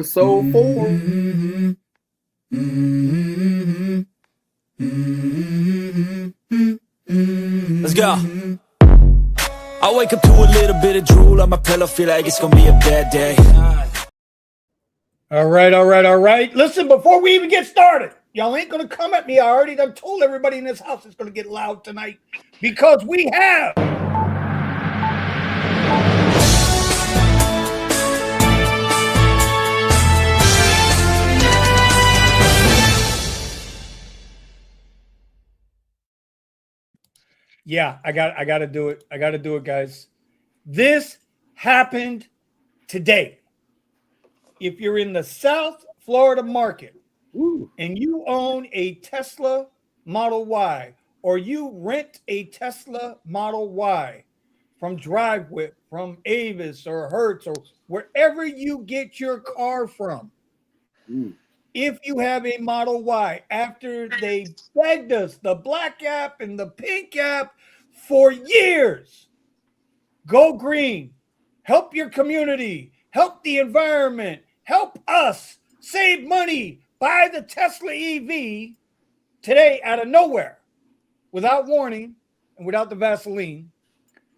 So forth. Let's go. I wake up to a little bit of drool on my pillow, feel like it's gonna be a bad day. All right. Listen, before we even get started, y'all ain't gonna come at me. I already done told everybody in this house it's gonna get loud tonight because we have I gotta do it. I gotta do it, guys. This happened today. If you're in the South Florida market and you own a Tesla Model Y or you rent a Tesla Model Y from DriveWhip, from Avis or Hertz or wherever you get your car from, if you have a Model Y, after they begged us, the black app and the pink app for years, go green, help your community, help the environment, help us save money, buy the Tesla EV today out of nowhere, without warning and without the Vaseline.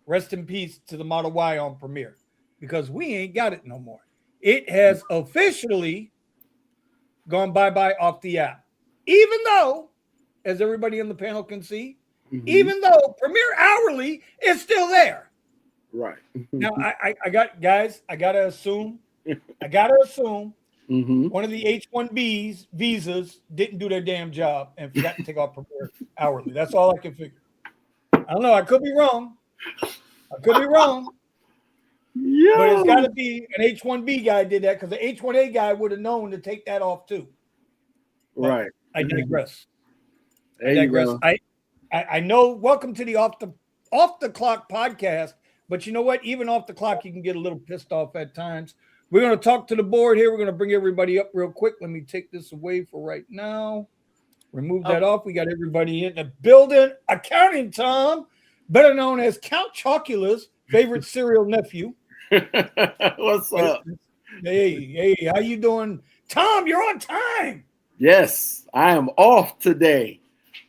Rest in peace to the Model Y on Premiere, because we ain't got it no more. It has officially gone bye-bye off the app. Even though, as everybody on the panel can see, even though Premiere Hourly is still there. Right. Now, I got, guys, I gotta assume one of the H-1Bs visas didn't do their damn job and forgot to take off Premiere Hourly. That's all I can figure. I don't know. I could be wrong. Yeah. But it's got to be an H-1B guy did that, because the H-1A guy would have known to take that off too. But Right. I digress. Go. I know. Welcome to the off the clock podcast. But you know what? Even off the clock, you can get a little pissed off at times. We're going to talk to the board here. We're going to bring everybody up real quick. Let me take this away for right now. Remove that off. We got everybody in the building. Accounting Tom, better known as Count Chocula's favorite cereal nephew. What's up? Hey, how you doing? Tom, you're on time. Yes, I am off today.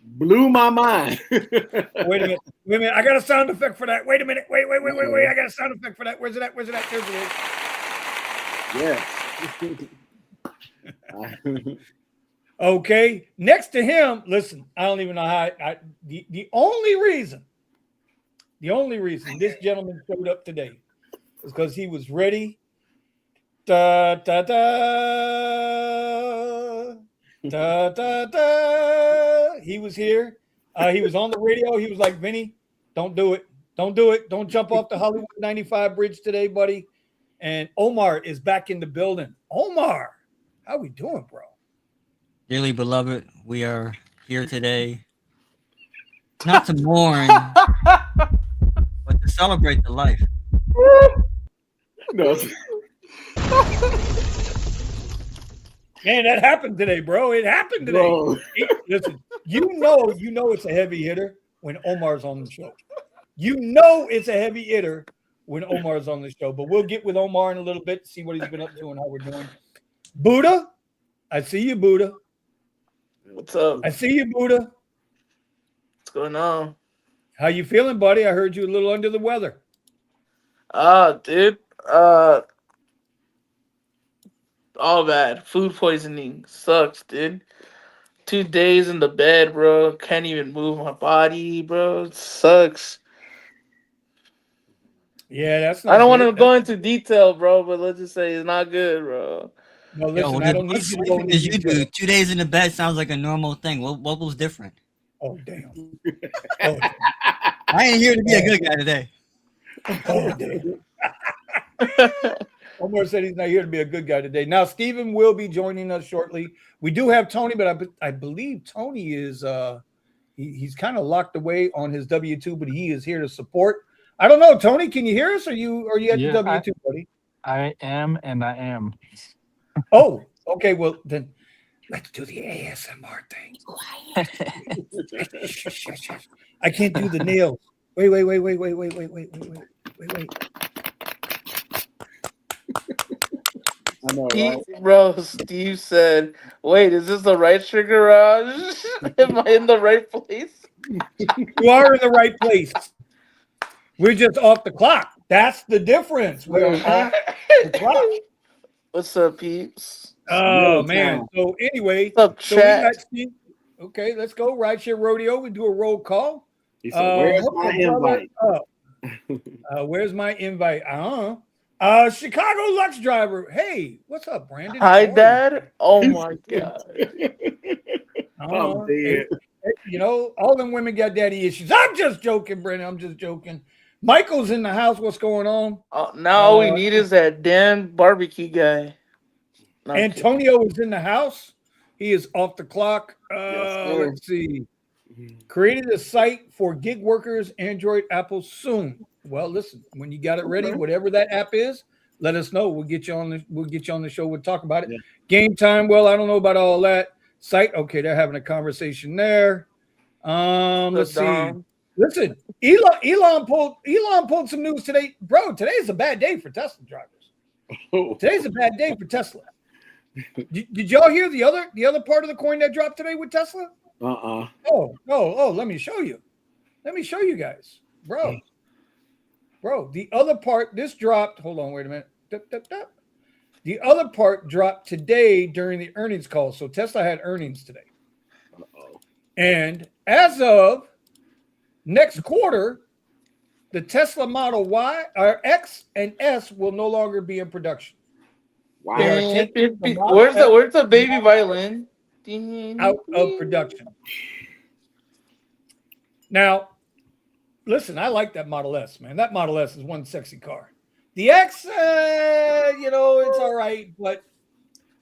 Blew my mind. Wait a minute. I got a sound effect for that. Wait a minute. Wait. I got a sound effect for that. Where's it at? There's it is. Yes. Okay. Next to him, listen, I don't even know how the only reason this gentleman showed up today is because he was ready. Da da da da da da. He was here. He was on the radio. He was like, Vinny, don't do it. Don't jump off the Hollywood 95 bridge today, buddy. And Omar is back in the building. Omar, how we doing, bro? Dearly beloved, we are here today, not to mourn, but to celebrate the life. No. Man, that happened today, bro. It happened today. Bro. Listen, you know it's a heavy hitter when Omar's on the show. You know it's a heavy hitter when Omar's on the show. But we'll get with Omar in a little bit, see what he's been up to and how we're doing. Buddha, I see you, Buddha. What's up? I see you, Buddha. What's going on? How you feeling, buddy? I heard you a little under the weather. Dude. All bad. Food poisoning sucks, dude. 2 days in the bed, bro. Can't even move my body, bro. It sucks. Yeah, that's not I don't want good. to go into detail, bro, but let's just say it's not good, bro. No, listen, I don't need you to go into As you detail. do, 2 days in the bed sounds like a normal thing. What was different? Oh, damn. I ain't here to be a good guy today. Oh, damn. Omar said he's not here to be a good guy today. Now, Stephen will be joining us shortly. We do have Tony, but I believe Tony is he's kind of locked away on his W-2, but he is here to support. I don't know, Tony, can you hear us? Are you at the W-2, buddy? I am. Oh, okay. Well, then let's do the ASMR thing. I can't do the nails. Wait. I know, right? Steve said, "Wait, is this the rideshare garage? Am I in the right place?" You are in the right place. We're just off the clock. That's the difference. We are off the clock. What's up, peeps? Oh man. So anyway, What's up, so we got chat? Steve. Okay, let's go. Rideshare Rodeo. We do a roll call. He said, "Where's Hook my a brother invite?" up. Where's my invite? Chicago Lux driver. Hey, what's up, Brandon? Hi, How are you? Dad. Oh my god. I'm Hey, dead. you know, all them women got daddy issues. I'm just joking, Brandon. I'm just joking. Michael's in the house. What's going on? Now all we need is that damn barbecue guy. No, I'm kidding. Antonio is in the house. He is off the clock. Yes, sir. Let's see. Created a site for gig workers, Android, Apple soon. Well, listen, when you got it ready, whatever that app is, let us know. We'll get you on the show. We'll talk about it. Yeah. Game time. Well, I don't know about all that. Site. Okay, they're having a conversation there. Let's see. Listen, Elon pulled some news today. Bro, today's a bad day for Tesla drivers. Today's a bad day for Tesla. Did y'all hear the other part of the coin that dropped today with Tesla? Oh, let me show you. Let me show you guys. Bro, the other part, this dropped. Hold on, wait a minute. The other part dropped today during the earnings call. So Tesla had earnings today. And as of next quarter, the Tesla Model Y or X and S will no longer be in production. Wow. Where's the baby violin? Out of production. Now, listen, I like that Model S, man. That Model S is one sexy car. The X, it's all right, but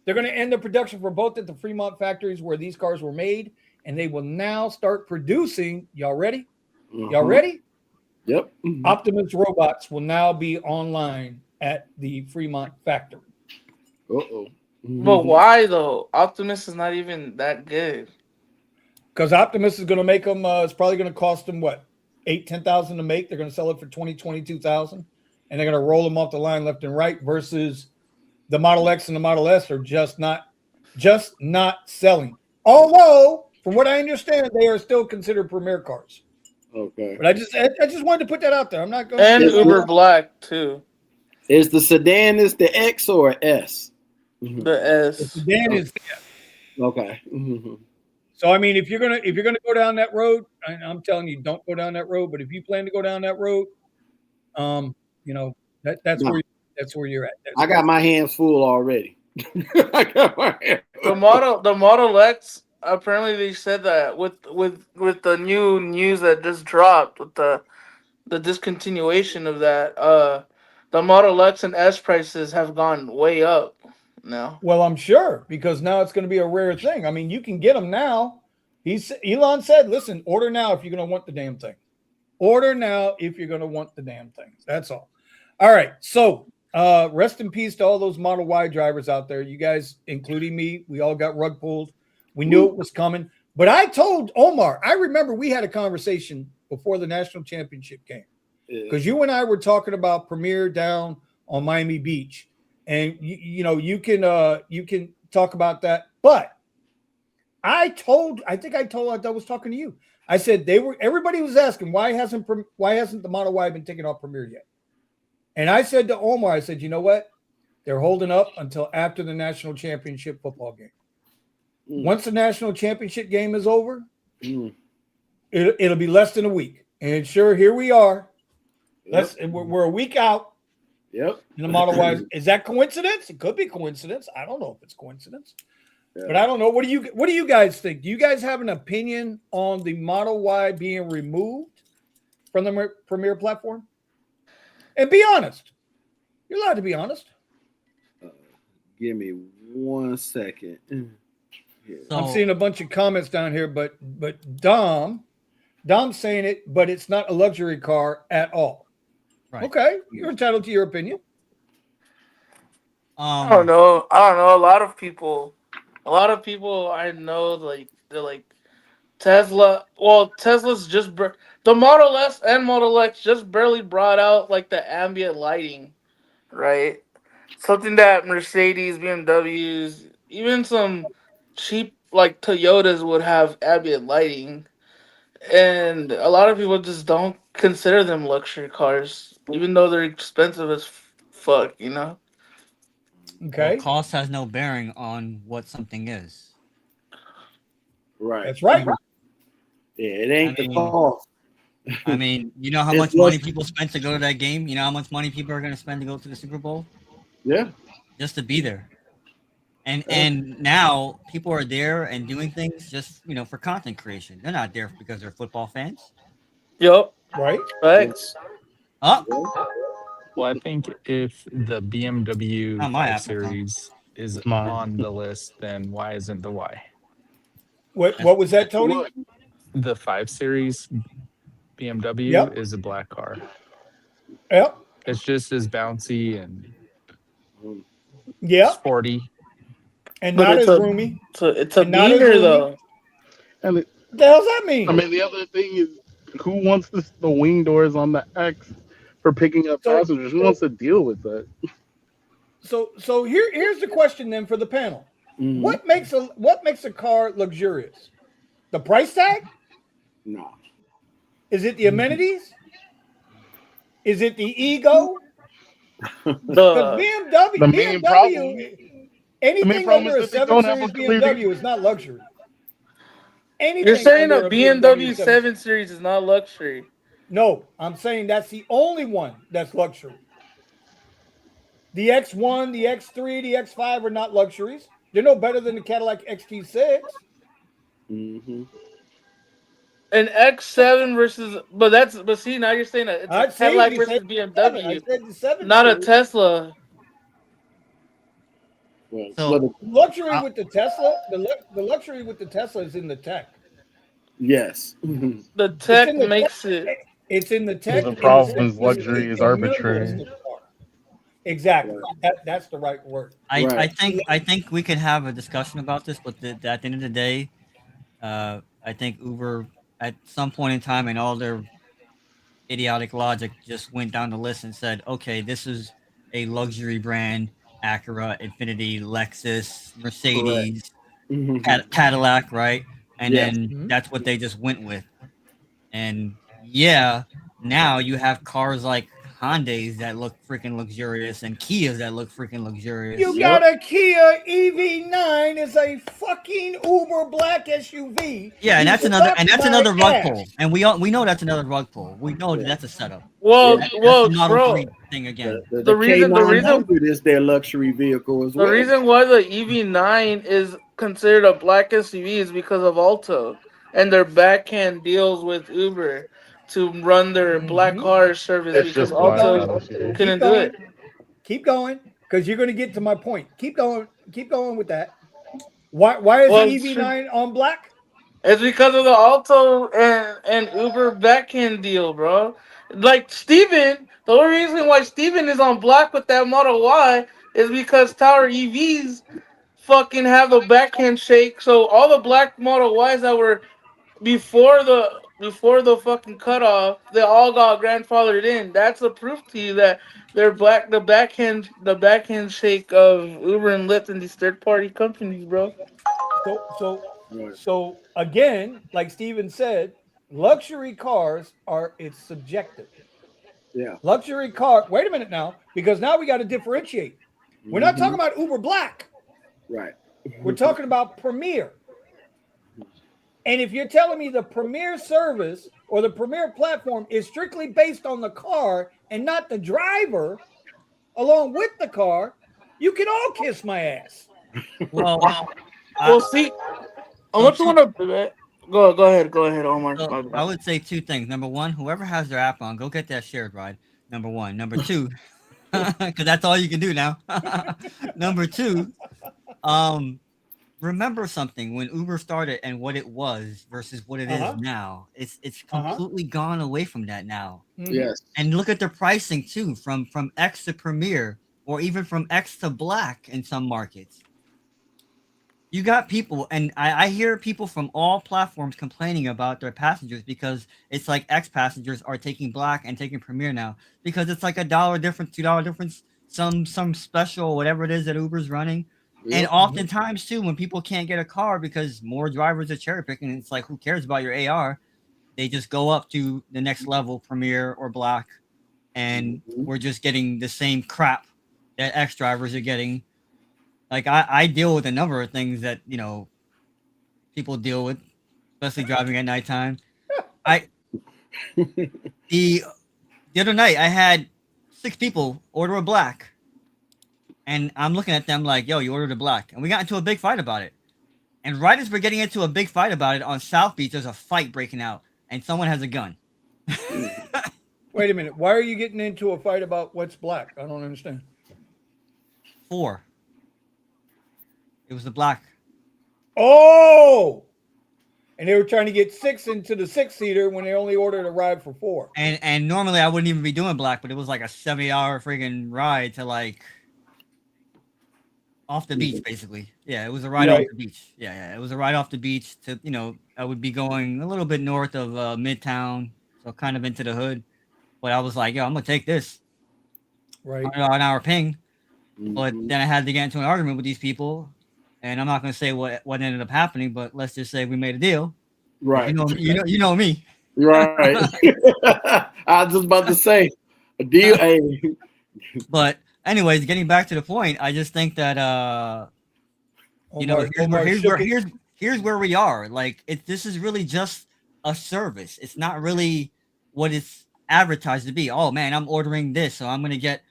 they're going to end the production for both at the Fremont factories where these cars were made, and they will now start producing. Y'all ready? Y'all ready? Yep. Optimus robots will now be online at the Fremont factory. But why though? Optimus is not even that good. Because Optimus is going to make them. It's probably going to cost them what, $10,000 to make. They're going to sell it for $22,000, and they're going to roll them off the line left and right. Versus the Model X and the Model S are just not selling. Although, from what I understand, they are still considered premier cars. Okay. But I just wanted to put that out there. I'm not going. And Uber Black too. Is the sedan the X or S? The S. The sedan is the S. Okay. So I mean, if you're gonna go down that road, I'm telling you, don't go down that road. But if you plan to go down that road, that's where you're at. I got my hands full already. The Model X. Apparently, they said that with the new news that just dropped with the discontinuation of that, the Model X and S prices have gone way up now. Well, I'm sure because now it's going to be a rare thing. I mean, you can get them now. Elon said, "Listen, order now if you're going to want the damn thing. Order now if you're going to want the damn thing." That's all. All right. So, rest in peace to all those Model Y drivers out there. You guys, including me, we all got rug pulled. We knew it was coming. But I told Omar, I remember we had a conversation before the national championship game because you and I were talking about Premier down on Miami Beach, and you can talk about that. But I was talking to you. I said everybody was asking why hasn't the Model Y been taken off Premier yet? And I said to Omar, I said, you know what? They're holding up until after the national championship football game. Once the national championship game is over, it'll be less than a week. And sure, here we are. We're a week out. Yep. In the Model Y. Is that coincidence? It could be coincidence. I don't know if it's coincidence. Yeah. But I don't know. What do you guys think? Do you guys have an opinion on the Model Y being removed from the Premier platform? And be honest. You're allowed to be honest. Give me 1 second. So, I'm seeing a bunch of comments down here, but Dom's saying it, but it's not a luxury car at all. Right. Okay, you're entitled to your opinion. I don't know. A lot of people I know, they're like Tesla. Well, Tesla's just the Model S and Model X just barely brought out like the ambient lighting, right? something that Mercedes, BMWs, even some cheap like Toyotas would have ambient lighting, and a lot of people just don't consider them luxury cars, even though they're expensive as fuck. You know. Well, Okay, cost has no bearing on what something is. Right. that's right. Yeah, it I ain't the mean, cost. you know how It's much money what's people spend to go to that game. You know how much money people are going to spend to go to the Super Bowl yeah. just to be there. And Yeah. now people are there and doing things just for content creation. They're not there because they're football fans. Yup. Right. Facts. Oh, Well, I think if the BMW not my 5 Apple phone. Series is Mine. on the list, then why isn't the Y? What was that, Tony? The 5 Series BMW Yep. is a black car. Yep. It's just as bouncy and Yep. sporty. And But not it's as a roomy. it's a And not as beamer roomy. though. And What the hell's that mean? I mean, the other thing is, who wants the wing doors on the X for picking up So- passengers? Who wants to deal with that? So here's the question then for the panel. Mhm. What makes a car luxurious? The price tag? No. Is it the amenities? Is it the ego? Because The BMW, The main problem- anything problem under a is that they 7 don't have Series a clear- BMW is not luxury. Anything you're saying under a BMW 7 Series is not luxury. No, I'm saying that's the only one that's luxury. The X1, the X3, the X5 are not luxuries. They're no better than the Cadillac XT6. Mm-hmm. An X7 versus, but see now you're saying that it's I a see, Cadillac you versus said BMW, I said the 7 not a Series. Tesla. Well, So- well, Luxury with the Tesla, the luxury with the Tesla is in the tech. yes. Mhm. The tech in the makes it. It's in the tech. The in problem is simplicity, luxury is in the arbitrary. minimalism of the car. Exactly. That's the right word. I Right. think we can have a discussion about this, but at the end of the day, I think Uber at some point in time in all their idiotic logic just went down the list and said, okay, this is a luxury brand: Acura, Infiniti, Lexus, Mercedes, Mhm. Cadillac, right? And Yes. then Mhm. that's what they just went with. And yeah, now you have cars like Hyundais that look freaking luxurious and Kias that look freaking luxurious. You got a Kia EV9 is a fucking Uber black SUV. Yeah, and You that's suck another my rug ass. pull, and we know that's another rug pull. We know that's a setup. Well, That's well, the Model bro. 3 thing again. The reason- K900 is their luxury vehicle as The well. reason why the EV9 is considered a black SUV is because of Alto and their backhand deals with Uber to run their black car service It's because just black, Alto honestly. couldn't do it. Keep going, because you're going to get to my point. Keep going with that. Why is Well, the EV9 on black? It's because of the Alto and Uber backhand deal, bro. Like Steven, the only reason why Steven is on black with that Model Y is because Tower EVs fucking have a backhand shake. So all the black Model Ys that were before the fucking cutoff, they all got grandfathered in. That's a proof to you that they're black. The backhand shake of Uber and Lyft and these third party companies, bro. Right. So again, like Steven said, luxury cars it's subjective. Yeah. Luxury car. Wait a minute now, because now we got to differentiate. We're not Mhm. talking about Uber Black. Right. We're talking about Premier. And if you're telling me the Premier service or the Premier platform is strictly based on the car and not the driver along with the car, you can all kiss my ass. Well, Well, see, how much you want to go ahead, Omar. so My bad. I would say two things. Number one, whoever has their app on, go get that shared ride. Number one. Number two, because that's all you can do now. Number two, remember something when Uber started and what it was versus what it is now. It's completely gone away from that now. Yes. And look at the pricing too, from X to Premier, or even from X to Black in some markets. You got people, and I hear people from all platforms complaining about their passengers because it's like X passengers are taking Black and taking Premier now because it's like $1 difference, $2 difference. some special whatever it is that Uber's running. And Yep. oftentimes too, when people can't get a car because more drivers are cherry picking, it's like who cares about your AR? They just go up to the next level, Premier or Black, and we're just getting the same crap that X drivers are getting. Like I deal with a number of things that people deal with, especially driving at nighttime. The other night I had 6 people order a Black, and I'm looking at them like, "Yo, you ordered a Black," and we got into a big fight about it. And right as we're getting into a big fight about it on South Beach, there's a fight breaking out, and someone has a gun. Wait a minute. Why are you getting into a fight about what's black? I don't understand. 4. It was the Black. Oh, and they were trying to get 6 into the 6-seater when they only ordered a ride for 4. And normally I wouldn't even be doing Black, but it was like a 70-hour freaking ride to like off the beach, basically. Yeah, it was a ride off the beach. Yeah, it was a ride off the beach to, I would be going a little bit north of Midtown, so kind of into the hood. But I was like, yo, I'm gonna take this. Right. An hour ping. But then I had to get into an argument with these people, and I'm not gonna say what ended up happening, but let's just say we made a deal. Right. You know me. Right. I was just about to say a deal. Hey. But anyways, getting back to the point, I just think that here's where we are. Like this is really just a service. It's not really what it's advertised to be. Oh man, I'm ordering this, so I'm gonna get.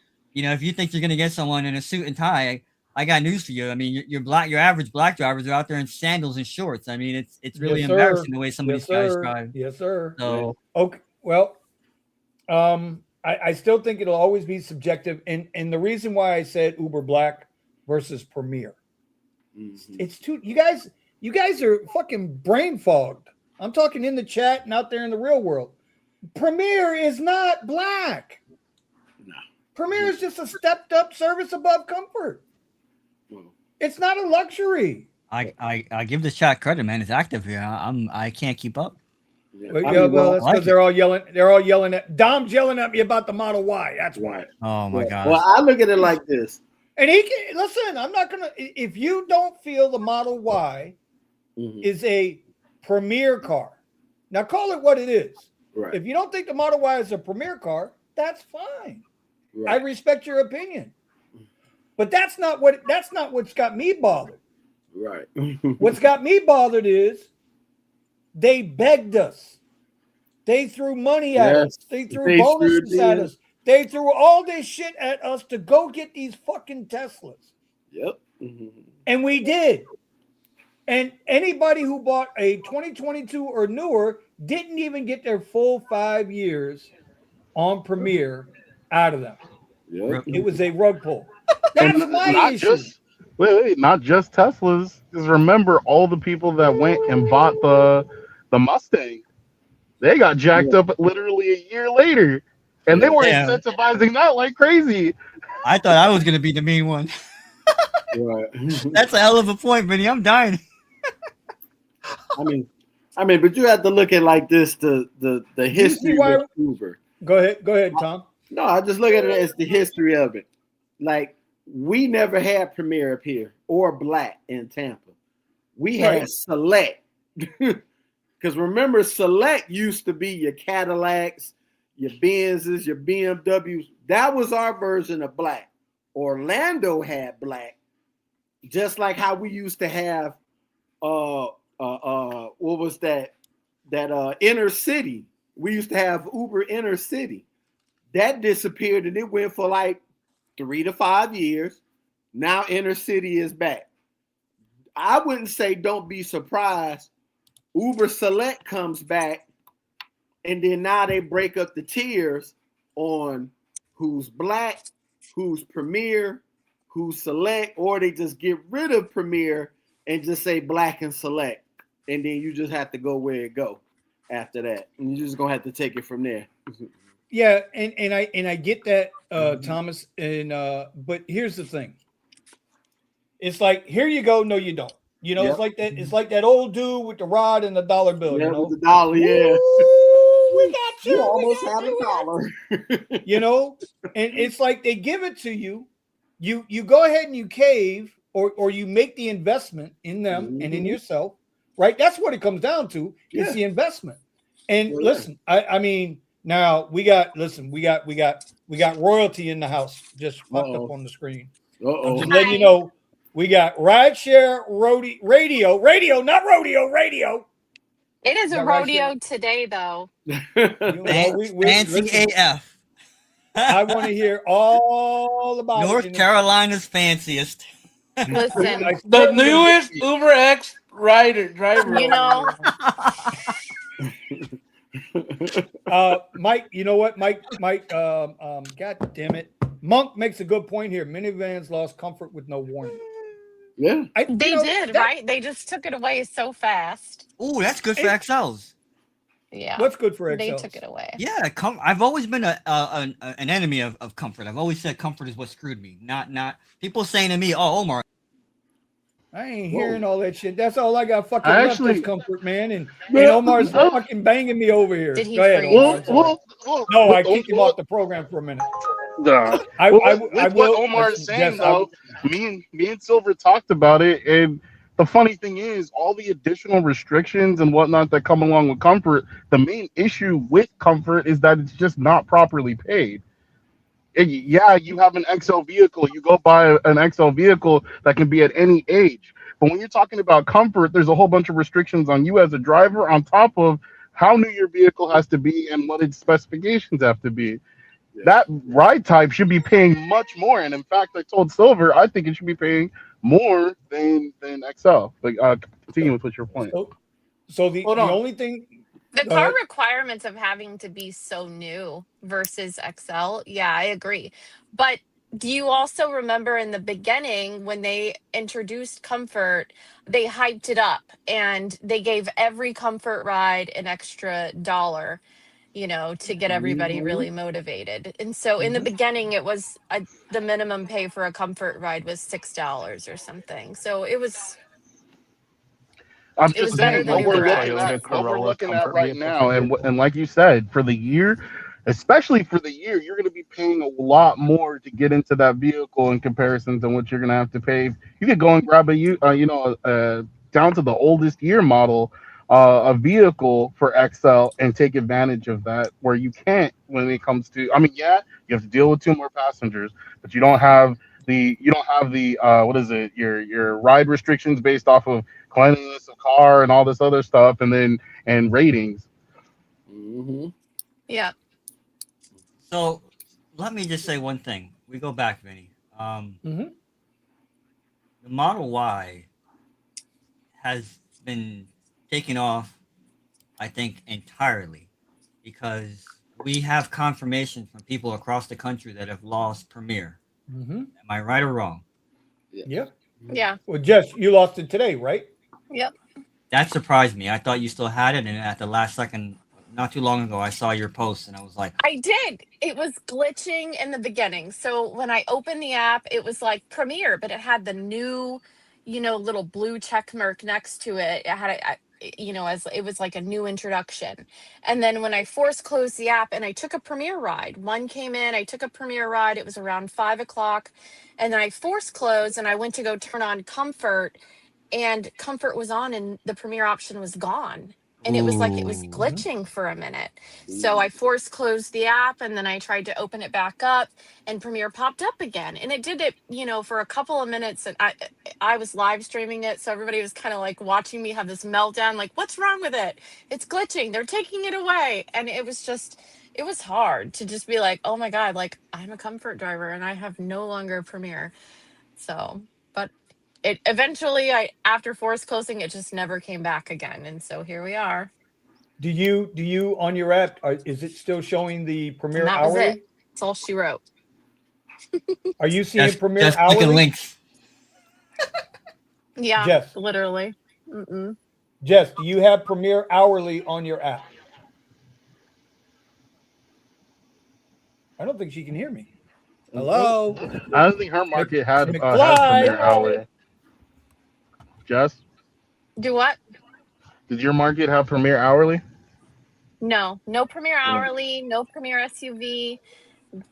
If you think you're gonna get someone in a suit and tie, I got news for you. I mean, your average black drivers are out there in sandals and shorts. I mean, it's really embarrassing the way some of these guys drive. Yes, sir. So okay, well, I still think it'll always be subjective, and the reason why I said Uber Black versus Premier, it's too. You guys are fucking brain fogged. I'm talking in the chat and out there in the real world. Premier is not black. No. Premier is just a stepped up service above comfort. It's not a luxury. I give this chat credit, man. It's active here. I can't keep up. Well, that's because they're all yelling. They're all yelling at Dom's yelling at me about the Model Y. That's why. Oh my god. Well, I look at it like this. And he can listen. I'm not gonna. If you don't feel the Model Y is a premier car, now call it what it is. Right. If you don't think the Model Y is a premier car, that's fine. Right. I respect your opinion. But that's not what's got me bothered. Right. What's got me bothered is they begged us. They threw money at us. They threw bonuses at us. They threw all this shit at us to go get these fucking Teslas. Yep. And we did. And anybody who bought a 2022 or newer didn't even get their full 5 years on Premier out of them. Yep. It was a rug pull. That's my issue. Not just Teslas. Because remember all the people that went and bought the Mustang, they got jacked up literally a year later. And they were incentivizing that like crazy. I thought I was gonna be the mean one. Right. That's a hell of a point, Vinny. I'm dying. I mean, but you have to look at like this the history of Uber. Go ahead, Tom. No, I just look at it as the history of it. Like we never had Premier up here or Black in Tampa. We had Select. Because remember, Select used to be your Cadillacs, your Benzes, your BMWs. That was our version of Black. Orlando had Black. Just like how we used to have what was that Inner City. We used to have Uber Inner City. That disappeared and it went for like 3 to 5 years. Now Inner City is back. I wouldn't say don't be surprised. Uber Select comes back and then now they break up the tiers on who's Black, who's Premier, who's Select, or they just get rid of Premier and just say Black and Select. And then you just have to go where it go after that. And you're just gonna have to take it from there. Yeah, and I get that, Thomas. And but here's the thing. It's like, here you go, no, you don't. It's like that. It's like that old dude with the rod and the dollar bill. Yeah, with the dollar, yeah. We got you. You almost had a dollar. And it's like they give it to you, you go ahead and you cave, or you make the investment in them and in yourself, right? That's what it comes down to. It's the investment. And listen, I mean, now we got royalty in the house just popped up on the screen. I'm just letting you know we got rideshare radio, not rodeo, radio. It is a Yeah, rodeo today, though. Fancy listen, AF. I want to hear all about North it. Carolina's fanciest. Listen, The newest Uber X driver. you know, Mike, you know what? Mike, God damn it. Monk makes a good point here. Minivans lost comfort with no warning. Yeah. they did, right? They just took it away so fast. Oh, that's good for XLs. Yeah. What's good for They XLs? took it away. Yeah, I've always been an enemy of comfort. I've always said comfort is what screwed me. Not people saying to me, "Oh, Omar." I ain't hearing all that shit. That's all I got fucking I left actually- is comfort, man. And Omar's fucking banging me over here. Did he Go ahead, freeze? Omar. I'm sorry. No, I kicked him off the program for a minute. I With will. what Omar is saying, yes, though, me and Silver talked about it, and the funny thing is, all the additional restrictions and whatnot that come along with comfort, the main issue with comfort is that it's just not properly paid. Yeah, you have an XL vehicle, you go buy an XL vehicle that can be at any age. But when you're talking about comfort, there's a whole bunch of restrictions on you as a driver on top of how new your vehicle has to be and what its specifications have to be. That ride type should be paying much more. And in fact, I told Silver, I think it should be paying more than XL. But continue with your point. So the only thing. The Go car ahead. requirements of having to be so new versus XL, yeah, I agree. But do you also remember in the beginning when they introduced comfort, they hyped it up and they gave every comfort ride an extra dollar, to get everybody really motivated. And so in the beginning, it was the minimum pay for a comfort ride was $6 or something. So it was I'm It was just better saying than what we're Uber looking X. at, what we're Corolla looking at comfort right vehicle now, for and you. and like you said, for the year, especially for the year, you're going to be paying a lot more to get into that vehicle in comparison to what you're going to have to pay. You could go and grab down to the oldest year model, a vehicle for XL and take advantage of that, where you can't when it comes to. I mean, yeah, you have to deal with two more passengers, but you don't have the what is it, your ride restrictions based off of cleanliness of car and all this other stuff, and ratings. Yeah. So let me just say one thing. We go back, Vinny. The Model Y has been taken off, I think, entirely because we have confirmation from people across the country that have lost Premier. Am I right or wrong? Yep. Yeah. Well, Jess, you lost it today, right? Yep. That surprised me. I thought you still had it, and at the last second, not too long ago, I saw your post, and I was like, I did. It was glitching in the beginning. So when I opened the app, it was like Premiere, but it had the new, little blue check mark next to it. It had as it was like a new introduction. And then when I force closed the app and I took a Premiere ride, one came in, I took a Premiere ride. It was around 5 o'clock. And then I force closed and I went to go turn on Comfort, and Comfort was on and the Premiere option was gone. And it was like it was glitching for a minute. So I force closed the app and then I tried to open it back up and Premiere popped up again. And it did it, for a couple of minutes, and I was live streaming it. So everybody was kind of like watching me have this meltdown, like, what's wrong with it? It's glitching. They're taking it away. And it was hard to just be like, oh my God, like I'm a Comfort driver and I have no longer Premiere. So, but it eventually, after force closing, it just never came back again, and so here we are. Do you on your app? Is it still showing the Premiere And that was hourly? it. That's all she wrote. Are you seeing Premiere just clicking hourly? links. Yeah, Jess. literally. Jess, do you have Premiere hourly on your app? I don't think she can hear me. Hello. I don't think her market had McFly. Premier hourly. Jess, Do what? did your market have Premier hourly? No Premiere hourly, no Premiere SUV.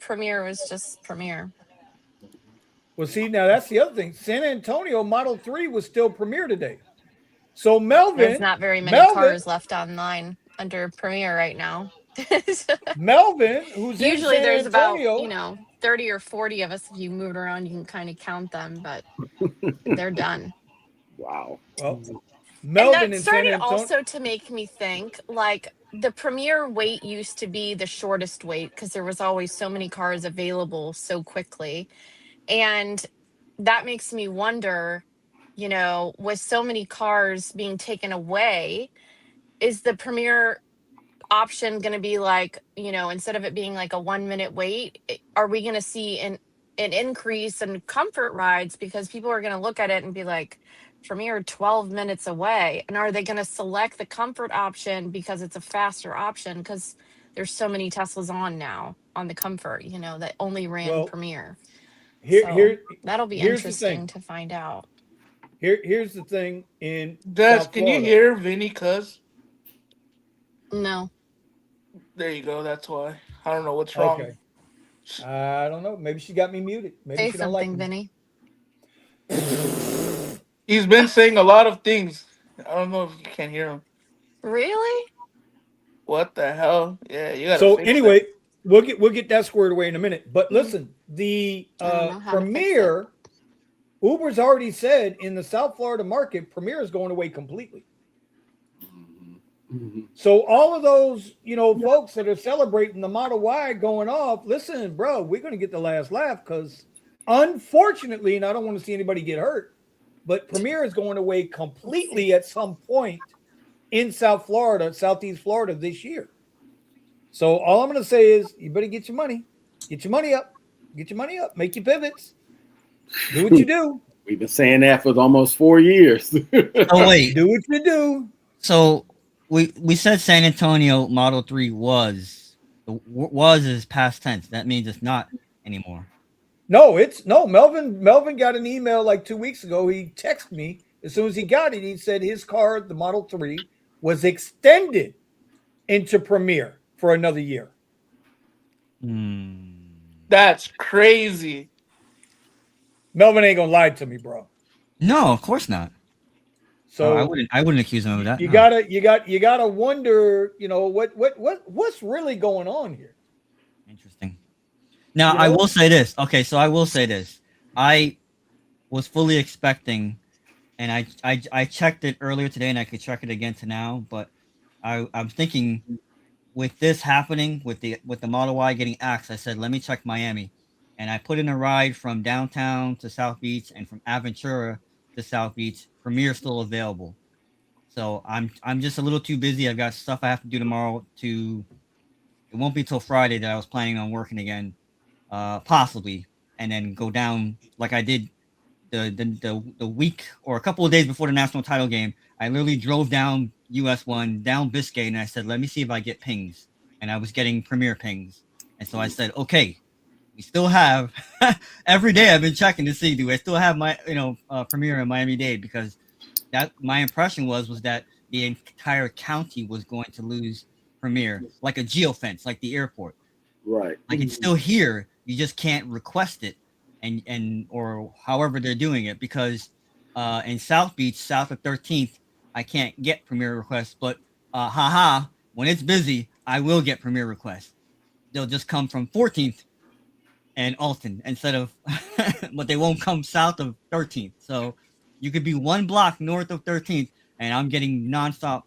Premiere was just Premiere. Well, see, now that's the other thing. San Antonio Model 3 was still Premier today. So There's Melvin, not very many Melvin, cars left online under Premier right now. Melvin, who's in Usually San there's about, Antonio. 30 or 40 of us. If you move it around, you can kind of count them, but they're done. Wow. Well, And Melvin that in San started Antonio. also to make me think like the Premier wait used to be the shortest wait because there was always so many cars available so quickly. And that makes me wonder, with so many cars being taken away, is the Premier option going to be like, instead of it being like a 1 minute wait, are we going to see an increase in comfort rides because people are going to look at it and be like, Premier 12 minutes away? And are they going to select the comfort option because it's a faster option? Because there's so many Teslas on now on the comfort, that only ran Well, Premier. here, So here, that'll be here's the interesting thing. to find out. Here's the thing in Des, South can you Florida. hear Vinny? Cuz No. there you go. That's why. I don't know what's wrong. Okay. I don't know. Maybe she got me muted. Maybe Say she don't like something, me. Vinny. He's been saying a lot of things. I don't know if you can hear him. Really? What the hell? Yeah, you gotta So fix anyway, we'll get that squared away in a minute. But Mm. listen, the I don't know how to fix Premier, Uber's already said in the South Florida market, Premier is going away completely. So all of those, folks that are celebrating the Model Y going off, listen, bro, we're going to get the last laugh because unfortunately, and I don't want to see anybody get hurt, but Premier is going away completely at some point in South Florida, Southeast Florida this year. So all I'm going to say is you better get your money up, make your pivots, do what you do. We've been saying that for almost 4 years. Oh wait, Do what you do. so we said San Antonio Model 3 was is past tense. That means it's not anymore. No, Melvin got an email like 2 weeks ago. He texted me as soon as he got it. He said his car, the Model 3, was extended into Premier for another year. That's crazy. Melvin ain't gonna lie to me, bro. No, of course not. So I wouldn't accuse him of that. you no. gotta wonder, what's really going on here. Interesting. Now I will say this. Okay, so I will say this. I was fully expecting, and I checked it earlier today, and I could check it again to now. But I'm thinking, with this happening, with the Model Y getting axed, I said, let me check Miami, and I put in a ride from downtown to South Beach and from Aventura to South Beach. Premier still available. So I'm just a little too busy. I've got stuff I have to do tomorrow. It won't be till Friday that I was planning on working again, possibly, and then go down like I did the week or a couple of days before the national title game. I literally drove down US 1, down Biscayne, and I said, let me see if I get pings. And I was getting Premier pings. And so I said, okay, we still have every day I've been checking to see, do I still have my Premier in Miami-Dade, because that my impression was that the entire county was going to lose Premier, like a geofence, like the airport. Right. Like it's still here. You just can't request it and or however they're doing it, because in South Beach, south of 13th, I can't get Premier requests, but when it's busy, I will get Premier requests. They'll just come from 14th and Alton instead of, but they won't come south of 13th. So you could be one block north of 13th, and I'm getting nonstop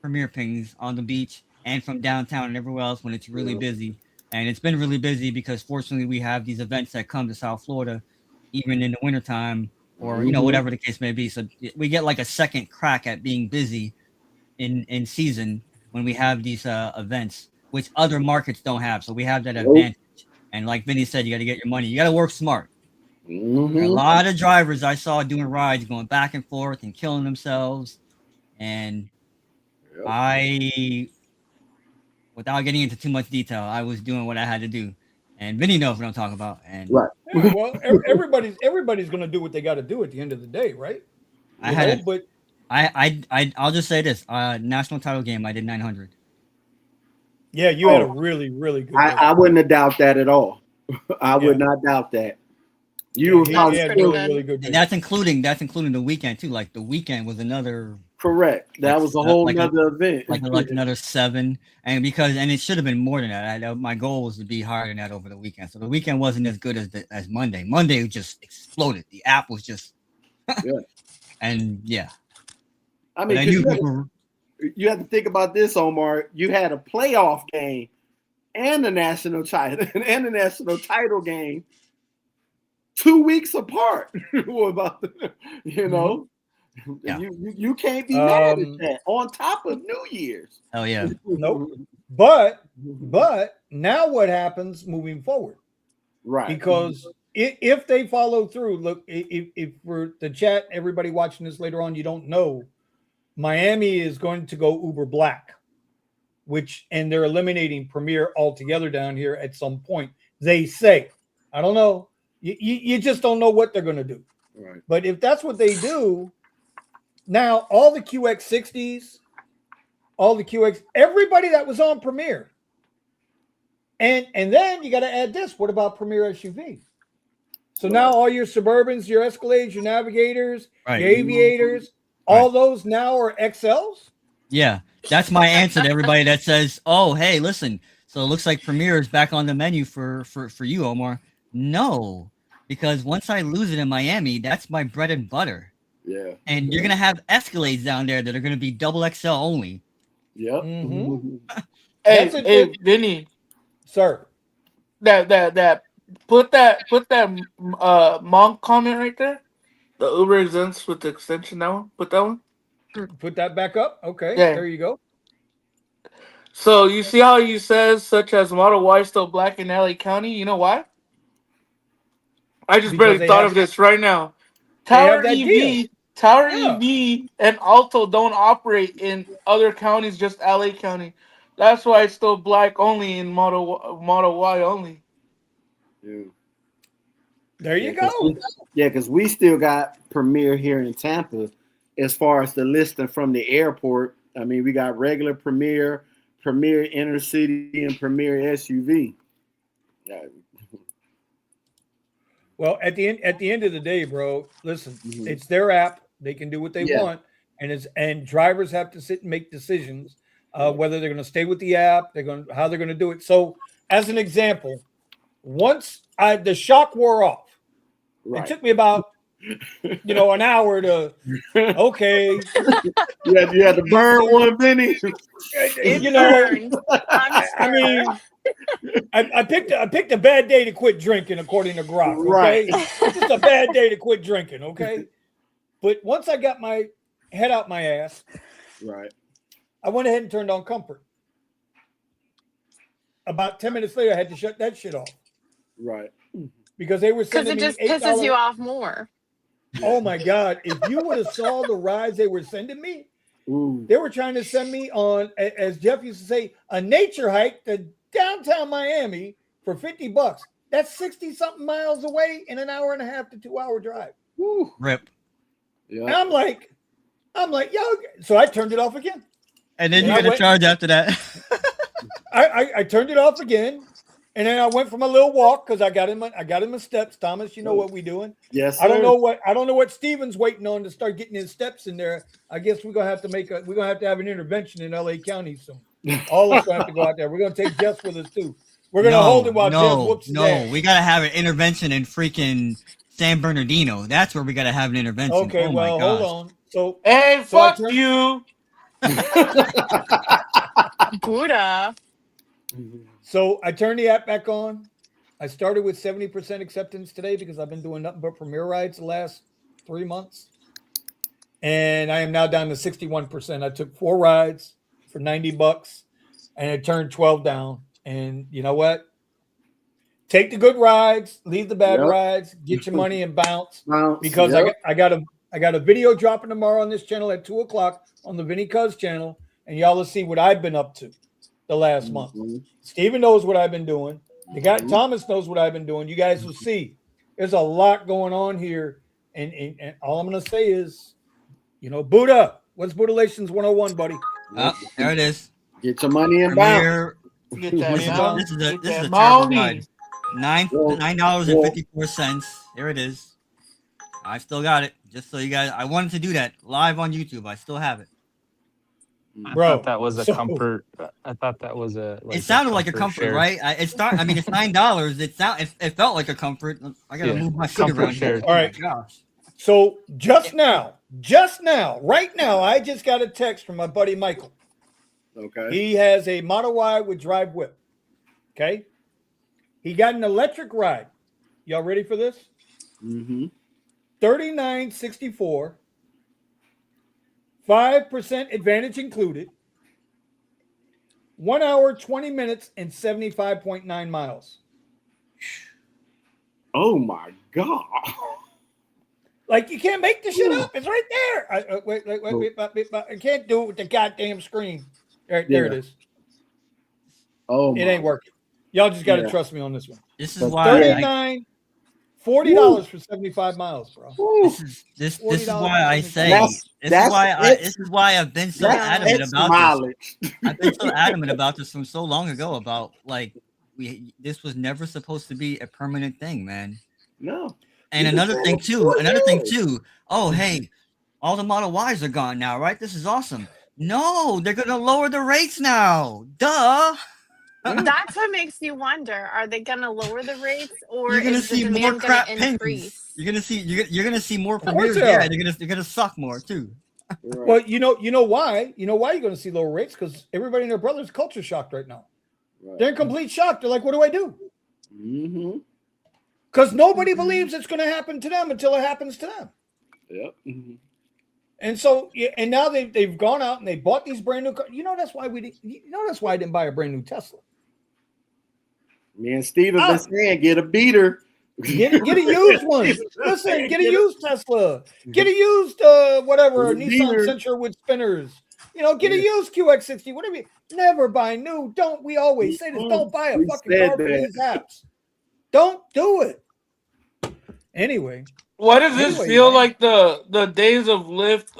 Premier pings on the beach and from downtown and everywhere else when it's really busy. And it's been really busy because fortunately we have these events that come to South Florida, even in the wintertime or, whatever the case may be. So we get like a second crack at being busy in season when we have these events, which other markets don't have. So we have that advantage. And like Vinny said, you got to get your money. You got to work smart. There are a lot of drivers I saw doing rides, going back and forth and killing themselves. And without getting into too much detail, I was doing what I had to do. And Vinny knows what I'm talking about. And Right. Yeah, well, everybody's going to do what they got to do at the end of the day, right? I'll just say this: national title game, I did 900. Yeah, you had a really, really good. I wouldn't have doubt that at all. I would not doubt that. You were he probably had pretty really, good. really good And days. that's including the weekend too. Like the weekend was another correct. That like was a whole like nother event. like another 7, and it should have been more than that. My goal was to be higher than that over the weekend. So the weekend wasn't as good as Monday. Monday just exploded. The app was just Yeah. and yeah. I But mean, I because knew people. you have to think about this, Omar. You had a playoff game and the national title and the national title game 2 weeks apart. What about you know? Yeah. You can't be mad at Um, that. On top of New Year's. Oh yeah. Nope. But now what happens moving forward? Right. Because if they follow through, look, if for the chat, everybody watching this later on, you don't know, Miami is going to go Uber Black, and they're eliminating Premier altogether down here at some point. They say, I don't know. You just don't know what they're going to do. Right. But if that's what they do, now all the QX60s, all the QX, everybody that was on Premier. And then you got to add this. What about Premier SUV? So now all your Suburbans, your Escalades, your Navigators, Right. your Aviators, all those now are XLs? Yeah. That's my answer to everybody that says, "Oh, hey, listen. So it looks like Premier is back on the menu for you, Omar." No, because once I lose it in Miami, that's my bread and butter. Yeah. And you're gonna have Escalades down there that are gonna be double XL only. Yep. Mm-hmm. Hey, Vinny, Sir. that put that monk comment right there. The Uber exempts with the extension. That one. Put that one. Put that back up. Okay, Yeah. there you go. So you see how he says such as Model Y still black in LA County? You know why? I just Because barely thought of this right now. They have Tower that EV, deal. Tower Yeah. EV, and Alto don't operate in other counties, just LA County. That's why it's still black only in Model Y only. Yeah. There you go. Because we still got Premier here in Tampa as far as the listing from the airport. I mean, we got regular Premier, Premier Inner City, and Premier SUV. Yeah. Well, at the end of the day, bro, listen, it's their app. They can do what they want, and drivers have to sit and make decisions whether they're going to stay with the app, how they're going to do it. So, as an example, once the shock wore off, it took me about an hour to okay. You had to burn one, Vinny. I mean, I picked a bad day to quit drinking, according to Grok. Okay, just a bad day to quit drinking. Okay, but once I got my head out my ass, I went ahead and turned on Comfort. About 10 minutes later, I had to shut that shit off. Right. Because they were sending me because it just pisses you off more. Oh my God! If you would have saw the rides they were sending me, they were trying to send me on, as Jeff used to say, a nature hike to downtown Miami for $50. That's 60-something miles away in an hour and a half to 2-hour drive. Woo. Rip. Yeah. And I'm like, yo. So I turned it off again. And then you get a charge after that. I turned it off again, and then I went for my little walk because I got in my steps. Thomas, you know what we doing? Yes. I don't know what Steven's waiting on to start getting his steps in there. I guess we're gonna have to have an intervention in LA County soon. All of us gonna have to go out there. We're gonna take Jess with us too. We're gonna hold him while Jess whoops his ass. We gotta have an intervention in freaking San Bernardino. That's where we gotta have an intervention. Okay, well, hold on. So hey, fuck you. Buddha. So I turned the app back on. I started with 70% acceptance today because I've been doing nothing but Premier rides the last 3 months. And I am now down to 61%. I took 4 rides for $90 and I turned 12 down. And you know what? Take the good rides, leave the bad rides, get your money and bounce. Because I got a video dropping tomorrow on this channel at 2:00 on the Vinny Cuz channel, and y'all will see what I've been up to the last month. Steven knows what I've been doing. The guy Thomas knows what I've been doing. You guys will see. There's a lot going on here, and all I'm gonna say is, Buddha. What's Buddhalations 101, buddy? Oh, there it is. Get your money and bounce. Get that This is a terrible money. ride. $9.54. Here it is. I still got it. Just so you guys, I wanted to do that live on YouTube. I still have it. I Bro, thought that was a so- comfort. I thought that was a. Like It sounded like a comfort, share. right? It's $9. It felt like a comfort. I gotta move my seat comfort around share. here. All right. Oh my gosh. So just now, right now, I just got a text from my buddy Michael. Okay. He has a Model Y with drive whip. Okay. He got an electric ride. Y'all ready for this? Mm-hmm. $39.64. 5% advantage included. 1 hour, 20 minutes, and 75.9 miles. Oh my God. Like, you can't make the shit up. It's right there. Wait. I can't do it with the goddamn screen. There it is. Oh, It ain't working. Y'all just got to trust me on this one. This is why $40 for 75 miles, bro. this is why I say this is why I've been so adamant about this. I've been so adamant about this from so long ago about like this was never supposed to be a permanent thing, man. No. And another thing too. Oh, hey, all the Model Ys are gone now, right? This is awesome. No, they're gonna lower the rates now. Duh. That's what makes you wonder: are they going to lower the rates, or You're gonna is the see more demand crap going to increase? pins. You're gonna see more course premieres. they Yeah, are. they're gonna suck more too. Right. Well, you know why? You know why you're going to see lower rates? Because everybody and their brother's culture shocked right now. Right. They're in complete shock. They're like, what do I do? Mm-hmm. Because nobody believes it's going to happen to them until it happens to them. Yep. Mm-hmm. And so, and now they've gone out and they bought these brand new cars. That's why I didn't buy a brand new Tesla. Me and Steve have been saying, get a beater. Get a used one. Listen, get a used Tesla. Get a used whatever, Nissan Sentra with spinners. Get a used QX60, whatever. Never buy new. We always say this. Don't buy a fucking car for these apps. Don't do it. Anyway. Why does this feel like the days of Lyft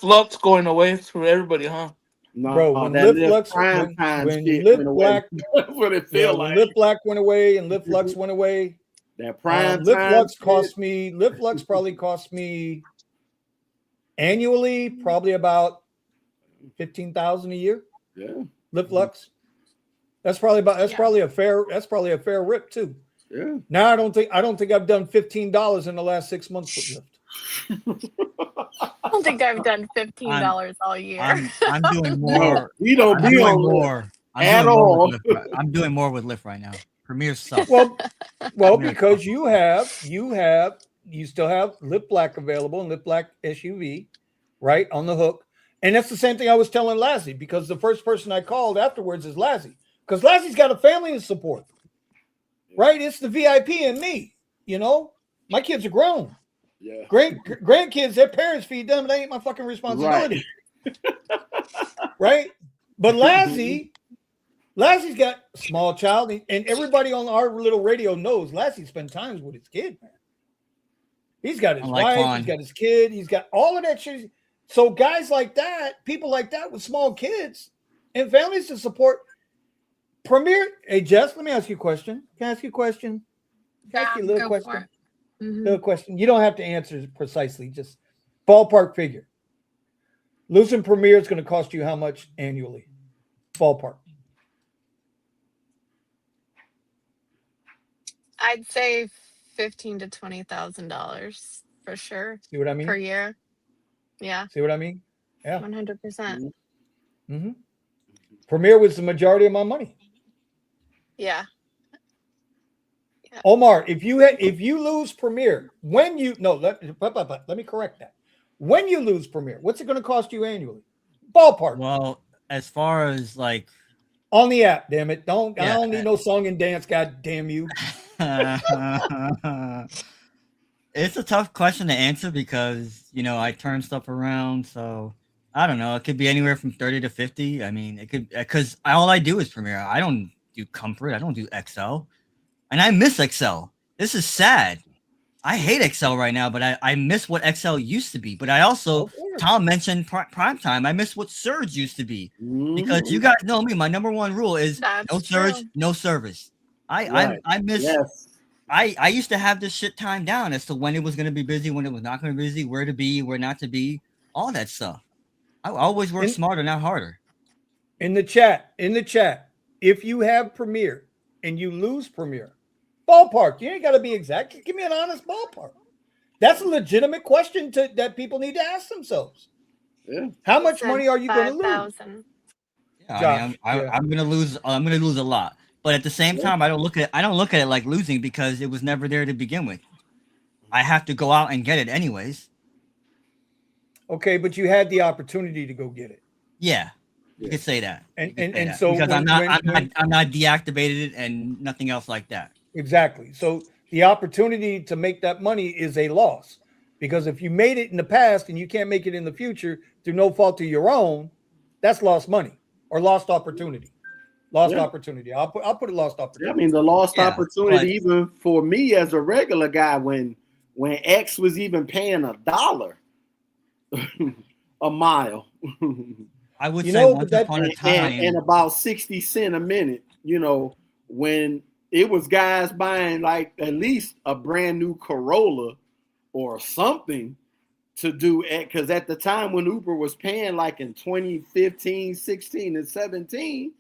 Lux going away for everybody, huh? No, bro, when Lyft Lux when Lyft Black what it feel when like. Lyft Black went away and Lyft Lux went away, that prime Lyft Lux probably cost me annually probably about $15,000 a year. Yeah. Lyft Lux. That's probably a fair rip too. Yeah. Now I don't think I've done $15 in the last 6 months with Lyft. I don't think I've done $15 all year. I'm doing more. We don't be on more at all. I'm doing more with Lyft right now. Premiere sucks. Well, because you still have Lyft Black available and Lyft Black SUV, right, on the hook. And that's the same thing I was telling Lassie, because the first person I called afterwards is Lassie, because Lassie's got a family to support, right? It's the VIP and me, my kids are grown. Yeah. Grandkids, their parents feed them. They ain't my fucking responsibility. Right? But Lassie's got a small child, and everybody on our little radio knows Lassie spends times with his kid, man. He's got his wife, he's got his kid, he's got all of that shit. So guys like that, people like that with small kids and families to support Premier. Hey, Jess, let me ask you a question. Can I ask you a question? Can I ask you a little question? Little question. You don't have to answer precisely, just ballpark figure. Losing Premier is going to cost you how much annually? Ballpark. I'd say $15,000 to $20,000 for sure. See what I mean? Per year. Yeah. See what I mean? Yeah. 100%. Mm-hmm. Premier was the majority of my money. Yeah. Omar, if you lose Premier, let me correct that. When you lose Premier, what's it going to cost you annually? Ballpark. Well, as far as like on the app, damn it. I don't need no song and dance, god damn you. It's a tough question to answer because, I turn stuff around. So I don't know. It could be anywhere from 30 to 50. I mean, it could, because all I do is Premiere. I don't do Comfort. I don't do XL. And I miss XL. This is sad. I hate Excel right now, but I miss what Excel used to be. But I also, Of course. Tom mentioned prime time. I miss what Surge used to be because you Mhm. guys know me. My number one rule is no That's Surge, true. no service. Right. I miss. Yes. I used to have this shit time down as to when it was going to be busy, when it was not going to be busy, where to be, where not to be, all that stuff. I always work In, smarter, not harder. in the chat, if you have Premiere and you lose Premiere, ballpark. You ain't got to be exact. Just give me an honest ballpark. That's a legitimate question that people need to ask themselves. Yeah. How He much said money are you going to lose, 5,000. Yeah, I mean, Josh? Yeah. I'm gonna lose. I'm gonna lose a lot, but at the same Yeah. time, I don't look at it like losing because it was never there to begin with. I have to go out and get it anyways. Okay, but you had the opportunity to go get it, Yeah, you Yeah. could say that. You could say and that so because when I'm not deactivated and nothing else like that. exactly, so the opportunity to make that money is a loss, because if you made it in the past and you can't make it in the future through no fault of your own, that's lost money or lost opportunity. Lost Yeah. opportunity. I'll put it lost Yeah. I opportunity. mean, the lost Yeah, but opportunity, even for me as a regular guy, when X was even paying $1 a mile. I would You say know, but once that upon a And time, about 60 cents a minute, when it was guys buying like at least a brand new Corolla or something to do it, because at the time when Uber was paying like in 2015, 16, and 17,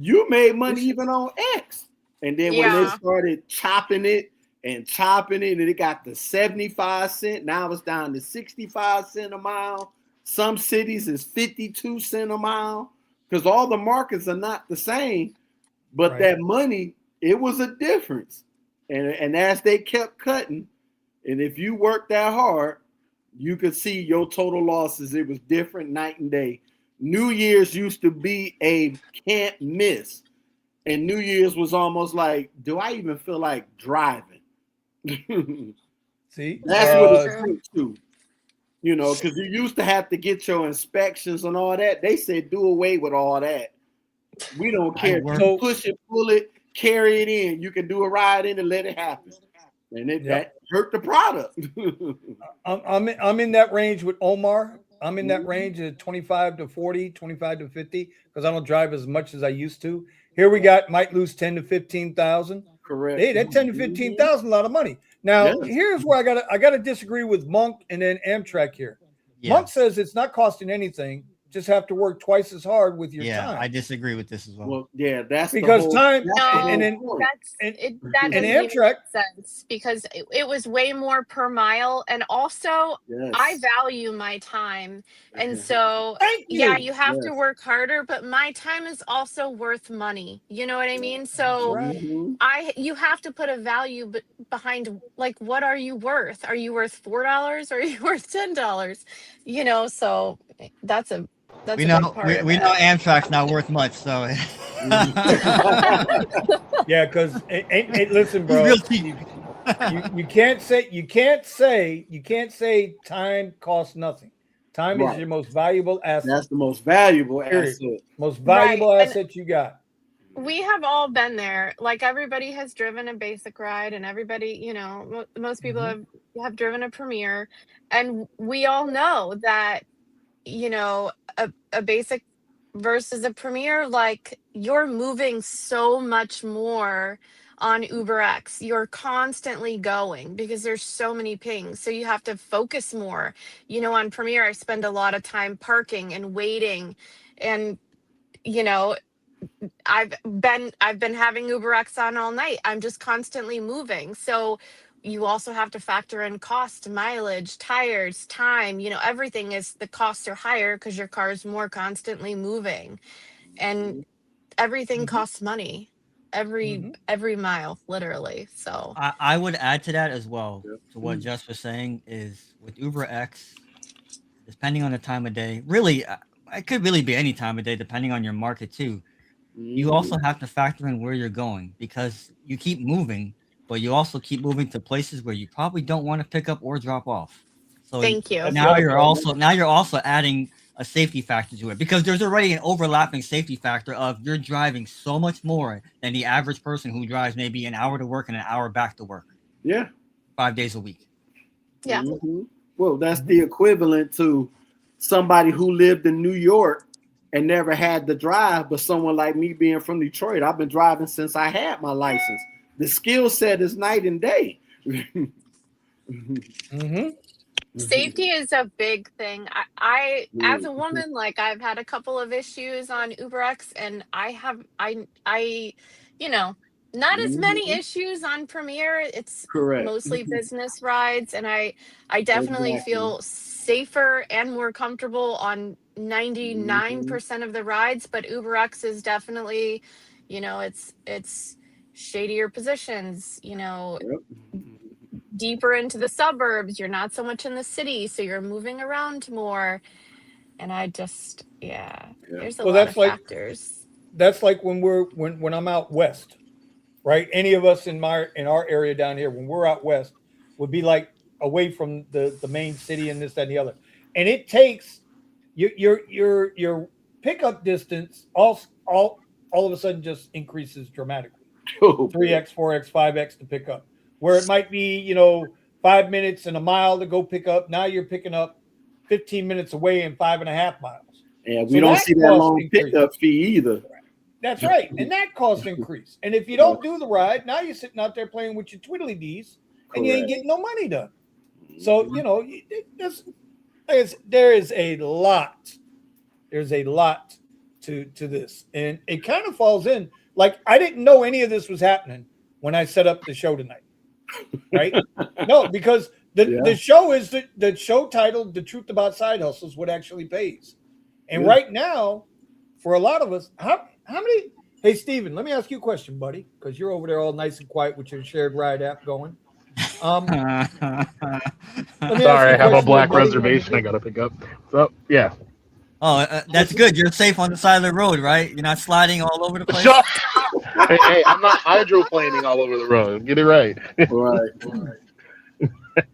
you made money even on X. And then when they Yeah. started chopping it and chopping it, and it got to 75 cents, now it's down to 65 cents a mile. Some cities is 52 cents a mile, because all the markets are not the same. But right. that money, it was a difference. And as they kept cutting, and if you worked that hard, you could see your total losses. It was different night and day. New Year's used to be a can't miss. And New Year's was almost like, do I even feel like driving? See, That's Very what it true. took to, because you used to have to get your inspections and all that. They said, do away with all that. We don't I care. If work. you so push it, pull it, carry it in. You can do a ride in and let it happen. And yep. that hurt the product. I'm in that range with Omar. I'm in that Mhm. range of 25 to 40, 25 to 50, because I don't drive as much as I used to. Here we got might lose 10 to 15,000. Correct. Hey, that 10 to Mhm. 15,000 a lot of money. Now, Yes. here's where I gotta disagree with Monk and then Amtrak here. Yeah, Monk says it's not costing anything, just have to work twice as hard with your yeah, I time. disagree with this as well. Well, yeah, that's the Because whole time that's the and whole No, then point. that and doesn't even Amtrak, make sense because it was way more per mile. And also, I Yes. value my time. And so, thank yeah, you. you have to Yes. work harder, but my time is also worth money. You know what I mean? That's So, right. Mm-hmm. you have to put a value behind, like, what are you worth? Are you worth $4 or are you worth $10? So that's a big part of We know it. Amtrak's not worth much, so Yeah, because listen, he's real bro, cheap. you can't say time costs nothing. Time is Right. your most valuable asset. That's the most valuable Period. asset. Most Right. valuable And asset you got. we have all been there. Like everybody has driven a basic ride, and everybody, most people Mhm. have driven a Premier, and we all know that a basic versus a Premier, like you're moving so much more on UberX. You're constantly going because there's so many pings, so you have to focus more. On Premier, I spend a lot of time parking and waiting, and you know I've been having UberX on all night. I'm just constantly moving. So you also have to factor in cost, mileage, tires, time, everything is the costs are higher because your car is more constantly moving. And everything Mhm. costs money. Every Mhm. every mile, literally. So I would add to that as well to what Mm-hmm. Jess was saying is with Uber X, depending on the time of day, really, it could really be any time of day, depending on your market too. You Mm-hmm. also have to factor in where you're going because you keep moving, but you also keep moving to places where you probably don't want to pick up or drop off. So thank you. That's the other part. now you're also adding a safety factor to it because there's already an overlapping safety factor of you're driving so much more than the average person who drives maybe an hour to work and an hour back to work. Yeah. 5 days a week. Yeah. Mm-hmm. Well, that's the equivalent to somebody who lived in New York and never had to drive, but someone like me being from Detroit, I've been driving since I had my license. The skill set is night and day. Mm-hmm. Safety is a big thing. I as a woman, like I've had a couple of issues on UberX, and I you know, not as many issues on Premier. It's Correct. mostly business rides, and I definitely Exactly. feel safer and more comfortable on 99% of the rides, but UberX is definitely, it's shadier positions, Yep. deeper into the suburbs. You're not so much in the city, so you're moving around more. And Yeah. there's a Well, lot of factors. that's like when I'm out west, right? Any of us in our area down here, when we're out west, would be like away from the main city and this, that, and the other. And it takes your pickup distance all of a sudden just increases dramatically. Oh, 3x, 4x, 5x to pick up. Where it might be, 5 minutes and a mile to go pick up. Now you're picking up 15 minutes away and 5.5 miles. and we So don't that see that cost long increase. pickup fee either. That's right. And that costs increase. And if you don't do the ride, now you're sitting out there playing with your twiddly dees and you ain't Correct. getting no money done. So, there is a lot. There's a lot to this. And it kind of falls in. Like, I didn't know any of this was happening when I set up the show tonight. Right? No, because the show is the show titled "The Truth About Side Hustles," what actually pays. And right now, for a lot of us, how many? Hey, Steven, let me ask you a question, buddy, because you're over there all nice and quiet with your shared ride app going. Let me Sorry, ask you I have a question, black buddy. reservation I gotta pick up. So yeah. Oh, that's good. You're safe on the side of the road, right? You're not sliding all over the place. Shut up. Hey, I'm not hydroplaning all over the road. Get it right. Right.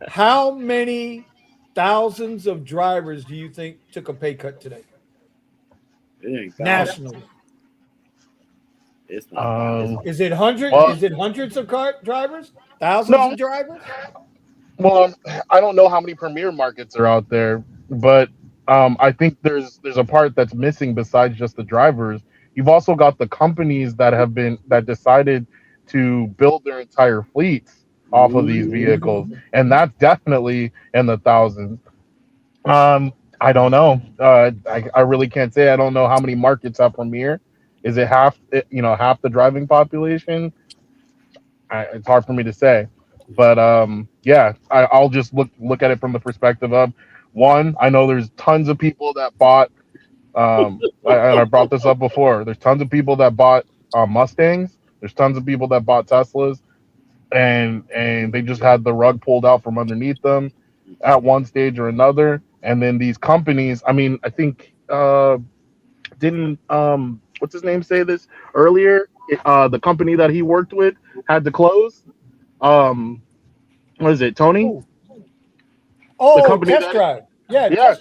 How many thousands of drivers do you think took a pay cut today? It ain't Nationally. It's not. Is it hundreds? Well- Is it hundreds of car drivers? Thousands of drivers? Well, I don't know how many premier markets are out there, but I think there's a part that's missing besides just the drivers. You've also got the companies that decided to build their entire fleets off of these vehicles, and that's definitely in the thousands. I don't know. I really can't say. I don't know how many markets have premier. Is it half? Half the driving population? It's hard for me to say. But I'll just look at it from the perspective of one. I know there's tons of people that bought. And I brought this up before. There's tons of people that bought Mustangs. There's tons of people that bought Teslas, and they just had the rug pulled out from underneath them at one stage or another. And then these companies. I mean, I think didn't what's his name say this earlier? The company that he worked with had to close. What is it, Tony? Oh, The company test that- drive. Yeah, Yeah.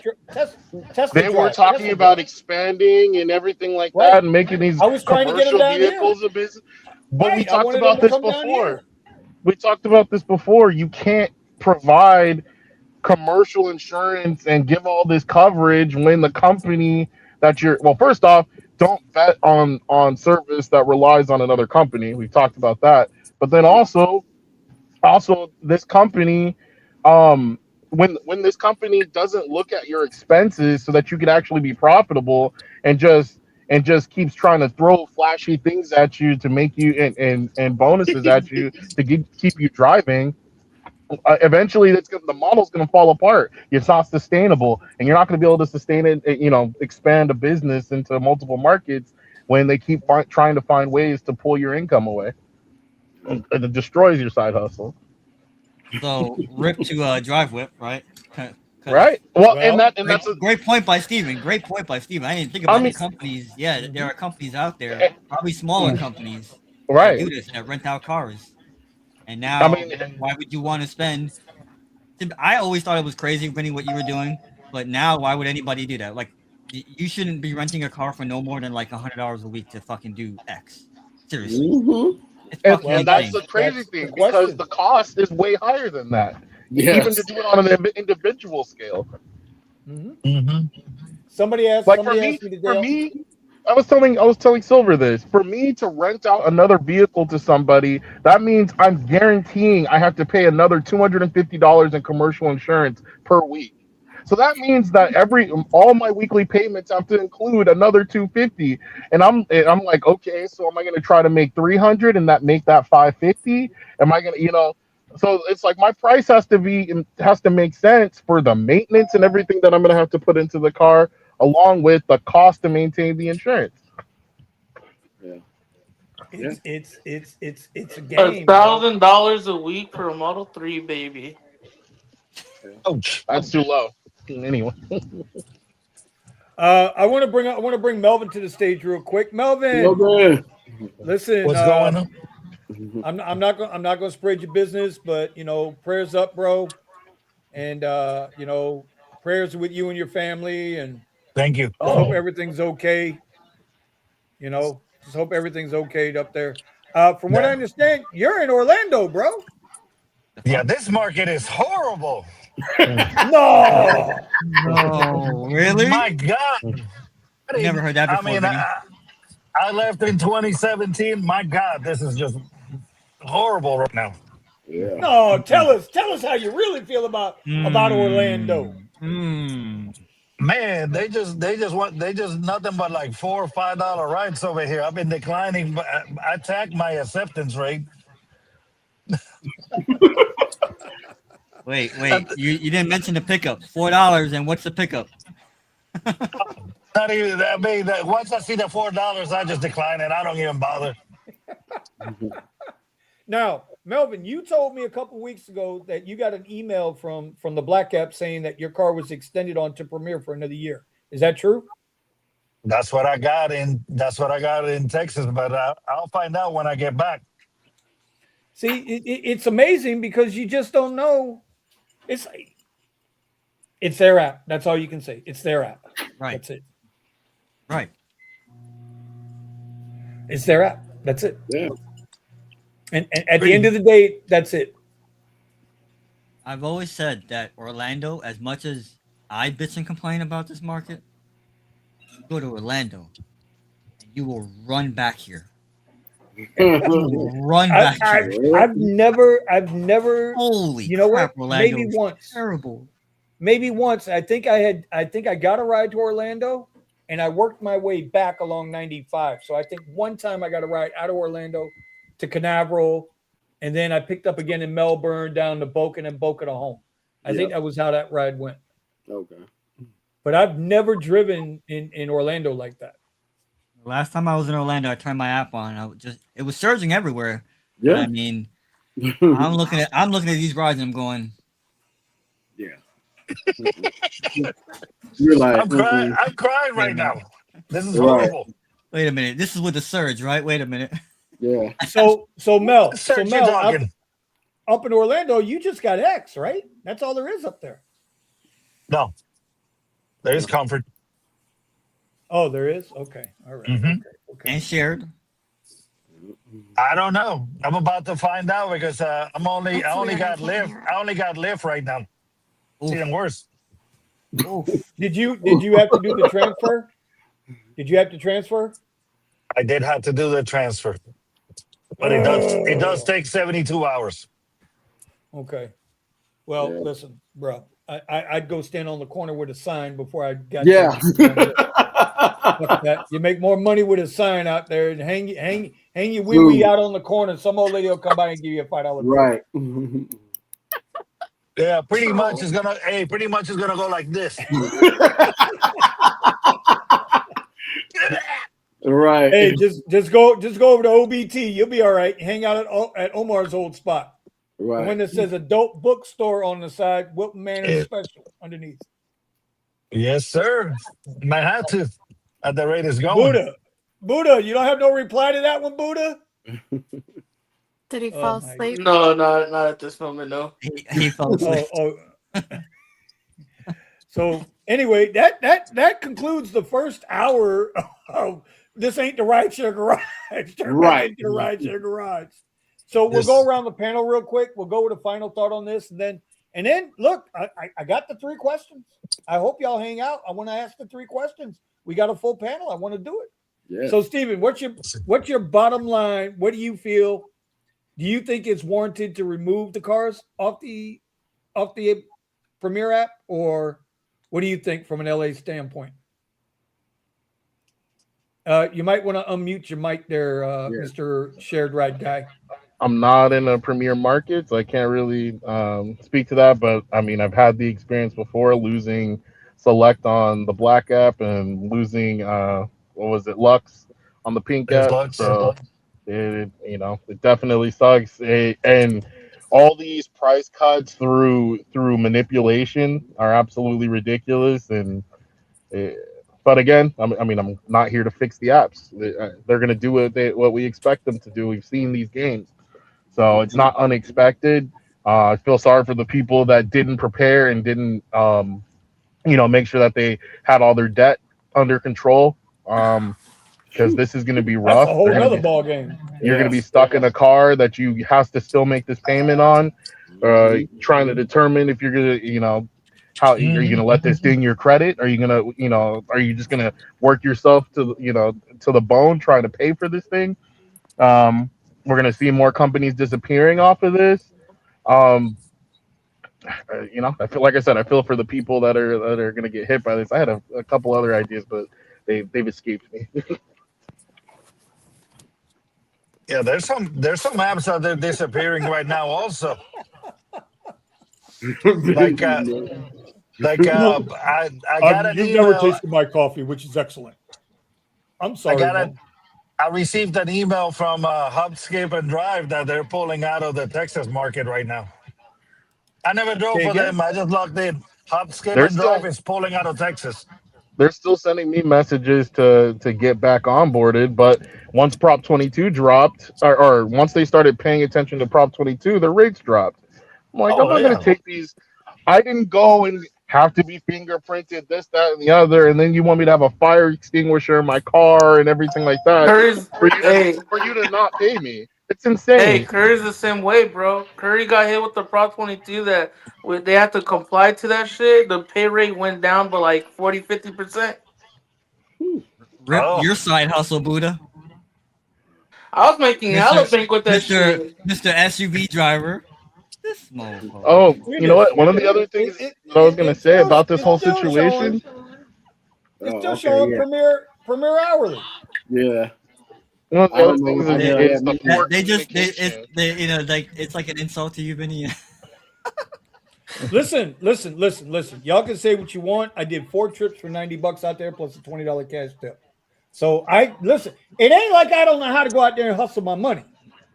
test They were talking about expanding and everything like that, and making these I was trying to get them commercial down here. vehicles a business. But we Right, I talked wanted about them to this come down before. here. We talked about this before. You can't provide commercial insurance and give all this coverage when the company that first off, don't bet on service that relies on another company. We've talked about that. But then also this company, when this company doesn't look at your expenses so that you could actually be profitable, and just keeps trying to throw flashy things at you to make you and bonuses at you to keep you driving, eventually the model's going to fall apart. It's not sustainable, and you're not going to be able to sustain it, expand a business into multiple markets when they keep trying to find ways to pull your income away. It destroys your side hustle. So rip to drive whip, right? Right. Well, and that's a great point by Steven. Great point by Steven. I didn't think about the companies. Yeah, there are companies out there, probably smaller companies, that do this, that rent out cars. And now, why would you want to spend? I always thought it was crazy, Vinny, what you were doing. But now, why would anybody do that? Like, you shouldn't be renting a car for no more than like $100 a week to fucking do X. Seriously. fucking And that's insane. the crazy That's thing the because question. the cost is way higher than that, even Yes. to do it on an individual scale. Mhm. Mm-hmm. Somebody asked Like for me for today. me, I was telling Silver this. For me to rent out another vehicle to somebody, that means I'm guaranteeing I have to pay another $250 in commercial insurance per week. So that means that all my weekly payments have to include another 250, and I'm like, okay, so am I going to try to make 300 and that make that 550? Am I going to, so it's like my price has to make sense for the maintenance and everything that I'm going to have to put into the car along with the cost to maintain the insurance. Yeah. Yeah. It's a A game, bro. $1,000 a week for a Model 3, baby. Ouch. That's too low. Anyway, I want to bring Melvin to the stage real quick. Well, Melvin, good. listen. What's going on? I'm not going to spread your business, but prayers up, bro, and prayers with you and your family, and Thank you. just hope everything's okay. Just hope everything's okay up there. From what I That, understand, you're in Orlando, bro. The yeah, fuck? this market is horrible. No. No, really? My God. Never heard that I before, mean, Vinny. I left in 2017. My God, this is just horrible right now. Yeah. No, tell us how you really feel about Orlando. Man, they just nothing but like $4 or $5 rides over here. I've been declining, but I tagged my acceptance rate. Wait, And you didn't mention the pickup. $4, and what's the pickup? not even I mean, once I see the $4, I just decline it. I don't even bother. Now, Melvin, you told me a couple weeks ago that you got an email from the Black app saying that your car was extended on to Premier for another year. Is that true? That's what I got in Texas, but I'll find out when I get back. See, it's amazing because you just don't know. It's their app. That's all you can say. It's their app. Right, That's it. right. It's their app. That's it. Yeah. And at the end of the day, that's it. I've always said that Orlando, as much as I bitch and complain about this market, you go to Orlando and you will run back here. You will run back here. I've never. Holy You know what? crap, Orlando Maybe is once. terrible. Maybe once. I think I got a ride to Orlando, and I worked my way back along 95. So I think one time I got a ride out of Orlando to Canaveral, and then I picked up again in Melbourne down to Boca and Boca to home. I think that was how that ride went. Okay. But I've never driven in Orlando like that. The last time I was in Orlando, I turned my app on. It was surging everywhere. Yeah. But I mean, I'm looking at these rides and I'm going, Yeah. You're like, I'm crying right now. This is Right. horrible. wait a minute, this is with the surge, right? Wait a minute. Yeah. So Mel, Search your talking. up in Orlando, you just got X, right? That's all there is up there. No, there is comfort. Oh, there is? Okay. All right. Mhm. Okay. And shared. I don't know. I'm about to find out because I only got Lyft. Here. I only got Lyft right now. It's even worse. Did you have to do the transfer? Did you have to transfer? I did have to do the transfer, but it does take 72 hours. Okay. Well, Yeah. listen, bro. I'd go stand on the corner with a sign before I got Yeah. Fuck that. You make more money with a sign out there and hang your wee wee out on the corner. Some old lady will come by and give you a $5 bill. Right. Yeah, pretty much is gonna go like this. Right. Hey, just go over to OBT. You'll be all right. Hang out at Omar's old spot. The one Right. that says adult bookstore on the side, Wilton Manor special underneath. Yes, sir. Might have to. At the rate it's going. Buddha, you don't have no reply to that one, Buddha? Did he Oh fall my asleep? No, not at this moment. No. He fell asleep. So anyway, that concludes the first hour of this ain't the rideshare garage. Turn back Right. into the rideshare garage. So we'll go around the panel real quick. We'll go with a final thought on this, and then look, I got the 3 questions. I hope y'all hang out. I want to ask the 3 questions. We got a full panel. I want to do it. Yeah. So, Steven, what's your bottom line? What do you feel? Do you think it's warranted to remove the cars off the Premier app, or what do you think from an LA standpoint? You might want to unmute your mic there, Mr. Shared Ride Guy. I'm not in a Premier market, so I can't really speak to that. But I mean, I've had the experience before losing Select on the Black app and losing Lux on the Pink app. Lux. So it definitely sucks. And all these price cuts through manipulation are absolutely ridiculous. But again, I'm not here to fix the apps. They're going to do what we expect them to do. We've seen these games. So it's not unexpected. I feel sorry for the people that didn't prepare and didn't, make sure that they had all their debt under control. Because this is going to be rough. That's a whole other ball game. You're going to be stuck in a car that you have to still make this payment on, trying to determine if you're going to, how are you going to let this ding your credit? Are you going to, are you just going to work yourself to the bone trying to pay for this thing? We're going to see more companies disappearing off of this. I feel, like I said, I feel for the people that are going to get hit by this. I had a couple other ideas, but they've escaped me. Yeah, there's some apps out there disappearing right now also. I got an You've email. never tasted my coffee, which is excellent. I'm sorry. I received an email from Hub, Skip, and Drive that they're pulling out of the Texas market right now. I never drove for them. I just logged in. Hub, Skip, and Drive is pulling out of Texas. They're still sending me messages to get back onboarded, but once Prop 22 dropped, or once they started paying attention to Prop 22, the rates dropped. I'm like, I'm not going to take these. I didn't go and have to be fingerprinted, this, that, and the other, and then you want me to have a fire extinguisher in my car and everything like that for you to not pay me. It's insane. Hey, Curry's the same way, bro. Curry got hit with the Prop 22 that they had to comply to that shit. The pay rate went down by like 40-50%. Rip your side hustle, Buddha. I was making hella bank with that shit. Mr. SUV driver. This motherfucker. Oh, you know what? One of the other things that I was going to say about this whole situation. It's still showing Premier hourly. Yeah. One of the other things is it's like an insult to you, Vinny. Listen. Y'all can say what you want. I did 4 trips for $90 out there plus a $20 cash tip. So listen. It ain't like I don't know how to go out there and hustle my money.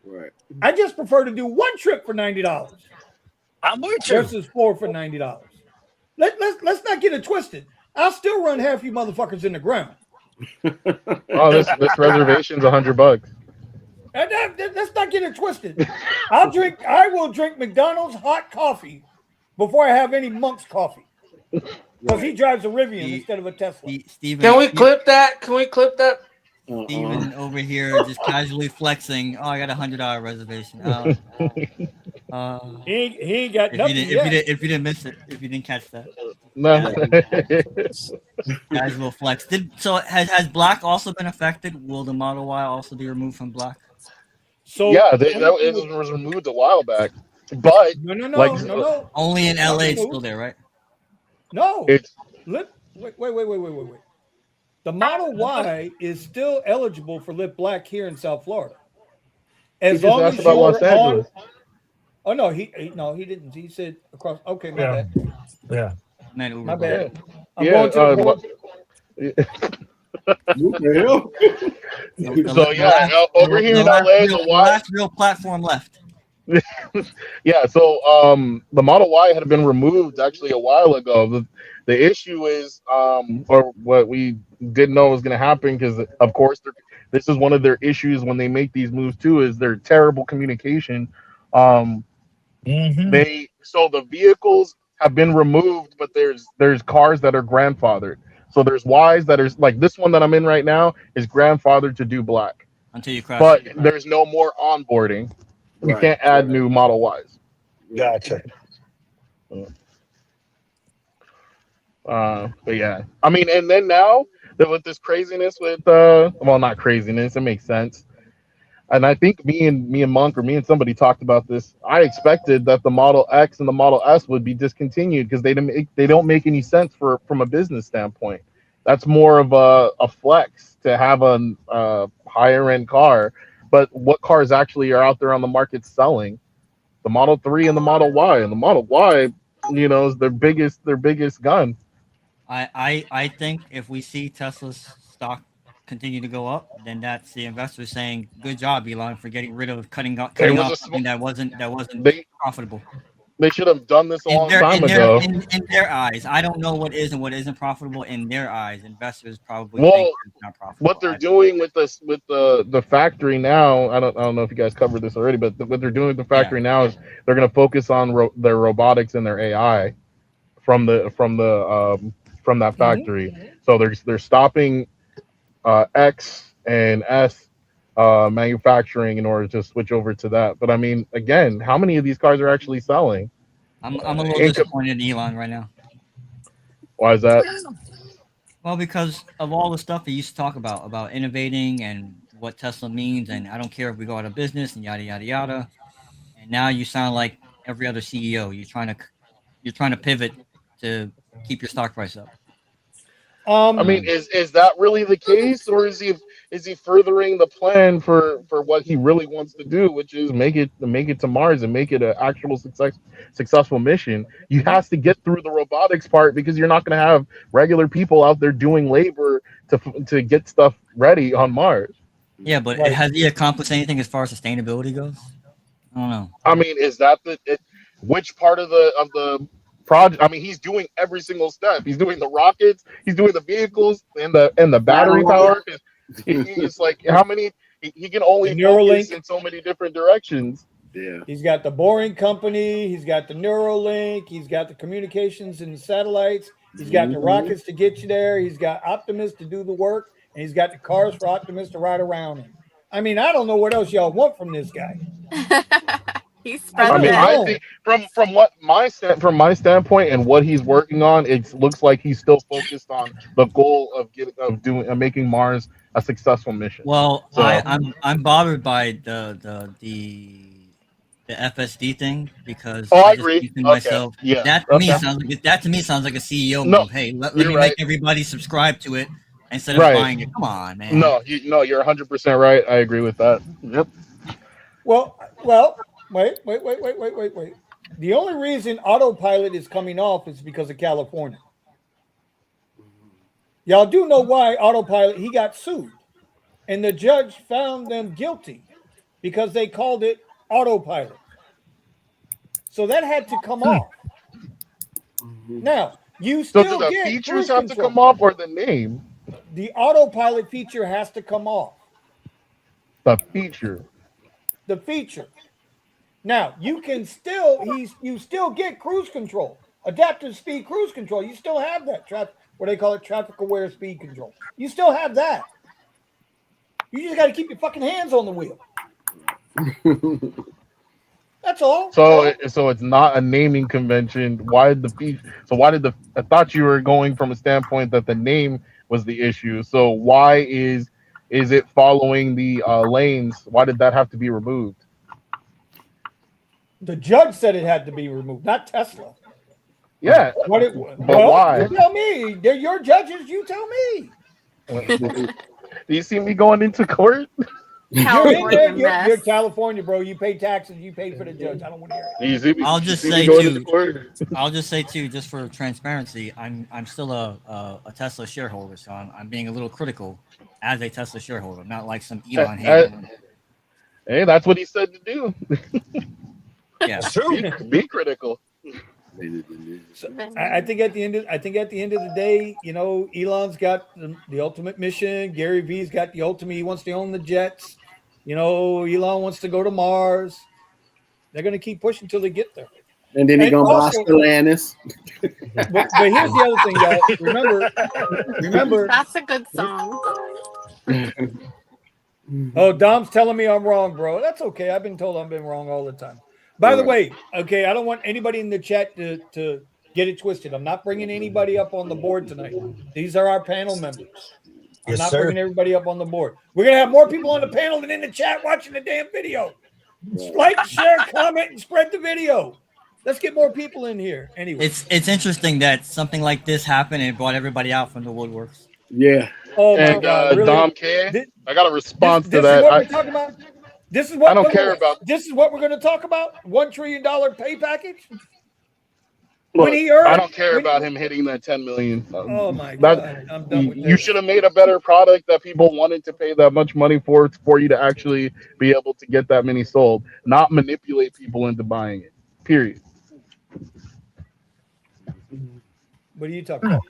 Right. I just prefer to do 1 trip for $90. I'm with you. Versus 4 for $90. Let's not get it twisted. I'll still run half you motherfuckers in the ground. Oh, this reservation's $100. Let's not get it twisted. I will drink McDonald's hot coffee before I have any Monk's coffee. Because he drives a Rivian instead of a Tesla. Steven, Can we clip that? Steven over here just casually flexing. Oh, I got $100 reservation. He ain't got nothing if you didn't miss it, if you didn't catch that. No. Casual flex. Has Black also been affected? Will the Model Y also be removed from Black? So yeah, it was removed a while back. But no. Only in LA it's still there, right? No. Wait. The Model Y is still eligible for Lit Black here in South Florida. As long as about Los Angeles. Oh no, he didn't. He said across. Okay, my bad. Yeah. Man, my bad. I'm going to So over here in LA, the last real platform left. Yeah, so the Model Y had been removed actually a while ago. The issue is, or what we didn't know was going to happen, because of course this is one of their issues when they make these moves too, is their terrible communication. So the vehicles have been removed, but there's cars that are grandfathered. So there's Ys that are like this one that I'm in right now is grandfathered to do black, Until you crash but it. there's no more onboarding. You Right. can't add new Model Ys. Gotcha. But yeah, I mean, and then now with this craziness with well, not craziness, it makes sense. And I think me and Monk or me and somebody talked about this. I expected that the Model X and the Model S would be discontinued because they don't make any sense from a business standpoint. That's more of a flex to have a higher end car. But what cars actually are out there on the market selling? The Model 3 and the Model Y. And the Model Y, is their biggest gun. I think if we see Tesla's stock continue to go up, then that's the investors saying, "Good job, Elon, for getting rid of It cutting was off a something that wasn't they profitable." they should have done this a In long their time in their ago. in their eyes, I don't know what is and what isn't profitable. In their eyes, investors probably think Well, it's not what profitable. they're doing with this with the factory now, I don't know if you guys covered this already, but what they're doing with the Yeah, factory now is they're going to focus on their robotics and their AI from that factory. So they're stopping X and S manufacturing in order to switch over to that. But I mean, again, how many of these cars are actually selling? I'm a little In disappointed in Elon right now. Why is that? Well, because of all the stuff he used to talk about innovating and what Tesla means, and I don't care if we go out of business and yada yada yada. And now you sound like every other CEO. You're trying to pivot to keep your stock price up. I mean, is that really the case, or is he furthering the plan for what he really wants to do, which is make it to Mars and make it an actual successful mission? You has to get through the robotics part because you're not going to have regular people out there doing labor to get stuff ready on Mars. Yeah, but Right. has he accomplished anything as far as sustainability goes? I don't know. I mean, is that which part of the project? I mean, he's doing every single step. He's doing the rockets. He's doing the vehicles and the battery power. He's like how many? He can only The focus Neuralink. in so many different directions. Yeah. He's got the Boring Company. He's got the Neuralink. He's got the communications and the satellites. He's got the rockets to get you there. He's got Optimus to do the work, and he's got the cars for Optimus to ride around in. I mean, I don't know what else y'all want from this guy. He's I I mean, really president. I don't. think from my standpoint and what he's working on, it looks like he's still focused on the goal of making Mars a successful mission. Well, So I'm bothered by the FSD thing because oh, I I just agree. think to Okay, myself yeah, that okay. to me sounds like a CEO No, move. Hey, let you're me right. make everybody subscribe to it instead of Right. buying it. Come on, man. No, you're 100% right. I agree with that. Yep. Well, wait. The only reason autopilot is coming off is because of California. Y'all do know why autopilot, he got sued. And the judge found them guilty because they called it autopilot. So that had to come off. Now, you So do still the get features cruise have to come control. off or the name? The autopilot feature has to come off. The feature. The feature. Now, you can still you still get cruise control. Adaptive speed cruise control. You still have that what they call it, traffic aware speed control. You still have that. You just got to keep your fucking hands on the wheel. That's all. So it's not a naming convention. Why did the feature? So why did I thought you were going from a standpoint that the name was the issue. So why is it following the lanes? Why did that have to be removed? The judge said it had to be removed, not Tesla. Yeah, but why? You tell me. They're your judges. You tell me. Do you see me going into court? California You're mess. California, bro. You pay taxes. You pay for the judge. I don't want to hear it. Do you see me, I'll you just see me say going into too. court? I'll just say too, just for transparency, I'm still a Tesla shareholder, so I'm being a little critical as a Tesla shareholder, not like some Elon hater. Hey, that's what he said to do. Yeah, It's true. Be critical. I think at the end of the day, Elon's got the ultimate mission. Gary Vee's got the ultimate. He wants to own the jets. Elon wants to go to Mars. They're going to keep pushing until they get there. And then he's And gonna buy also- Stellantis. But here's the other thing, y'all. Remember. That's a good song. Oh, Dom's telling me I'm wrong, bro. That's okay. I've been told I've been wrong all the time. By the way, okay, I don't want anybody in the chat to get it twisted. I'm not bringing anybody up on the board tonight. These are our panel members. I'm not bringing everybody up on the board. We're going to have more people on the panel than in the chat watching the damn video. Like, share, comment, and spread the video. Let's get more people in here. Anyway, it's interesting that something like this happened and it brought everybody out from the woodworks. Yeah. Oh my God! Really? Dom K, I got a response to that. This is what we're talking about. This is what I don't care about. This is what we're going to talk about. $1 trillion pay package. Look, I don't care about him hitting that 10 million. Oh my God! I'm done with you should have made a better product that people wanted to pay that much money for you to actually be able to get that many sold, not manipulate people into buying it. Period. What are you talking about?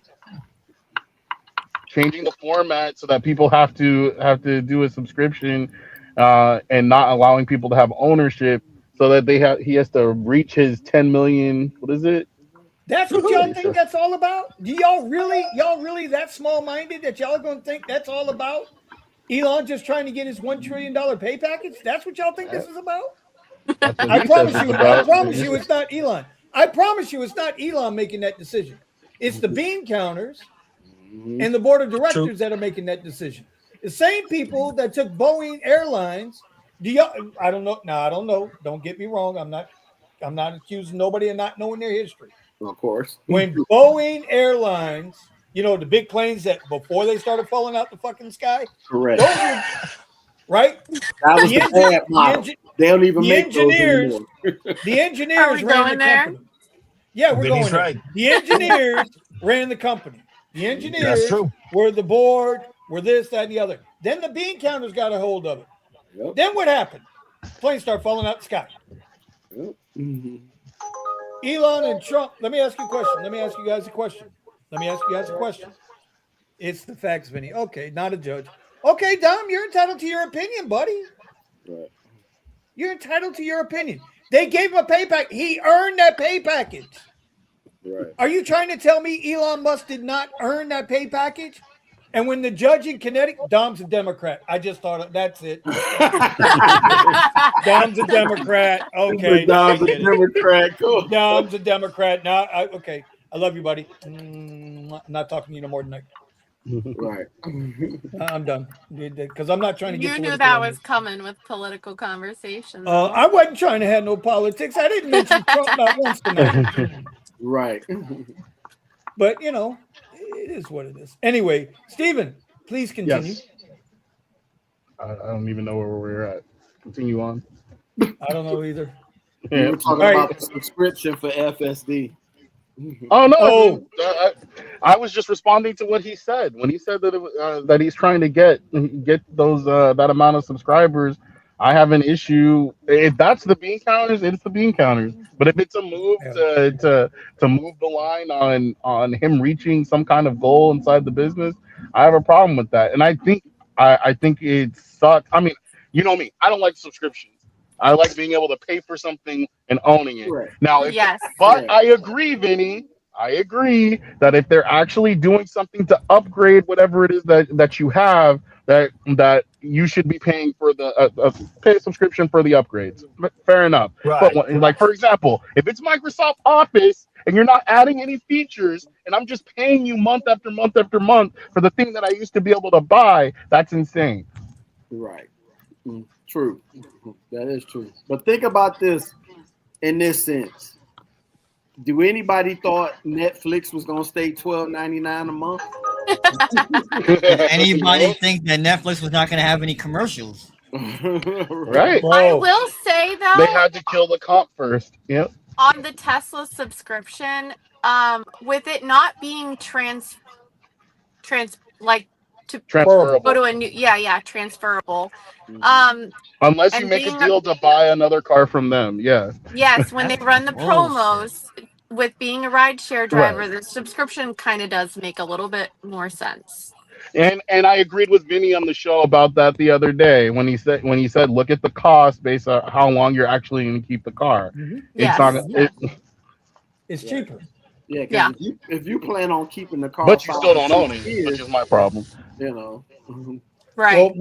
Changing the format so that people have to do a subscription, and not allowing people to have ownership, so that he has to reach his 10 million. What is it? That's what y'all think that's all about? Do y'all really that small-minded that y'all are going to think that's all about? Elon just trying to get his $1 trillion pay package? That's what y'all think this is about? I promise you it's not Elon. I promise you it's not Elon making that decision. It's the bean counters and the board of directors that are making that decision. The same people that took Boeing Airlines. I don't know. No, I don't know. Don't get me wrong. I'm not accusing nobody of not knowing their history. Of course. When Boeing Airlines, the big planes that before they started falling out the fucking sky. Correct. Right? That was the bad model. They don't even make those anymore. The engineers ran the company. Yeah, we're going there. The engineers ran the company. The engineers were the board, were this, that, and the other. Then the bean counters got a hold of it. Yep. Then what happened? Planes start falling out the sky. Yep. Mm-hmm. Elon and Trump. Let me ask you a question. Let me ask you guys a question. It's the facts, Vinny. Okay, not a judge. Okay, Dom, you're entitled to your opinion, buddy. Right. You're entitled to your opinion. They gave him a pay package. He earned that pay package. Right. Are you trying to tell me Elon Musk did not earn that pay package? And when the judge in Connecticut, Dom's a Democrat. I just thought that's it. Dom's a Democrat. Okay. Dom's a Democrat. Cool. Dom's a Democrat. Now, okay. I love you, buddy. I'm not talking to you no more tonight. Right. I'm done. Because I'm not trying to get You knew that was coming with political conversations. I wasn't trying to have no politics. I didn't mention Trump not once tonight. Right. But, it is what it is. Anyway, Stephen, please continue. Yes. I don't even know where we're at. Continue on. I don't know either. Yeah. We're talking about the subscription for FSD. Oh no! I was just responding to what he said when he said that that he's trying to get those that amount of subscribers. I have an issue. If that's the bean counters, it's the bean counters. But if it's a move to move the line on him reaching some kind of goal inside the business, I have a problem with that. And I think it sucks. I mean, you know me. I don't like subscriptions. I like being able to pay for something and owning it. Right. Now, I agree, Vinny. I agree that if they're actually doing something to upgrade whatever it is that you have, that you should be paying for pay a subscription for the upgrades. Fair enough. Right. But like, for example, if it's Microsoft Office and you're not adding any features and I'm just paying you month after month after month for the thing that I used to be able to buy, that's insane. Right. True. That is true. But think about this in this sense. Do anybody thought Netflix was going to stay $12.99 a month? Anybody think that Netflix was not going to have any commercials? Right. I will say, though, they had to kill the comp first. Yep. On the Tesla subscription, with it not being transferable. Go to a new, transferable. Unless you make a deal to buy another car from them, yeah. Yes, when they run the promos with being a rideshare driver, the subscription kind of does make a little bit more sense. And I agreed with Vinny on the show about that the other day when he said look at the cost based on how long you're actually going to keep the car. Mm-hmm. Yes. It's cheaper. Yeah, Yeah. because if you plan on keeping the car, But you still 5 or don't own 6 it, which years, is my problem. you know. Mhm. Right. Well,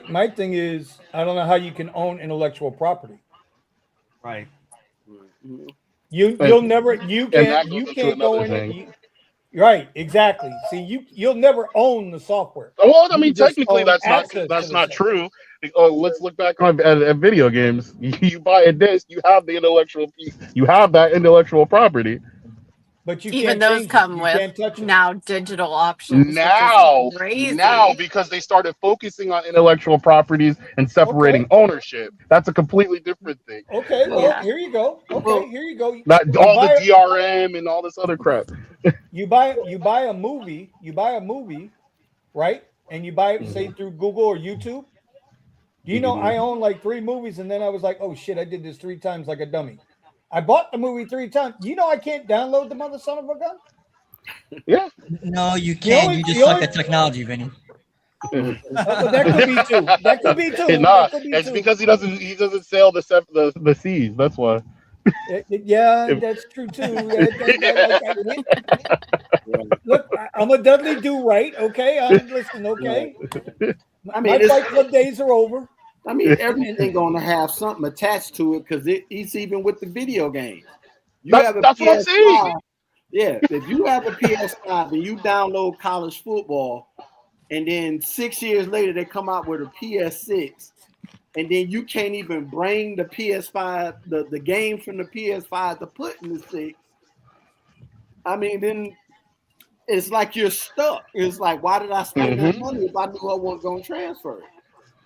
my thing is, I don't know how you can own intellectual property. Right. Mhm. You'll never And that you goes into can't go another in it. thing. Right, exactly. See, you'll never own the software. Well, I You mean, can just technically, own that's access to the not software. true. Oh, let's look back at video games. You buy a disc, you have the you have that intellectual property. But you Even can't those change it. come You with can't touch it. now digital options, which is Now, crazy. because they started focusing on intellectual properties and separating Okay. ownership, that's a completely different thing. Okay. Well, Well, Yeah. here you go. Okay, well, here you go. Not You all the buy DRM and all this other crap. you buy a movie. You buy a movie, right? And you buy it, say, Mhm. through Google or YouTube. Do you know DVD. I own like 3 movies, and then I was like, oh shit, I did this 3 times like a dummy. I bought the movie 3 times. You know I can't download the mother son of a gun. Yeah. No, you The can't. only You just the suck only at technology, Vinny. well, that could be two. That could be two. Nah, That could be it's two. because he doesn't sail the seas. That's why. Yeah, If- that's true too. right. Look, I'm a Dudley do right. Okay, listen. Right. Okay, I my mean, it's. Fight Club days are over. I mean, And everything gonna have something attached to it because it's even with the video games. You have a that's what I'm saying. PS5. Yeah, if you have a PS5 and you download college football, and then 6 years later they come out with a PS6, and then you can't even bring the PS5, the game from the PS5 to put in the six. I mean, then it's like you're stuck. It's like, why did I spend that Hmm. money if I knew I wasn't gonna transfer it?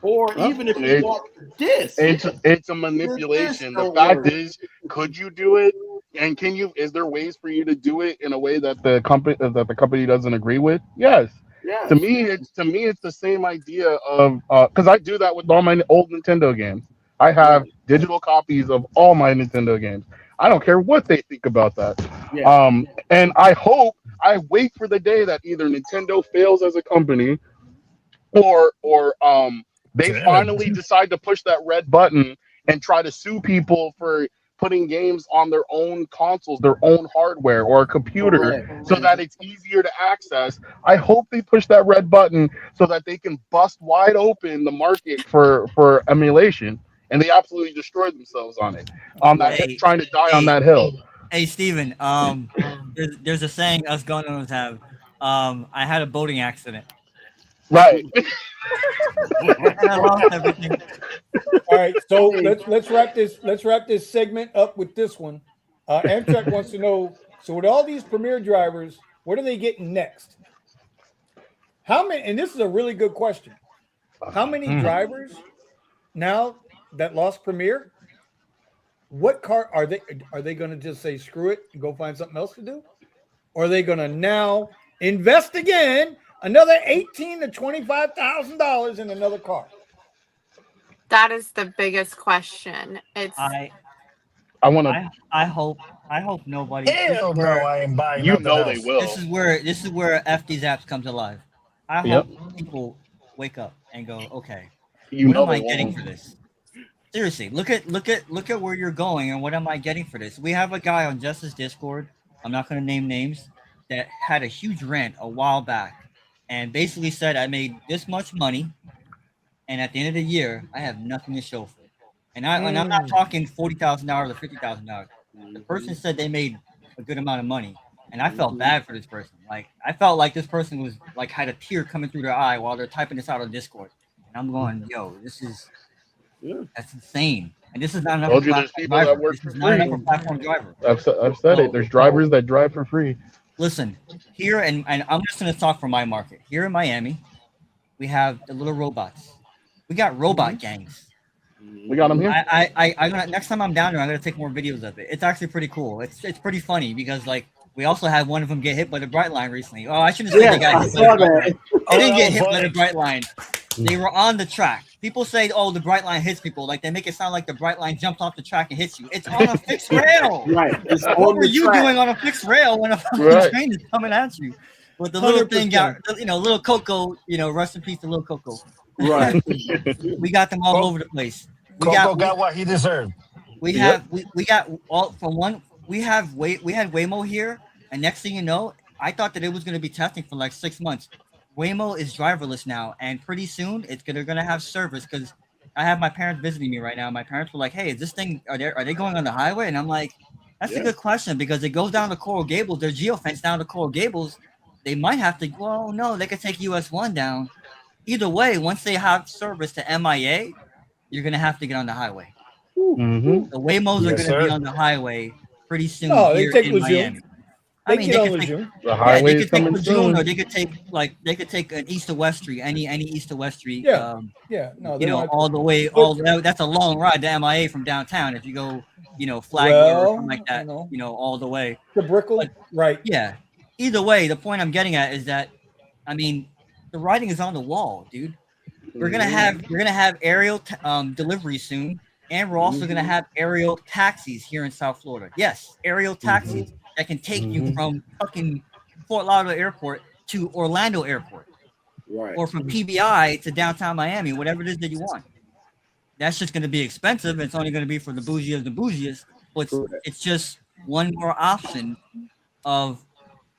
Or Well, even if you bought the disc, it's a the disc manipulation. The don't fact work. is, could you do it? And can you? Is there ways for you to do it in a way that the company doesn't agree with? Yes. Yes. To me it's the same idea of because I do that with all my old Nintendo games. I have Right. digital copies of all my Nintendo games. I don't care what they think about that. Yeah. And I wait for the day that either Nintendo fails as a company or they finally decide to push that red button and try to sue people for putting games on their own consoles, their own hardware or a computer Correct. so that it's easier to access. I hope they push that red button so that they can bust wide open the market for emulation, and they absolutely destroy themselves on it, on that Hey, trying to die on hey, that hill. hey, Steven. There's a saying us gun owners have. I had a boating accident Right. and I lost everything. all right, I so mean, let's wrap this segment up with this one. Amtrak wants to know. So with all these Premier drivers, what are they getting next? How many? And this is a really good question. How many drivers now that lost Premier? What car are they? Are they going to just say screw it and go find something else to do, or are they going to now invest again another $18,000 to $25,000 in another car? That is the biggest question. It's I I want to. I hope nobody. Hell no, I ain't buying You nothing know they else. will. This is where these apps come to life. I Yep. hope people wake up and go, okay, You what know am I they getting won't. for this? Seriously, look at where you're going and what am I getting for this? We have a guy on Justice Discord. I'm not going to name names that had a huge rant a while back, and basically said I made this much money, and at the end of the year I have nothing to show for it. And I'm not talking $40,000 or $50,000. The person said they made a good amount of money, and I felt bad for this person. Like I felt like this person was like had a tear coming through their eye while they're typing this out on Discord, and I'm going, yo, that's insane. And this is not enough for Told you there's platform people that driver. work This for is not enough for free. platform driver. I've said it. There's drivers that drive for free. Listen, here and I'm just gonna talk for my market. Here in Miami, we have the little robots. We got robot gangs. We got them here. I'm gonna next time I'm down there, I'm gonna take more videos of it. It's actually pretty cool. It's pretty funny because like we also had one of them get hit by the bright line recently. Oh, I shouldn't say they yes, got I hit by the saw bright that. line. They didn't that get was hit by funny. the bright line. They were on the track. People say, "Oh, the bright line hits people." Like they make it sound like the bright line jumps off the track and hits you. It's on a fixed rail. Right. It's What on were the you track. doing on a fixed rail when a fucking Right. train is coming at you? But the little thing got, 100%. little Coco, rest in peace to little Coco. Right. We got them all over the place. We Coco got got what he deserved. we have we got all from one. We had Waymo here, And next thing you know, I thought that it was going to be testing for like 6 months. Waymo is driverless now, and pretty soon they're going to have service because I have my parents visiting me right now. My parents were like, "Hey, is this thing are they going on the highway?" And I'm like, "That's a good question because it goes down to Coral Gables. They're geofenced down to Coral Gables. They might have to. Well, no, they could take US 1 down. Either way, once they have service to MIA, you're going to have to get on the highway. Mm-hmm. The Waymos are Yes, going to be sir. on the highway pretty soon No, they here take in Lejeune. Miami. I They mean, get they on could take, Lejeune. The yeah, highway they is could take coming Lejeune, soon. or they could take an east to west street, any east to west street. Yeah. Yeah, no, they want All the way, that's a long ride to MIA from downtown. If you go, Flagler or something like that, all the way. the Brickell, But right? yeah, either way, the point I'm getting at is that, I mean, the writing is on the wall, dude. We're gonna have aerial delivery soon, and we're also gonna have aerial taxis here in South Florida. Yes, aerial taxis that can take you from fucking Fort Lauderdale Airport to Orlando Airport, or from PBI to downtown Miami, whatever it is that you want. That's just gonna be expensive. It's only gonna be for the bougie of the bougiest, but it's just one more option of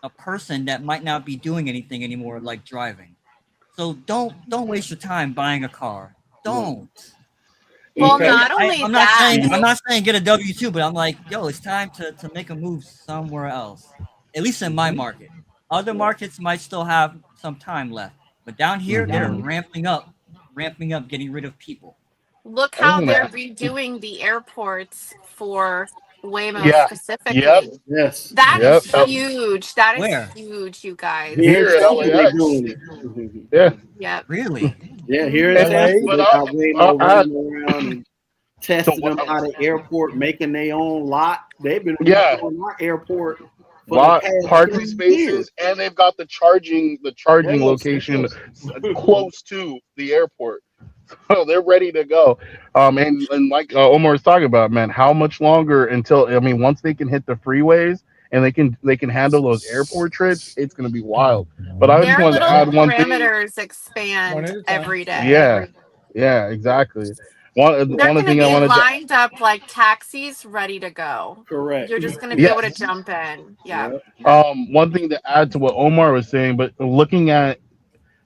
a person that might not be doing anything anymore, like driving. So don't waste your time buying a car. Don't. Well, Okay. not only I'm that, not saying get a W-2, but I'm like, yo, it's time to make a move somewhere else. At least in my market. Other markets might still have some time left, but down here they're ramping up, getting rid of people. look how they're redoing the airports for Waymo Yeah. specifically. Yep. Yes. That Yep. is huge. That is Where? huge, you guys. Here at LAX. Yeah. Yep. Really? Yeah, here in LA? Tampa, they got Waymo I- running around and testing them out of airport, making their own lot. They've been Yeah. on our airport for Lot the past parking 10 spaces, years. and they've got the charging Yes. location close to the airport. So they're ready to go. And like Omar was talking about, man, how much longer until, I mean, once they can hit the freeways and they can handle those airport trips, it's going to be wild. But I just Their wanted to little add one thing. parameters One expand at a time. every day. Yeah, exactly. One They're going to thing I be wanted to lined up like taxis ready to go. Correct. You're just going to be able to jump in. Yeah. one thing to add to what Omar was saying, but looking at,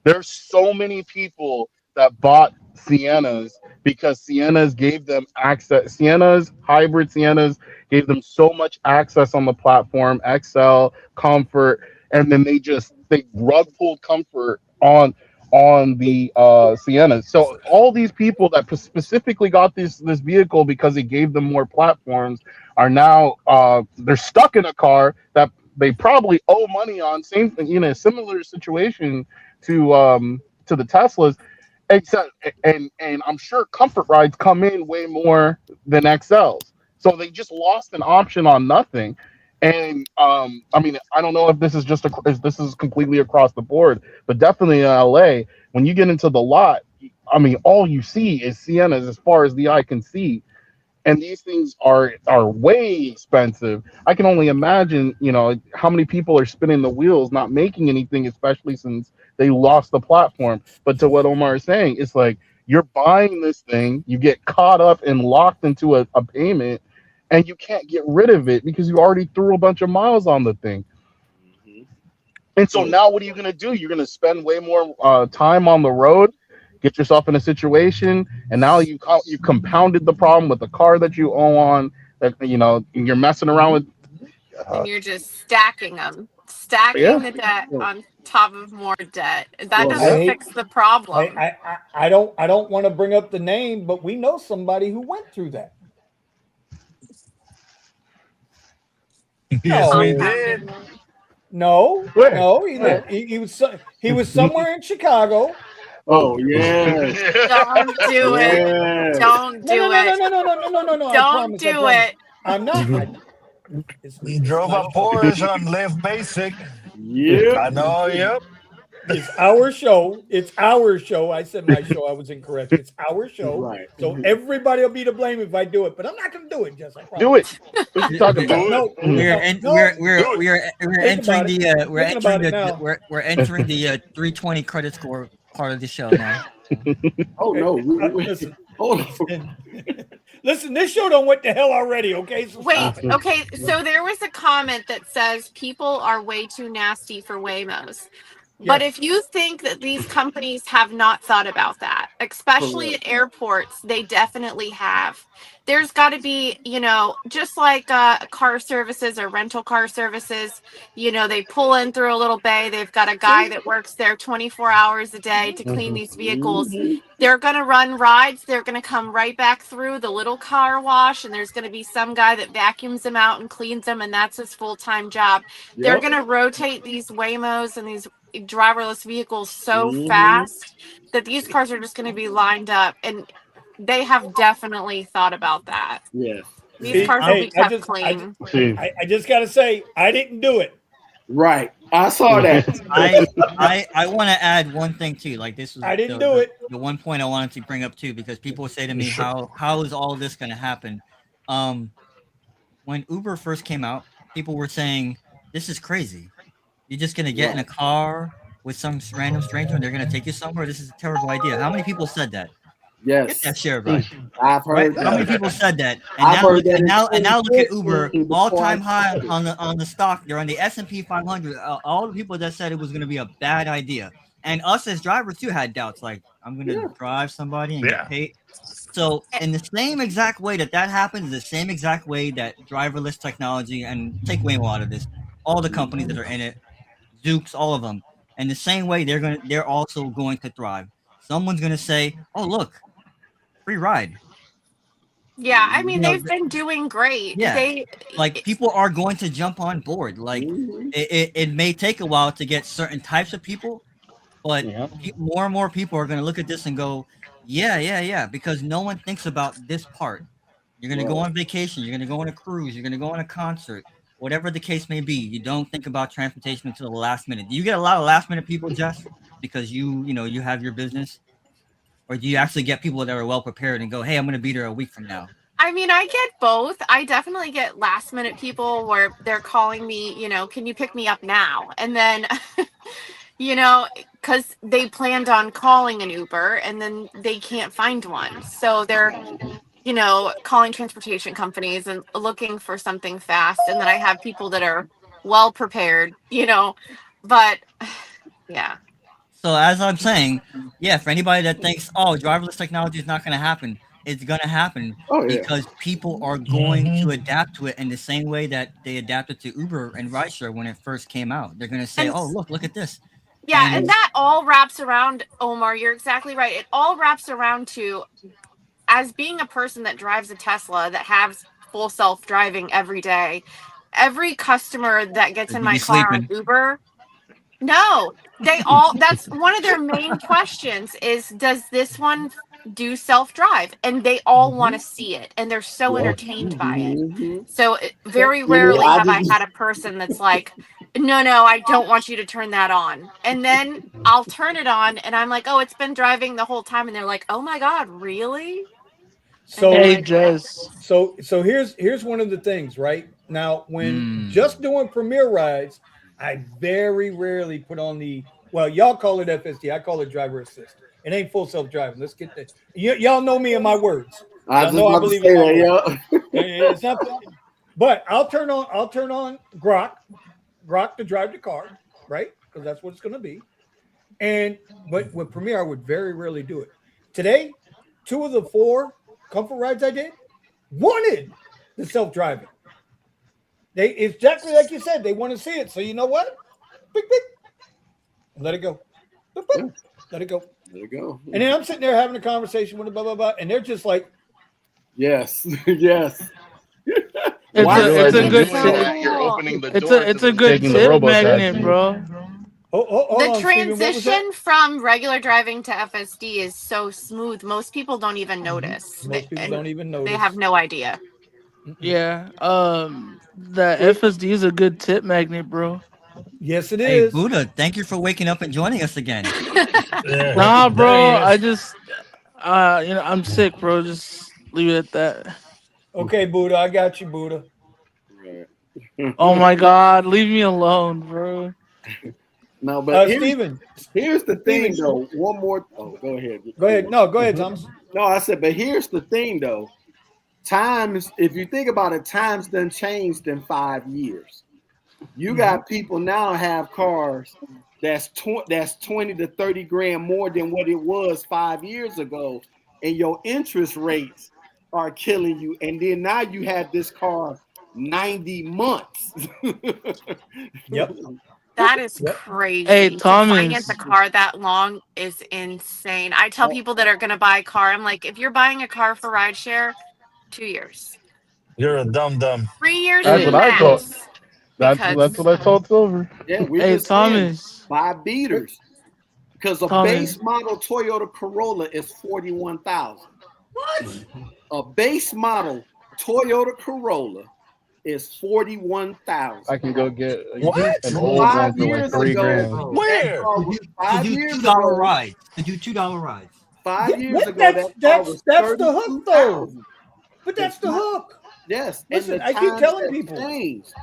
there's so many people that bought Siennas because Siennas gave them access. Hybrid Siennas gave them so much access on the platform, XL, comfort, and then they rug pulled comfort on the Siennas. So all these people that specifically got this vehicle because it gave them more platforms are now they're stuck in a car that they probably owe money on. Similar situation to the Teslas, except and I'm sure comfort rides come in way more than XLs, so they just lost an option on nothing. And I mean, I don't know if this is if this is completely across the board, but definitely in LA, when you get into the lot, I mean, all you see is Siennas as far as the eye can see, and these things are way expensive. I can only imagine, how many people are spinning the wheels, not making anything, especially since they lost the platform. But to what Omar is saying, it's like you're buying this thing, you get caught up and locked into a payment, and you can't get rid of it because you already threw a bunch of miles on the thing. And so now what are you going to do? You're going to spend way more time on the road, get yourself in a situation, and now you compounded the problem with the car that you owe on, that you're messing around with. And you're just stacking the debt on top of more debt. That doesn't fix the problem. I don't want to bring up the name, but we know somebody who went through that. Yes, we did. No, Where? no, he was somewhere in Chicago. Oh yeah. Don't do it. Don't do it. No. Don't do it. I'm not. He drove a Porsche and lived basic. Yeah. I know. Yep. It's our show. It's our show. I said my show. I was incorrect. It's our show. Right. So everybody will be to blame if I do it, but I'm not going to do it. Just I Do it. What are you talking about? No, We're entering the 320 credit score part of the show now. Oh no. Listen, Hold on. Listen, this show don't what the hell already. Okay, so Wait, stop it. okay, so there was a comment that says people are way too nasty for Waymos. But Yes. if you think that these companies have not thought about that, especially at airports, they definitely have. There's got to be, just like car services or rental car services, they pull in through a little bay. They've got a guy that works there 24 hours a day to clean these vehicles. They're going to run rides. They're going to come right back through the little car wash, and there's going to be some guy that vacuums them out and cleans them, and that's his full-time job. They're going to rotate these Waymos and these driverless vehicles so fast that these cars are just going to be lined up, and they have definitely thought about that. Yes. These cars will be kept clean. I just got to say, I didn't do it. Right. I saw that. I want to add one thing too. Like this was I didn't do it. The one point I wanted to bring up too, because people say to me, how is all this going to happen? When Uber first came out, people were saying, this is crazy. You're just going to get in a car with some random stranger and they're going to take you somewhere? This is a terrible idea. How many people said that? Yes. Get that share, right? I've heard that. How many people said that? And now look at Uber, all-time high on the stock. They're on the S&P 500. All the people that said it was going to be a bad idea. And us as drivers too had doubts, like, I'm going to drive somebody and get paid. So in the same exact way that happens, the same exact way that driverless technology, and take Waymo out of this, all the companies that are in it, Zooks, all of them, and the same way they're also going to thrive. Someone's going to say, oh, look, free ride. Yeah, I mean, they've been doing great. Yeah, people are going to jump on board. Like it may take a while to get certain types of people, but more and more people are going to look at this and go, yeah, because no one thinks about this part. You're going to go on vacation, you're going to go on a cruise, you're going to go on a concert, whatever the case may be. You don't think about transportation until the last minute. Do you get a lot of last minute people, Jess, because you have your business? Or do you actually get people that are well prepared and go, hey, I'm going to be there a week from now? I mean, I get both. I definitely get last minute people where they're calling me, can you pick me up now? And then, because they planned on calling an Uber and then they can't find one. So they're, calling transportation companies and looking for something fast. And then I have people that are well prepared, but yeah. So as I'm saying, for anybody that thinks, oh, driverless technology is not going to happen, it's going to happen because people are going to adapt to it in the same way that they adapted to Uber and rideshare when it first came out. They're going to say, oh, look at this. Yeah, and that all wraps around, Omar, you're exactly right. It all wraps around to, as being a person that drives a Tesla that has full self-driving every day, every customer that gets in my car on Uber, no, that's one of their main questions is, does this one do self-drive? And they all want to see it, and they're so entertained by it. So very rarely have I had a person that's like, no, I don't want you to turn that on. And then I'll turn it on, and I'm like, oh, it's been driving the whole time. And they're like, oh my God, really? So, hey, Jess. So here's one of the things, right? Now, when just doing Premier rides, I very rarely put on y'all call it FSD. I call it driver assist. It ain't full self-driving. Let's get that. Y'all know me and my words. I believe in my words. It's not, but I'll turn on Grok to drive the car, right? Because that's what it's going to be. But with Premier, I would very rarely do it. Today, 2 of the 4 comfort rides I did wanted the self-driving. They exactly like you said. They want to see it. So you know what? Beep, beep. Let it go. Beep, beep. Let it go. Let it go. And then I'm sitting there having a conversation with them, blah, blah, blah. And they're just like, yes, yes. It's a good tip. You're opening the door. It's a good tip magnet, bro. The transition from regular driving to FSD is so smooth. Most people don't even notice. Most people don't even notice. They have no idea. Yeah. The FSD is a good tip magnet, bro. Yes, it is. Hey, Buddha, thank you for waking up and joining us again. Nah, bro. I just, I'm sick, bro. Just leave it at that. Okay, Buddha. I got you, Buddha. Oh, my God. Leave me alone, bro. No, but Steven. Here's the thing, though. One more. Oh, go ahead. Go ahead. No, go ahead, Thomas. No, I said, but here's the thing, though. times, if you think about it, times done changed in 5 years. You got people now have cars that's 20 to 30 grand more than what it was 5 years ago, and your interest rates are killing you. And then now you have this car 90 months. Yep. That is Yep. crazy. Hey, To finance a Thomas. car that long is insane. I tell people that are going to buy a car, I'm like, if you're buying a car for rideshare, 2 years, You're a dumb. 3 years That's what Hey, I thought. max. That's Because what I told Silver. Yeah, we're hey, just saying Thomas. buy beaters. Because a Thomas. base model Toyota Corolla is 41,000. What? A base model Toyota Corolla is 41,000. I can go get What? an old 5 one for like years 3 ago, grand. Bro, that Where? car to was do, to 5 do years $2 ago. rides. To do $2 rides. 5 years What? ago, that car was That's the hook, though. 32,000. But that's the hook. Yes, Listen, and the I keep times telling have people, changed.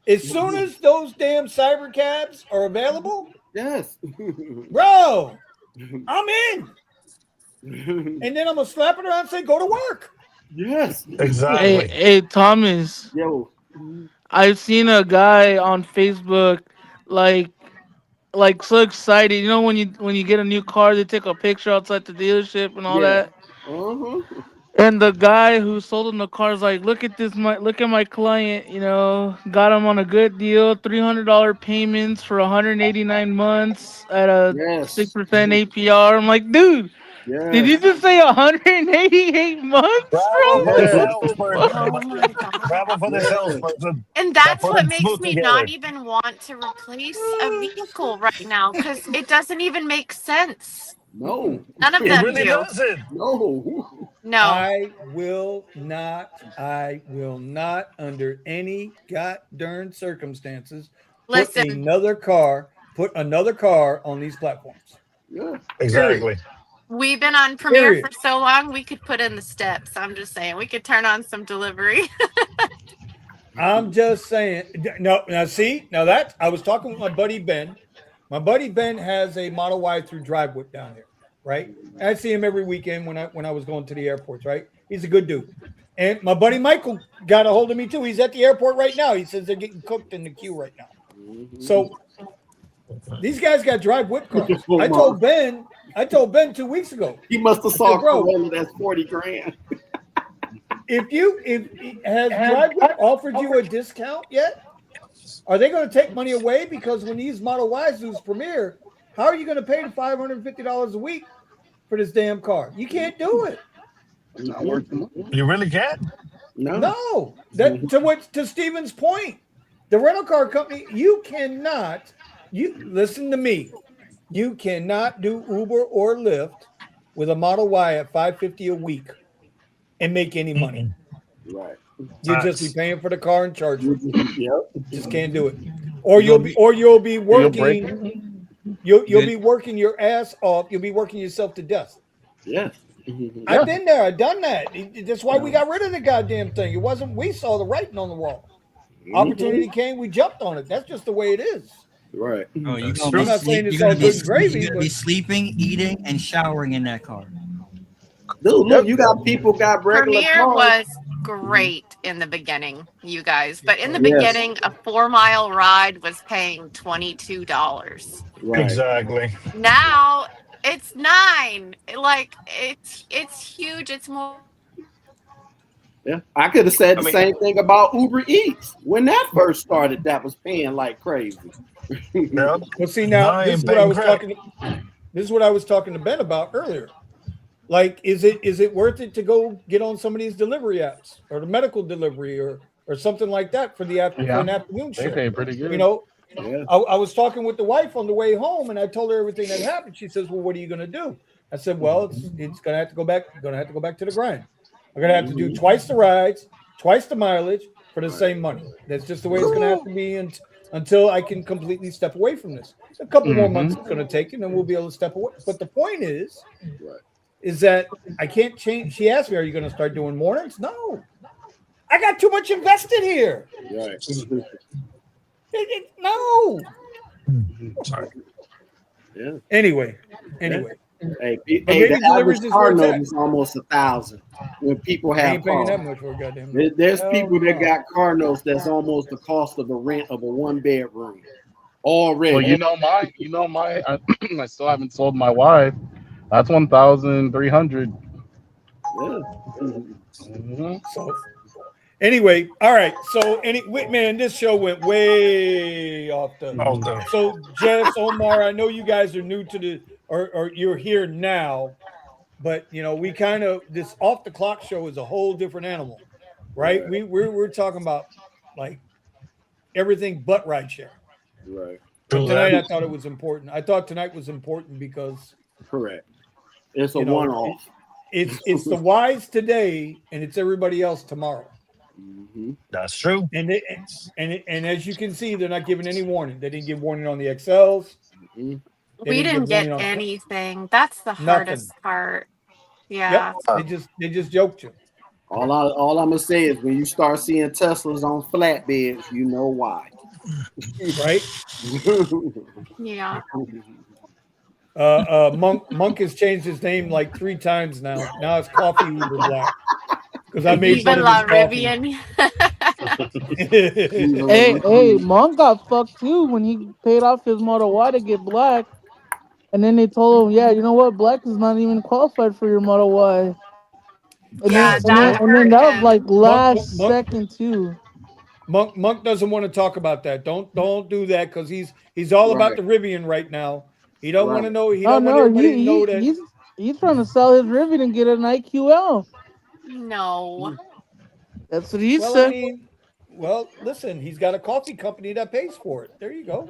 as soon as those damn cyber cabs are available, Yes. bro, I'm in. And then I'm gonna slap it around and say, "Go to work." Yes. Hey, Exactly. hey, Thomas. Yo. I've seen a guy on Facebook, like, so excited. You know when you get a new car, they take a picture outside the dealership and all Yeah. that. Uh-huh. And the guy who sold him the car is like, look at my client. Got him on a good deal, $300 payments for 189 months at a Yes. 6% APR. I'm like, dude, did you Yes. just say 188 months, Bravo for bro? the Yes. salesperson. oh my Bravo for the God. Yes. salesperson And that that's put what them makes smooth me together. not even want to replace a vehicle right now because it doesn't even make sense. No. None of It them really do. doesn't. No. No. I will not, under any goddamn circumstances, put Listen, another car on these platforms. Yeah. Period. Exactly. we've been on Premiere Period. for so long, we could put in the steps. I'm just saying, we could turn on some delivery. I'm just saying. No, now see, now that I was talking with my buddy Ben. My buddy Ben has a Model Y through Drive Whip down here, right? And I see him every weekend when I was going to the airports, right? He's a good dude. And my buddy Michael got a hold of me too. He's at the airport right now. He says they're getting cooked in the queue right now. So these guys got Drive Whip cars. I told Ben 2 weeks ago. He must have I saw said, a bro, Corolla that's 40 grand. if has Drive Whip offered you a discount yet? Are they going to take money away? Because when these Model Ys lose Premier, how are you going to pay the $550 a week for this damn car? You can't do it. It's not worth the money. You really can't? No. No. To Steven's point, the rental car company, you listen to me. You cannot do Uber or Lyft with a Model Y at $550 a week and make any money. Right. You'll just be paying for the car and charging. Yep. Just can't do it. Or you'll be working. You'll be working your ass off. You'll be working yourself to death. Yes. I've been there. I've done that. That's why we got rid of the goddamn thing. It wasn't. We saw the writing on the wall. Opportunity came. We jumped on it. That's just the way it is. Right. Oh, you're That's gonna true. be, I'm not saying it's you're all gonna be, good and gravy, you're gonna be but sleeping, eating, and showering in that car. Dude, look, you got people got regular Premiere cars. was great in the beginning, you guys. But in the Yes. beginning, a 4-mile ride was paying $22. Right. Exactly. Now it's $9. Like it's huge. It's more. Yeah. I could have said the same thing about Uber Eats. When that first started, that was paying like crazy. Yep. well, see now I this ain't is what I paying was crap. talking. This is what I was talking to Ben about earlier. Like, is it worth it to go get on some of these delivery apps or the medical delivery or something like that for an afternoon They shift? pay pretty good. You know, Yeah. I was talking with the wife on the way home, and I told her everything that happened. She says, "Well, what are you going to do?" I said, "Well, it's going to have to go back. Going to have to go back to the grind. I'm going to have to do twice the rides, twice the mileage for the same money. That's just the way it's going to have to be until I can completely step away from this. A couple more months it's going to take, and then we'll be able to step away. But the point is that I can't change. She asked me, "Are you going to start doing mornings?" No, I got too much invested here. Right. No. Sorry. Yeah. Anyway. Hey, But the maybe average deliveries is car where it's note at. is almost 1,000 when people I have ain't paying cars. that much for a goddamn note. There's Hell people that no. got car notes that's almost the cost of the rent of a 1 bedroom Well, already. I still haven't sold my wife. That's 1,300. Yeah. Mm-hmm. So anyway, all right. So man, this show went way off the. Oh, the So Jess, Omar, I know you guys are new to the, or you're here now, but we kind of, this off the clock show is a whole different animal, right? Right. We're talking about like everything but rideshare. Right. But true tonight that. I thought it was important. I thought tonight was important because Correct. It's a you know it, one-off. it's the wise today and it's everybody else tomorrow. Hmm. That's true. And and as you can see, they're not giving any warning. They didn't give warning on the XLs. Hmm. They We didn't give didn't get warning on anything. That's the nothing. hardest part. Yep. Yeah. They just joked you, All I'm gonna say is when you start seeing Teslas on flatbeds, you know why. right? Yeah. Monk has changed his name like 3 times now. Now it's Coffee Uber Black because I made fun Even of his La coffee. Rivian. Hey, Monk got fucked too when he paid off his Model Y to get black, and then they told him, yeah, you know what, black is not even qualified for your Model Y, and then Yeah, and then that Monk, and then hurt that was like him. Monk, last Monk, second too. Monk doesn't want to talk about that. Don't do that because he's all about Right. the Rivian right now. He don't want to Right. know. He Oh don't want no, everybody to know that. he's trying to sell his Rivian and get an IQL. No. That's what he Well, I said. mean, listen, he's got a coffee company that pays for it. There you go.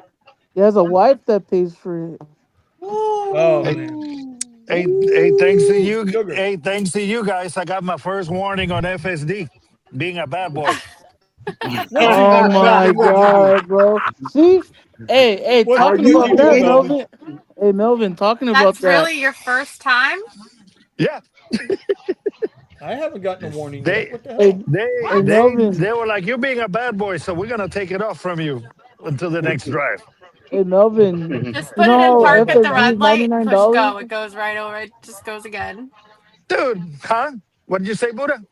He has a wife that pays for it. Oh Hey, man, thanks to Ooh, you. sugar. Hey, thanks to you guys, I got my first warning on FSD, being a bad boy. What'd you Oh do, my Melvin? What'd you do? god, bro. See? Hey, What talking what'd about you do, that, Melvin? Melvin. Hey, Melvin, talking about That's that. really your first time? Yeah, I haven't gotten a This warning yet. they What the Hey, hell? hey, Melvin. they were like, "You're being a bad boy, so we're gonna take it off from you until the next drive." Hey, Melvin. Just You put it in know how park at the FSD is red light and push $99? go. It goes right over. It just goes again. Dude, huh? What did you say, Buddha?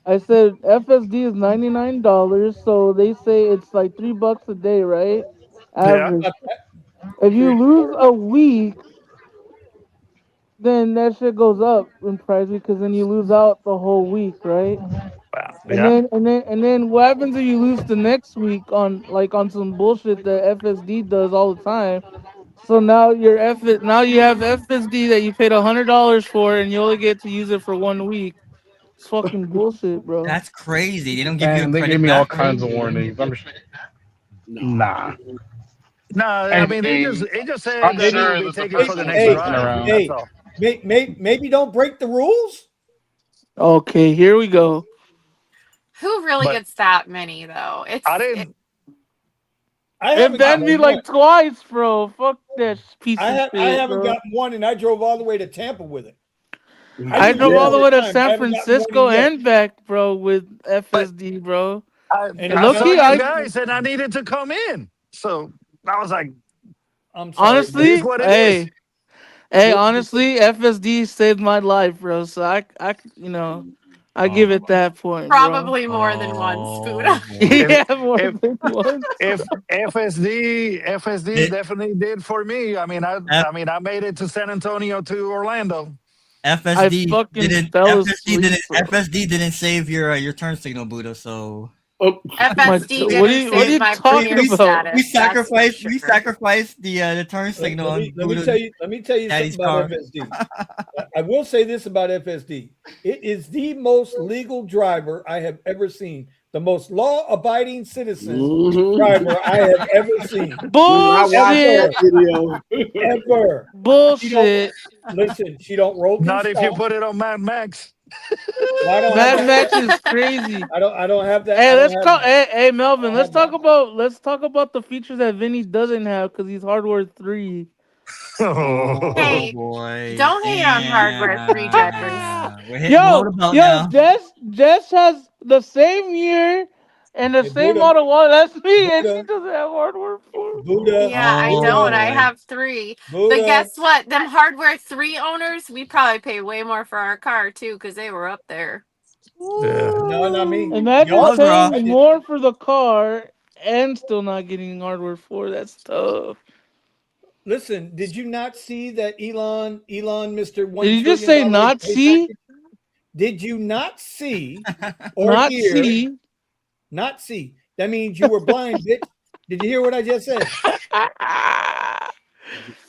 I said FSD is $99, so they say it's like $3 a day, right? Yeah. Average. About that? If you Three, lose four. a week, then that shit goes up in price because then you lose out the whole week, right? And Yeah. then what happens if you lose the next week on some bullshit that FSD does all the time? So now you have FSD that you paid $100 for and you only get to use it for 1 week. It's fucking bullshit, bro. That's crazy. They don't give you a And they gave credit me all back. kinds of warnings. No. Nah. No, I And, mean and they just I'm said that it will sure be there's a taken Hey, for the person next hey, messing drive. around. That's hey. all. Maybe don't break the rules. Okay, here we go. Who really But gets that many though? I It, didn't. I It haven't banned gotten me one yet. like twice, bro. Fuck that piece of I shit, haven't bro. gotten one, and I drove all the way to Tampa with it. I I use drove it all all the the way to time. I San haven't gotten warning Francisco yet. and back, bro, with But FSD, bro. And And I it's low not saw key, you because guys, and I needed to come in, so I was like, I'm sorry, "It buddy. is honestly, what it is." The- honestly, FSD saved my life, bro. So I give it Oh, that point, bro. probably more than once, oh Buddha. boy. If Yeah, more if than once. if FSD It, definitely did for me. F, I made it to San Antonio to Orlando. I FSD fucking didn't fell FSD asleep, didn't bro. FSD didn't save your turn signal, Buddha. So Oh, FSD What are didn't you save we my talking premier we about? status. That's for we sure. sacrificed the turn signal on let me Buddha's tell you something daddy's about car. FSD. I will say this about FSD. It is the most legal driver I have ever seen. The most law-abiding citizen mhm. driver I have ever seen. When I watched that Ever, Bullshit. video, ever. She don't Bullshit. listen. She don't roll through Not if you stops. put it on Mad Max. Well, I don't have Mad that. Max is crazy. I don't have that. Hey, I don't let's have. talk. Hey, I Melvin, don't have that. let's talk about the features that Vinny doesn't have because he's hardware 3. Oh Hey, boy. don't hate on hardware 3 drivers. Damn. We're hitting load Yo, about yo, now. Jess has the same year And the Hey, same Buddha, Model Y, that's me, and she Buddha, doesn't have hardware for. Buddha, Yeah, I Oh don't. Buddha, I boy. have 3. But Buddha. guess what? Them hardware 3 owners, we probably pay way more for our car too, because they were up there. Yeah. No, not me. Imagine Y'all, Those were all. I paying did. more for the car and still not getting hardware for. That's tough. Listen, did you not see that Elon, Mister Did One you just Trillion say Dollar not pay see? package? Did you not see or Not hear? see. Not see. That means you were blind, bitch. Did you hear what I just said?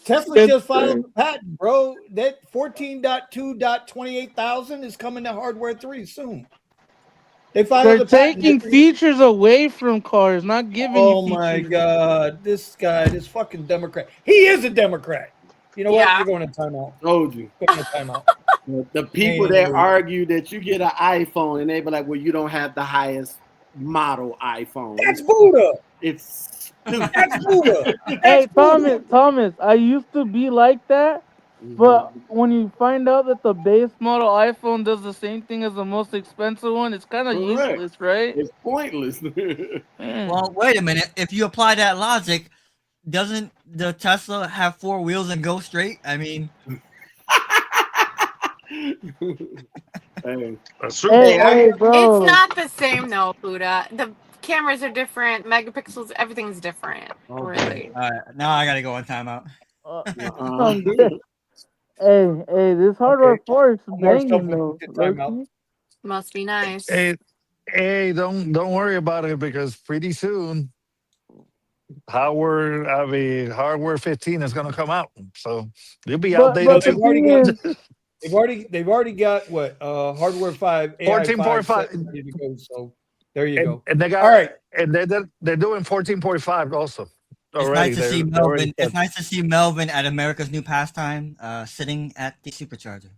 Tesla It's just filed crazy. a patent, bro. That 14.2.28,000 is coming to hardware 3 soon. They They're filed a patent. taking features away from cars, not giving you Oh my features. God. This guy, this fucking Democrat. He is a Democrat. You know what? Yeah. You're going to timeout. Told you. Going to timeout. The people Ain't that no way. argue that you get an iPhone and they be like, well, you don't have the highest model iPhone. That's Buddha. It's stupid. That's Buddha. That's Hey, Buddha. Thomas, I used to be like that, but when you find out that the base model iPhone does the same thing as the most expensive one, it's kind of Correct. useless, right? It's pointless. Man. Well, wait a minute. If you apply that logic, doesn't the Tesla have 4 wheels and go straight? I mean, Hey, That's true. Hey, hey, I hey, got It's bro. not the same though, Buddha. The cameras are different, megapixels, everything's different, okay. really. all right. Now I gotta go on timeout. Uh, Uh-uh. I'm dead. Hey, this hardware Okay. 4 is I'm myself banging going to though, put the timeout. Loki. Must be nice. Hey, hey, don't worry about it because pretty soon hardware 15 is gonna come out. So you'll be Well, outdated But the too. thing is, they've already got what hardware 5 AI 5 set 14.5 ready to go. So there you and go. and they All got right. and they're doing 14.5 also It's nice already. to see They already Melvin. It's said. nice to see Melvin at America's new pastime, sitting at the supercharger.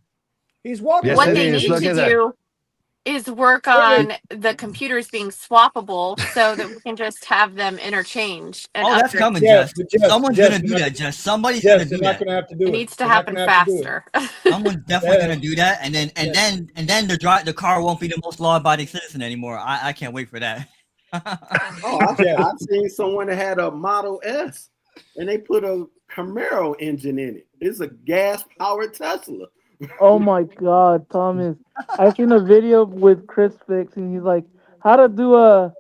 He's walking Yes, What it away they from is. need Look me. to at that. do is work Wait, wait. on the computers being swappable so that we can just have them interchange and Oh, that's upgrade. coming, Yeah, Jess. but Someone's Jess, gonna do that, Jess. Somebody's gonna They're do not that. going to have to It do it. needs to They're not happen going to have to do it. faster. Someone's definitely Jess, gonna do that, and then and Jess, then and then the car won't be the most law-abiding citizen anymore. I can't wait for that. Oh, Jess. I've seen someone that had a Model S and they put a Camaro engine in it. It's a gas powered Tesla. oh my God, Thomas, I seen a video with Chris Fix, and he's like, how to do a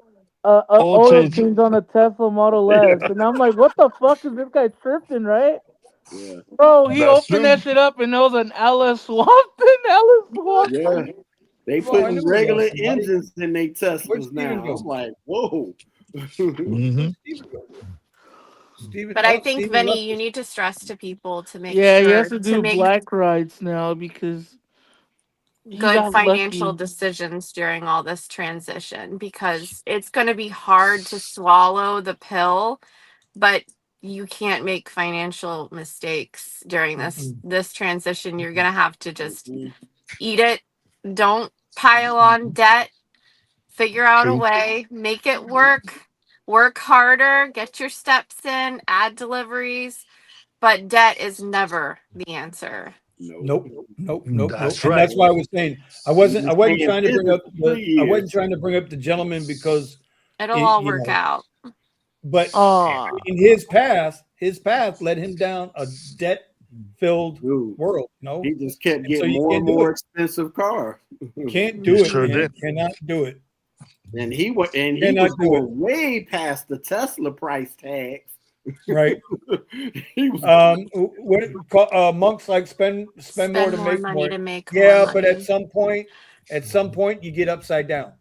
Old oil change. change on a Tesla Model S, and I'm like, what the fuck is this guy tripping, right? Yeah. Bro, he That's opened true. that shit up and there was an LS swap, an LS swap. Yeah. They Oh, I putting knew we lost regular somebody. engines in their Where'd Teslas Steven now. go? I'm like, whoa. Hmm. Where'd Steven go? Steven, But I oh, think, Steven left Vinny, you us. need to stress to people to make Yeah, he has sure to to do make black rides now because he good got financial lucky. decisions during all this transition, because it's going to be hard to swallow the pill, but you can't make financial mistakes during Mm-mm, this transition. You're going mm-mm, to have to just Mhm. eat it. Don't pile on mm-mm. debt. Figure out a True. way, make it work. Work harder, get your steps in, add deliveries, but debt is never the answer. Nope. Nope, nope. That's And right. that's why I was saying You I just wasn't paying trying to bring business up for 3 years. the gentleman because It'll it, all you work know, out. but Ah, in his path led him down a debt filled Dude, world, he just kept and so getting you more can't and do more it. expensive cars. Can't You do it, sure man. did. Cannot do it. And he Cannot was do it. going way past the Tesla price tags. Right. He was What monks like spend more Spend to more make money more. to make more Yeah, but money. at some point you get upside down.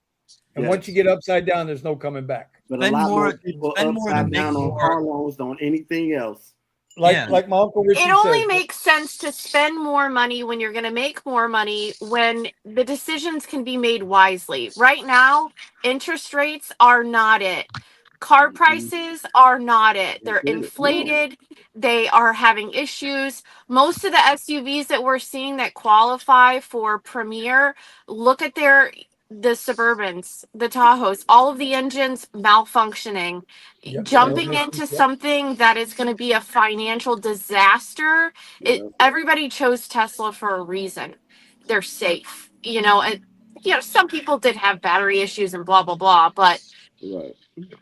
And once you yes. get upside down, there's no coming back. But a spend lot more more. people Spend more to upside make down on more. car loans than on anything else. Like Yeah. like my Uncle It Richie only says, makes sense to spend more money when you're going to make more money, when the decisions can be made wisely. Right now, interest rates are not it. Car Mhm. prices are not it. That's They're it. No. inflated. They are having issues. Most of the SUVs that we're seeing that qualify for Premier, look at the Suburbans, the Tahoes, all of the engines malfunctioning. yep, Jumping transmission, into yep. something that is going to be a financial disaster. It Yeah. Everybody chose Tesla for a reason. They're safe, and some people did have battery issues and blah blah blah, but Right.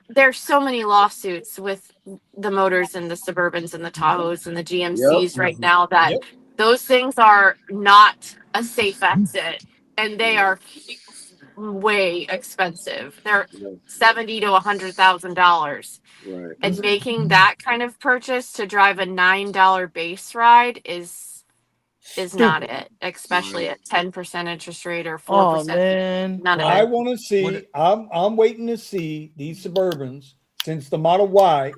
There's so many lawsuits with the motors and the Suburbans and the Tahoes and the GMCs right now that those things are not a safe exit, and they are way expensive. They're $70,000 to $100,000, Right. and making that kind of purchase to drive a $9 base ride is not it, especially at 10% interest rate or 4%. Oh man. None of I it. want to see. I'm waiting to see these Suburbans since the Model Y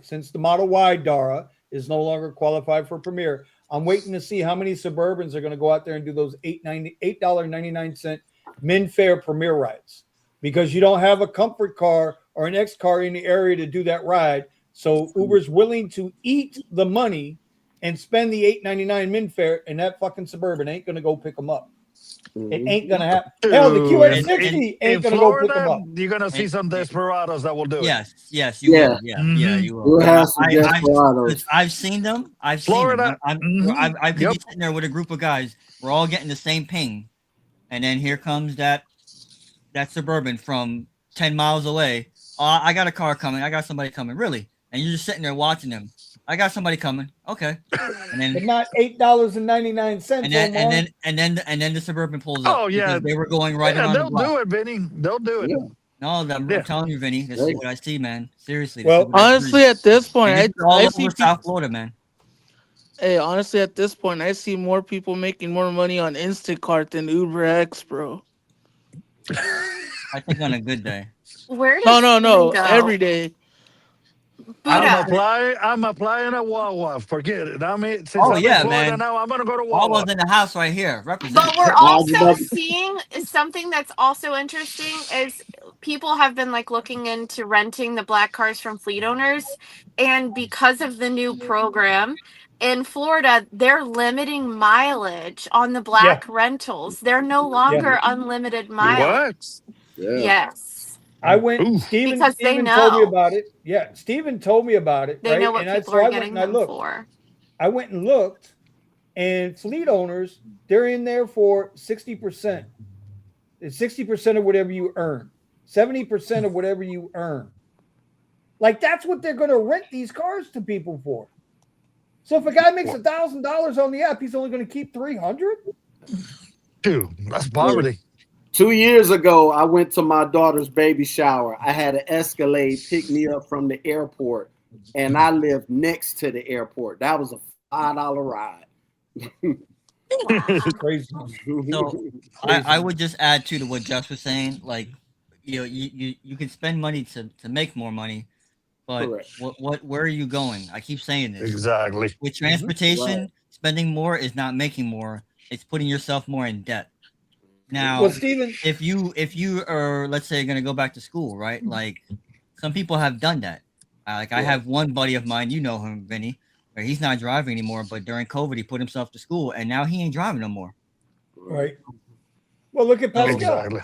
Dara is no longer qualified for Premier. I'm waiting to see how many Suburbans are going to go out there and do those $8.99 min fare Premier rides, because you don't have a comfort car or an X car in the area to do that ride. So Uber's willing to eat the money and spend the $8.99 min fare, and that fucking Suburban ain't going to go pick them up. It ain't gonna happen. Hell, the QX60 ain't gonna go pick them up. You're gonna see some desperados that will do it. Yes, you will. Yeah, you will. We'll have some desperados. I've seen them. I've Florida. seen them. I could be sitting there with a group of guys. We're all getting the same ping, and then here comes that Suburban from 10 miles away. I got a car coming. I got somebody coming. Really? And you're just sitting there watching them. I got somebody coming. Okay. And then but not $8.99. And then the Suburban pulls up. Oh yeah, they were going right around they'll the block. do it, Vinny. They'll do it. Yeah. No, I'm telling you, Vinny. This is what I see, man. Seriously. Well, honestly, at this point, I see over South Florida, man. Hey, honestly, at this point, I see more people making more money on Instacart than Uber X, bro. I think on a good day. Where does No, Steven go? every day. I'm applying a Wawa. Forget it. I mean, since I'm in Florida man. Now I'm gonna go to Wawa. Wawa's in the house right here. Represent. But we're also seeing something that's also interesting is people have been like looking into renting the black cars from fleet owners, and because of the new program in Florida, they're limiting mileage on the black rentals. They're no longer unlimited miles. What? Yes. I went. Steven told me about it. Yeah, Steven told me about it. They know what people are getting them for. I went and looked, and fleet owners, they're in there for 60%. It's 60% of whatever you earn, 70% of whatever you earn. Like that's what they're going to rent these cars to people for. So if a guy makes $1,000 on the app, he's only going to keep $300. Dude, that's poverty. 2 years ago, I went to my daughter's baby shower. I had an Escalade pick me up from the airport, and I lived next to the airport. That was a $5 ride. Crazy. So I would just add to what Josh was saying. Like, you can spend money to make more money, but where are you going? I keep saying this. Exactly. With transportation, spending more is not making more. It's putting yourself more in debt. Now, Steven, if you are, let's say, going to go back to school, right? Like, some people have done that. I have one buddy of mine, you know him, Vinny, where he's not driving anymore, but during COVID, he put himself to school, and now he ain't driving no more. Right. Well, look at Pascal. Exactly.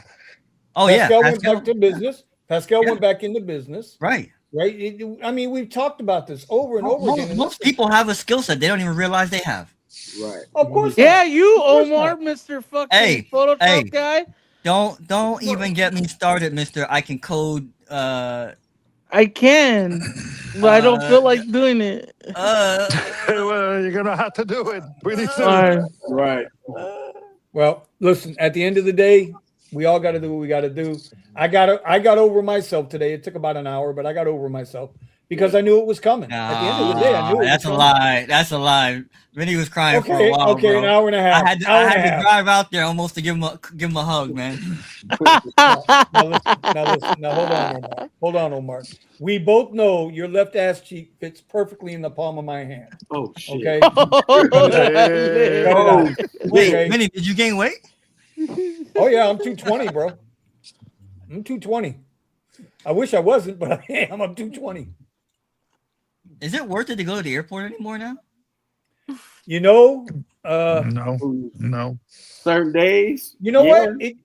Oh, Pascal went back to business. Pascal went back into business. Right. Right. I mean, we've talked about this over and over again. Most people have a skill set they don't even realize they have. Right. Of course. Yeah, you, Omar, Mr. fucking Photoshop guy. Don't even get me started, Mr. I can code. I can, but I don't feel like doing it. Well, you're gonna have to do it pretty soon. Right. Well, listen. At the end of the day, we all got to do what we got to do. I got over myself today. It took about an hour, but I got over myself because I knew it was coming. At the end of the day, I knew it was coming. That's a lie. Vinny was crying for a while. Okay, bro. an hour and a half. I had to drive out there almost to give him a hug, man. Now hold on, Omar. We both know your left ass cheek fits perfectly in the palm of my hand. Oh shit. Okay. Wait, Vinny, did you gain weight? Oh yeah, I'm 220, bro. I'm 220. I wish I wasn't, but I am. I'm 220. Is it worth it to go to the airport anymore now? No. Certain days. You know what? It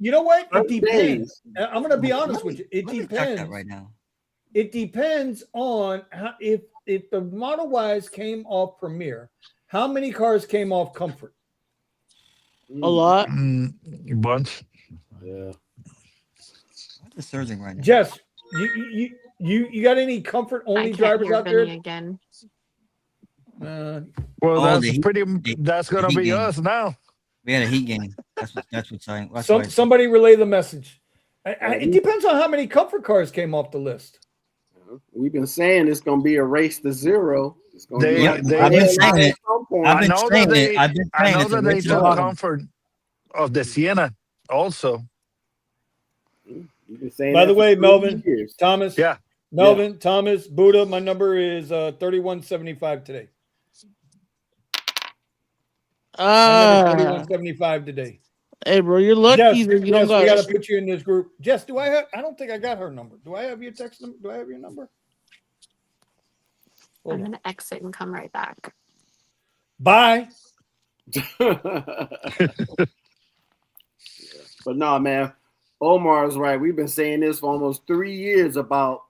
depends. I'm gonna be honest with you. It depends. Right now. It depends on how, if the Model Ys came off Premier, how many cars came off Comfort? A lot. A bunch. Yeah. What's the surging right now? Jess, You got any comfort I only can't drivers hear out there? Vinny again. Well, Oh, that's that's the gonna heat be game. us now. We had a heat game. That's what's saying. Somebody relay the message. It depends on how many comfort cars came off the list. We've been saying it's going to be a race to zero. It's going to be They- like they- I've been at saying it. some point. I've I been know saying that it. I've been I saying know it's a that they race to the took bottom. comfort of the Sienna also. You've been saying By that the for way, 3 Melvin, years. Thomas, Yeah. Melvin, Thomas, Buddha, my number is 3175 today. My number 3175 today. Hey, bro, you're lucky Jess, that you don't we got got. to put you in this group. Jess, do I have? I don't think I got her number. Do I have your text number? Do I have your number? Hold I'm on. gonna exit and come right back. Bye. But no, man, Omar's right. We've been saying this for almost 3 years about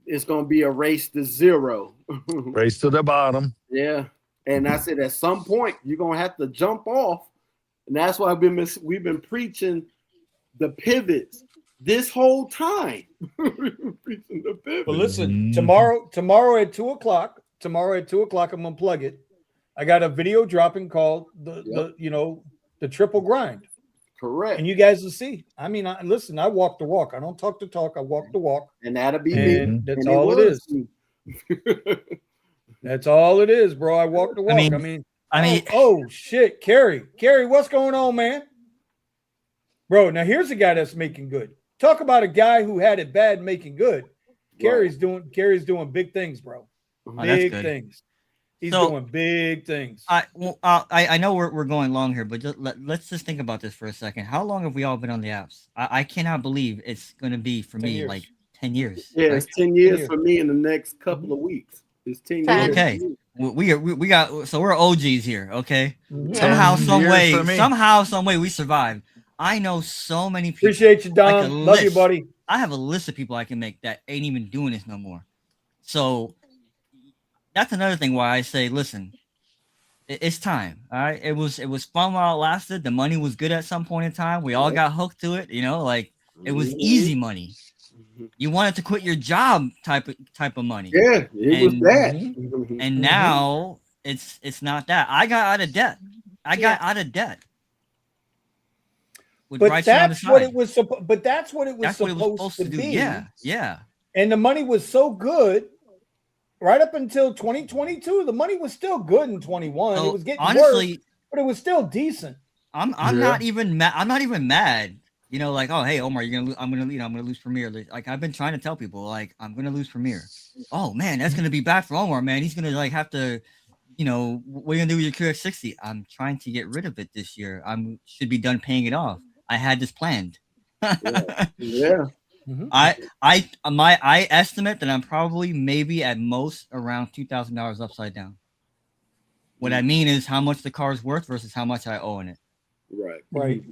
it's going to be a race to zero. Race to the bottom. Yeah. And I said at some point you're going to have to jump off. And that's why we've been preaching the pivots this whole time. Preaching the pivots. Well, listen, tomorrow at 2:00, I'm gonna plug it. I got a video dropping called the triple grind. Correct. And you guys will see. I mean, listen, I walk the walk. I don't talk the talk. I walk the walk. And that'll be And me. that's And all it is. me. That's all it is, bro. I walk the walk. I mean, oh shit, Kerry, what's going on, man? Bro, now here's a guy that's making good. Talk about a guy who had it bad making good. Kerry's doing big things, bro. Big things. He's doing big things. I know we're going long here, but let's just think about this for a second. How long have we all been on the apps? I cannot believe it's going to be for 10 me years. like 10 years. Yeah, right? it's 10 years for me in the next couple of weeks. It's 10 years. Okay. We got, so we're OGs here. Okay. Mhm. Somehow, 10 some years for me. way we survived. I know so many people. Appreciate you, Don. Love you, buddy. I have a list of people I can make that ain't even doing this no more. So that's another thing why I say, listen, it's time. All right. It was fun while it lasted. The money was good at some point in time. We all got hooked to it. You know, like it was easy money. You wanted to quit your job type of money. Yeah, it was that. And now it's not that. I got out of debt. But that's what it was supposed. But that's what it was supposed to be. Yeah. And the money was so good, right up until 2022. The money was still good in 21. So, it was getting honestly, worse, but it was still decent. I'm not even mad. I'm not even mad. You know, like, oh hey Omar, I'm gonna lose Premiere. Like I've been trying to tell people, like I'm gonna lose Premiere. Oh man, that's gonna be bad for Omar, man. He's gonna like have to. You know, what are you gonna do with your QX60? I'm trying to get rid of it this year. Should be done paying it off. I had this planned. Yeah. I estimate that I'm probably maybe at most around $2,000 upside down. What I mean is how much the car is worth versus how much I owe in it. Right.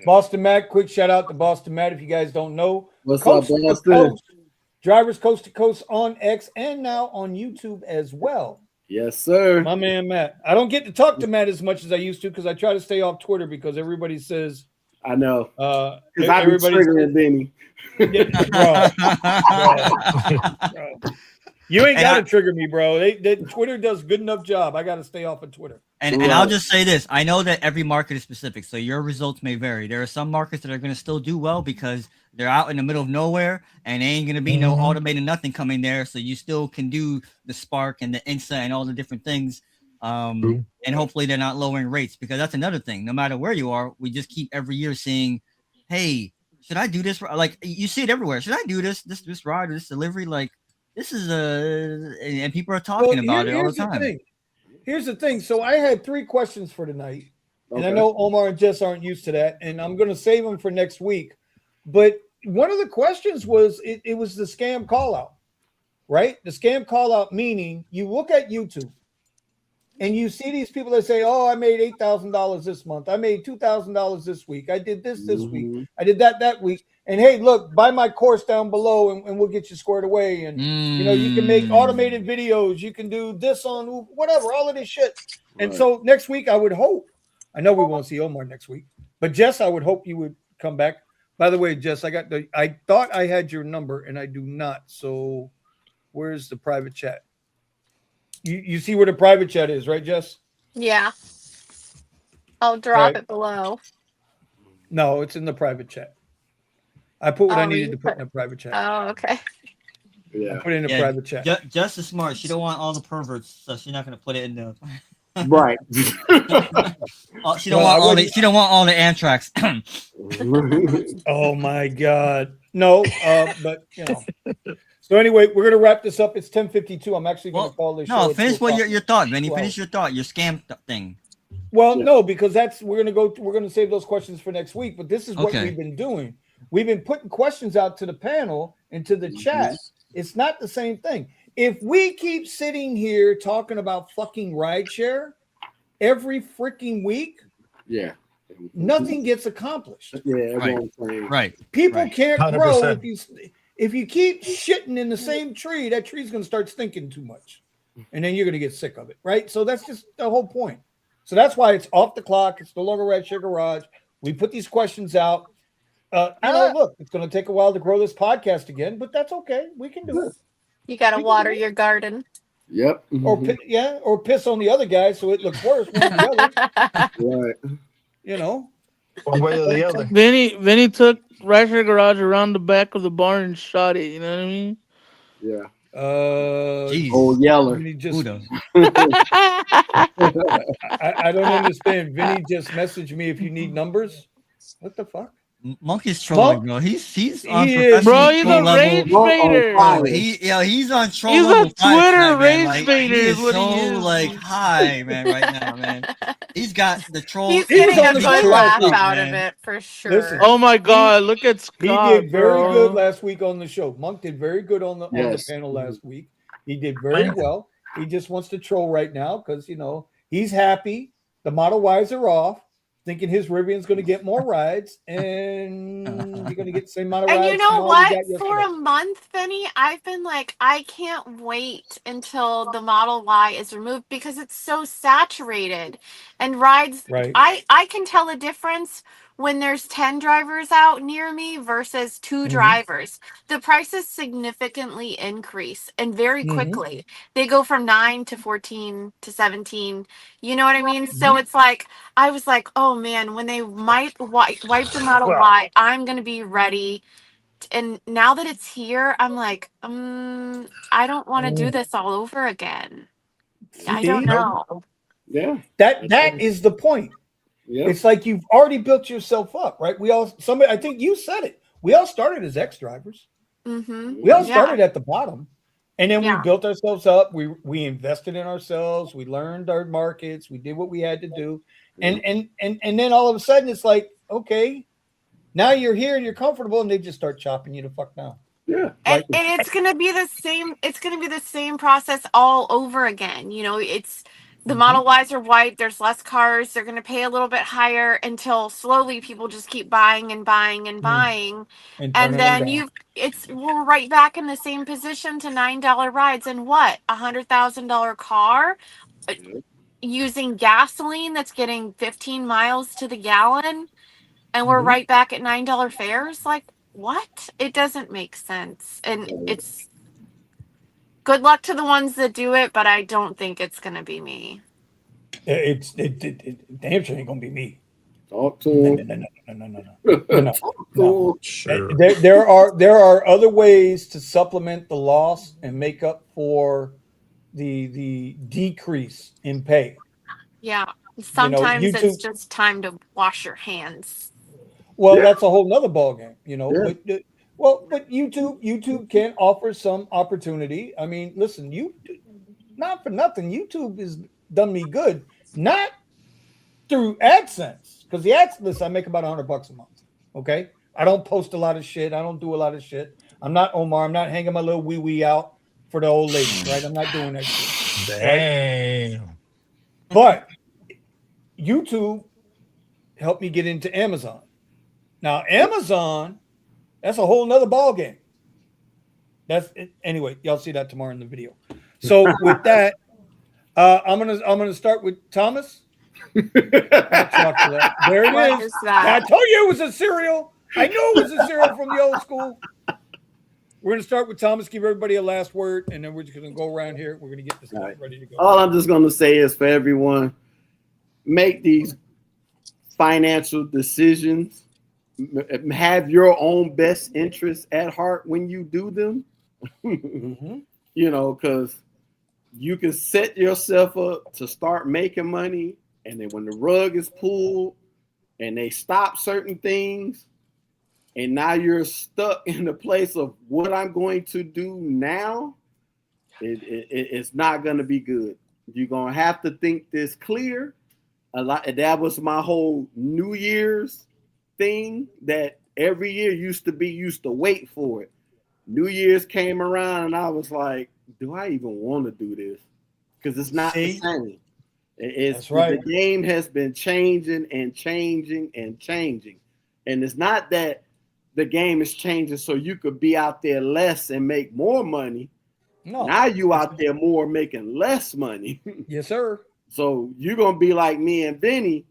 Boston Matt, quick shout out to Boston Matt. If you guys don't know, What's up, Boston? Drivers Coast to Coast on X and now on YouTube as well. Yes, sir. My man Matt. I don't get to talk to Matt as much as I used to because I try to stay off Twitter because everybody says I know. Because I be triggering Vinny. Bro. You ain't got to trigger me, bro. Twitter does good enough job. I got to stay off of Twitter. And I'll just say this. I know that every market is specific, so your results may vary. There are some markets that are going to still do well because they're out in the middle of nowhere and there ain't going to be no automated nothing coming there. So you still can do the Spark and the Insa and all the different things. And hopefully they're not lowering rates because that's another thing. No matter where you are, we just keep every year seeing, hey, should I do this? Like you see it everywhere. Should I do this ride or this delivery? Like this is and people are talking about it all the time. Here's the thing. So I had 3 questions for tonight. And I know Omar and Jess aren't used to that. And I'm going to save them for next week. But one of the questions was, it was the scam call out, right? The scam call out, meaning you look at YouTube and you see these people that say, oh, I made $8,000 this month. I made $2,000 this week. I did this week. I did that week. And hey, look, buy my course down below and we'll get you squared away. And, you know, you can make automated videos. You can do this on whatever, all of this shit. And so next week, I would hope, I know we won't see Omar next week, but Jess, I would hope you would come back. By the way, Jess, I thought I had your number and I do not. So where's the private chat? You see where the private chat is, right, Jess? Yeah. I'll drop it below. No, it's in the private chat. I put what I needed you to put in the private chat. Oh, okay. Yeah. I put it in the private chat. Jess is smart. She don't want all the perverts, so she's not gonna put it in the Right. she don't want all the anthrax. Oh my God. No, but you know. So anyway, we're gonna wrap this up. It's 10:52. I'm actually gonna call this show. No, finish what your thought, Vinny. Finish your thought. Your scam thing. Well, no, because we're gonna save those questions for next week. But this is what we've been doing. We've been putting questions out to the panel and to the chat. It's not the same thing. If we keep sitting here talking about fucking rideshare every freaking week, nothing gets accomplished. Right. People can't 100%. grow if you keep shitting in the same tree. That tree's going to start stinking too much, and then you're going to get sick of it, right? So that's just the whole point. So that's why it's off the clock. It's no longer Rideshare Garage. We put these questions out. Look, it's going to take a while to grow this podcast again, but that's okay. We can do it. You got to water your garden. Yep. Or piss on the other guy so it looks worse. One or the other. Right. You know, one way or the other. Vinny took Rideshare Garage around the back of the barn and shot it. You know what I mean? Yeah. Old Yeller. Vinny just, I don't understand. Vinny just messaged me if you need numbers. What the fuck? Monkey's trolling, bro. He's on bro. He's a rage baiter. He's on troll. He's level a Twitter rage baiter. He is what so he is. like high, man, right now, man. He's got the troll. He's getting a on the good show laugh last out week, of it for sure. Listen, Oh my God! Look at Scott. He did very bro. good last week on the show. Monk did very good on the panel last week. He did very well. He just wants to troll right now because he's happy. The Model Ys are off, thinking his Rivian's going to get more rides, and you're going to get the same amount of rides. And you know what? For For a month, Vinny, I've been like, I can't wait until the Model Y is removed because it's so saturated. And rides, I can tell a difference when there's 10 drivers out near me versus 2 drivers. The prices significantly increase and very quickly. They go from 9 to 14 to 17. You know what I mean? So it's like, I was like, oh man, when they might wipe the Model Y, I'm going to be ready. And now that it's here, I'm like, I don't want to do this all over again. I don't know. Yeah. That is the point. Yeah. It's like you've already built yourself up, right? I think you said it. We all started as X drivers. We all started at the bottom. And then we built ourselves up. We invested in ourselves. We learned our markets. We did what we had to do. And then all of a sudden it's like, okay, now you're here and you're comfortable, and they just start chopping you the fuck down. Yeah. And it's gonna be the same, process all over again. It's the Model Ys are white, there's less cars, they're gonna pay a little bit higher until slowly people just keep buying and buying and buying. And then we're right back in the same position to $9 rides and what? $100,000 car using gasoline that's getting 15 miles to the gallon, and we're right back at $9 fares. Like, what? It doesn't make sense. And it's good luck to the ones that do it, but I don't think it's gonna be me. It damn sure ain't gonna be me. Talk to him. No. Sure. There are other ways to supplement the loss and make up for the decrease in pay. Yeah. Sometimes it's just time to wash your hands. Well, that's a whole nother ballgame, But YouTube can offer some opportunity. I mean, listen, not for nothing, YouTube has done me good. Not through AdSense, because the AdSense I make about $100 a month. Okay, I don't post a lot of shit. I don't do a lot of shit. I'm not Omar. I'm not hanging my little wee out for the old ladies, right? I'm not doing that shit. Damn. Right? But YouTube helped me get into Amazon. Now, Amazon, that's a whole nother ballgame. That's it. Anyway, y'all see that tomorrow in the video. So with that, I'm gonna start with Thomas. There it is. I told you it was a cereal. I know it was a cereal from the old school. We're going to start with Thomas, give everybody a last word, and then we're just going to go around here. We're going to get this All right. ready to go. All I'm just gonna say is for everyone, make these financial decisions. Have your own best interests at heart when you do them. Mm-hmm. Because you can set yourself up to start making money, and then when the rug is pulled and they stop certain things, and now you're stuck in the place of what I'm going to do now, it's not going to be good. You're going to have to think this clear. A lot. That was my whole New Year's thing that every year used to wait for it. New Year's came around and I was like, do I even want to do this? Because it's not the See? same. That's right. The game has been changing and changing and changing. And it's not that the game is changing so you could be out there less and make more money. No. Now you out there more making less money. Yes, sir. So you're gonna be like me and Vinny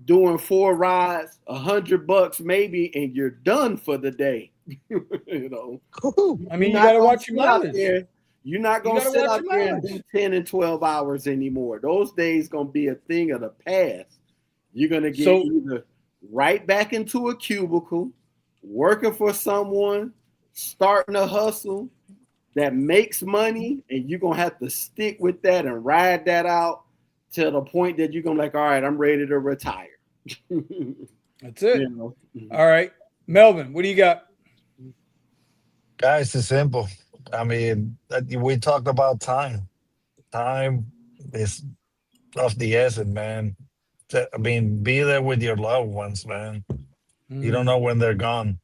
doing 4 rides, $100 maybe, and you're done for the day. I mean, you got to watch your mileage. You're not gonna sit out there and do 10 and 12 hours anymore. Those days gonna be a thing of the past. You're gonna get either right back into a cubicle, working for someone, starting a hustle that makes money, and you're gonna have to stick with that and ride that out to the point that you're gonna be like, all right, I'm ready to retire. That's it. All right. Melvin, what do you got? Guys, it's simple. I mean, we talked about time. Time is of the essence, man. I mean, be there with your loved ones, man. You don't know when they're gone.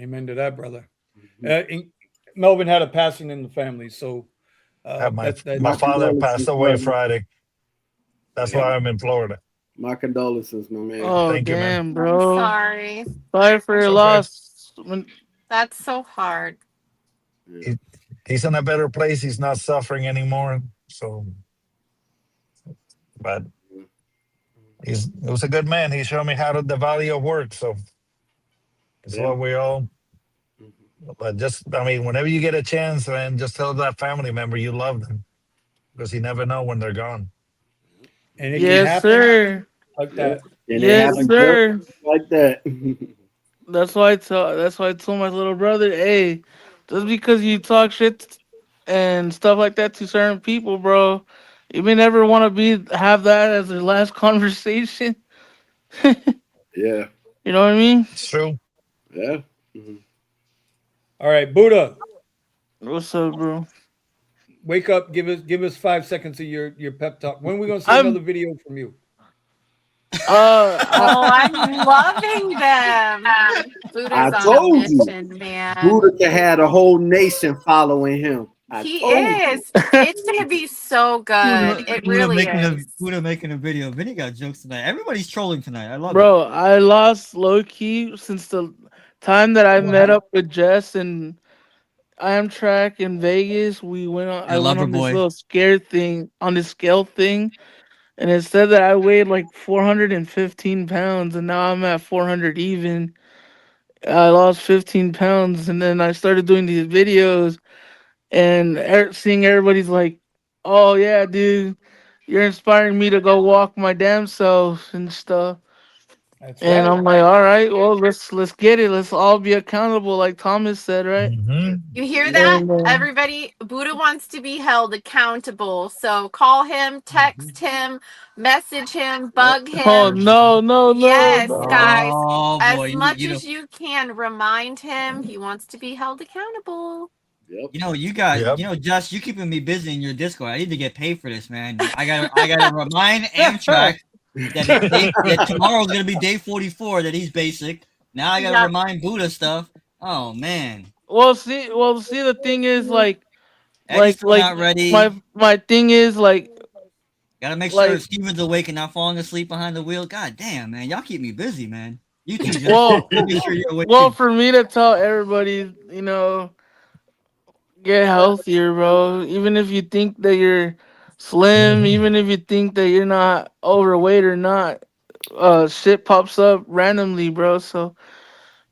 Amen to that, brother. Melvin had a passing in the family, so my father passed away Friday. That's why I'm in Florida. My condolences, my man. Oh, Thank you, man. damn, bro. I'm sorry. Sorry for your okay. loss. That's so hard. He's in a better place. He's not suffering anymore. So, but he was a good man. He showed me how to the value of work. So it's what we all. But just, I mean, whenever you get a chance, man, just tell that family member you love them, because you never know when they're gone. And it can Yes, happen sir. like that. And Yes, sir. like that. That's why I told my little brother, hey, just because you talk shit and stuff like that to certain people, bro, you may never want to have that as the last conversation. Yeah. You know what I mean? It's true. Yeah. All right, Buddha, What's up, bro? wake up. Give us 5 seconds of your pep talk. When are we gonna see I'm another video from you? Oh, I'm loving them. I Buddha's on a told you. mission, man. Buddha had a whole nation following him. I He told you. is. It's gonna be so good. It really is. Buddha making a video. Vinny got jokes tonight. Everybody's trolling tonight. I love it. bro, I lost low key since the time that I What met happened? up with Jess and Amtrak in Vegas. I Your went lover on this boy. little scare thing, on this scale thing, and it said that I weighed like 415 pounds, and now I'm at 400 even. I lost 15 pounds, and then I started doing these videos, and seeing everybody's like, "Oh yeah, dude, you're inspiring me to go walk my damn self and stuff." That's And right. I'm like, "All right, well, let's get it. Let's all be accountable, like Thomas said, right?" Hmm. You hear that? And Everybody, Buddha wants to be held accountable. So call him, text him, message him, bug oh him. no, no, no, Yes, no. guys. Oh boy, As much as you can, remind him he wants to be held accountable. Yep. you got Yep. Josh, you keeping me busy in your Discord. I need to get paid for this, man. I gotta remind Amtrak that tomorrow's gonna be day 44. That he's basic. Now I gotta Yep. remind Buddha stuff. Oh man, Well, see, the thing is, Eddie's still not ready. my thing is Gotta make sure like Steven's awake and not falling asleep behind the wheel. God damn, man, y'all keep me busy, man. You too, Josh. well, Make sure you're awake well, too. for me to tell everybody, get healthier, bro. Even if you think that you're slim, Hmm. even if you think that you're not overweight or not, shit pops up randomly, bro. So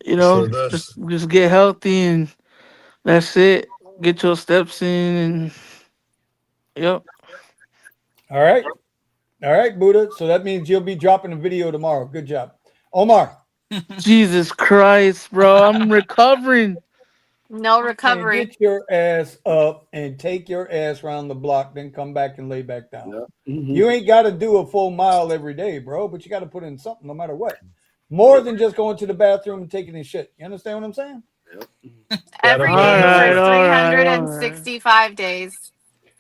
Sure does. just get healthy and that's it. Get your steps in and yep. All right. All right, Buddha. So that means you'll be dropping a video tomorrow. Good job. Omar. Jesus Christ, bro. I'm recovering. No Man, recovery. get your ass up and take your ass around the block, then come back and lay back down. Yeah. Mhm. You ain't got to do a full mile every day, bro, but you got to put in something no matter what. More than just going to the bathroom and taking a shit. You understand what I'm saying? Gotta Every put in day the for Alright, work. alright, alright. 365 days.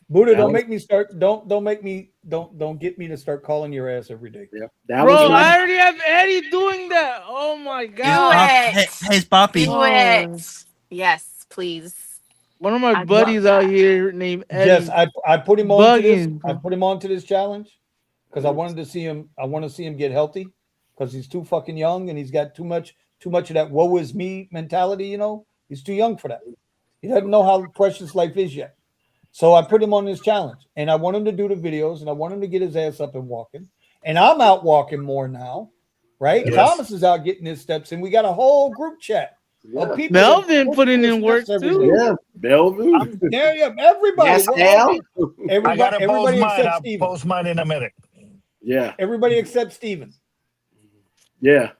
Buddha, That don't was make me start. Don't make me. Don't get me to start calling your ass every day. yeah. That Bro, was my I already have Eddie doing that. Oh my He's Do god. pop. Hey, it. hey, Poppy. Do Oh. it. Yes, please. One of my I'd love buddies out that. here named Jess, Eddie I put him on to this. bugging, I bro. put him on to this challenge because I wanted to see him. I want to see him get healthy because he's too fucking young and he's got too much of that woe is me mentality. You know, he's too young for that. He doesn't know how precious life is yet. So I put him on this challenge, and I want him to do the videos, and I want him to get his ass up and walking. And I'm out walking more now, right? yeah. Yes. Thomas is out getting his steps, and we got a whole group chat of Yeah. people that Melvin push putting their in work steps every day. too. Yeah. Bellevue. I'm telling you, everybody, Yes, we're all Al. getting I gotta post everybody mine. except I'll Steven. post mine in a minute. Yeah. Everybody except Steven. Yeah.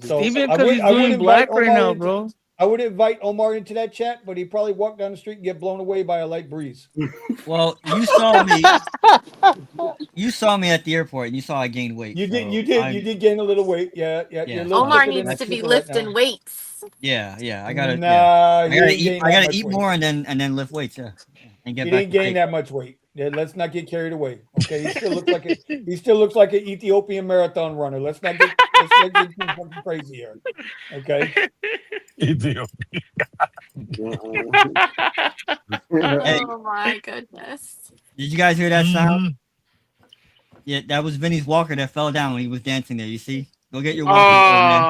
So Even because he's I would doing invite black right Omar now, into bro. I would invite Omar into that chat, but he'd probably walk down the street and get blown away by a light breeze. Well, you saw me. You saw me at the airport, and you saw I gained weight. You did, So you did, you I'm, did gain a little weight. Yeah, yeah. You're a yeah. little So Omar thicker than needs a to that's be snicker right now. lifting weights. yeah. I gotta yeah. Nah, he didn't gain I that gotta much eat weight. more and then lift weights. Yeah, and get He back didn't in gain shape. that much weight. Yeah, let's not get carried away. Okay, he still looks like an Ethiopian marathon runner. Let's not get too fucking crazy here. Okay. Idiot. Hey, Oh my goodness. did you guys hear that sound? Hmm. Yeah, that was Vinny's walker that fell down when he was dancing there. You see? Go get your walker over there.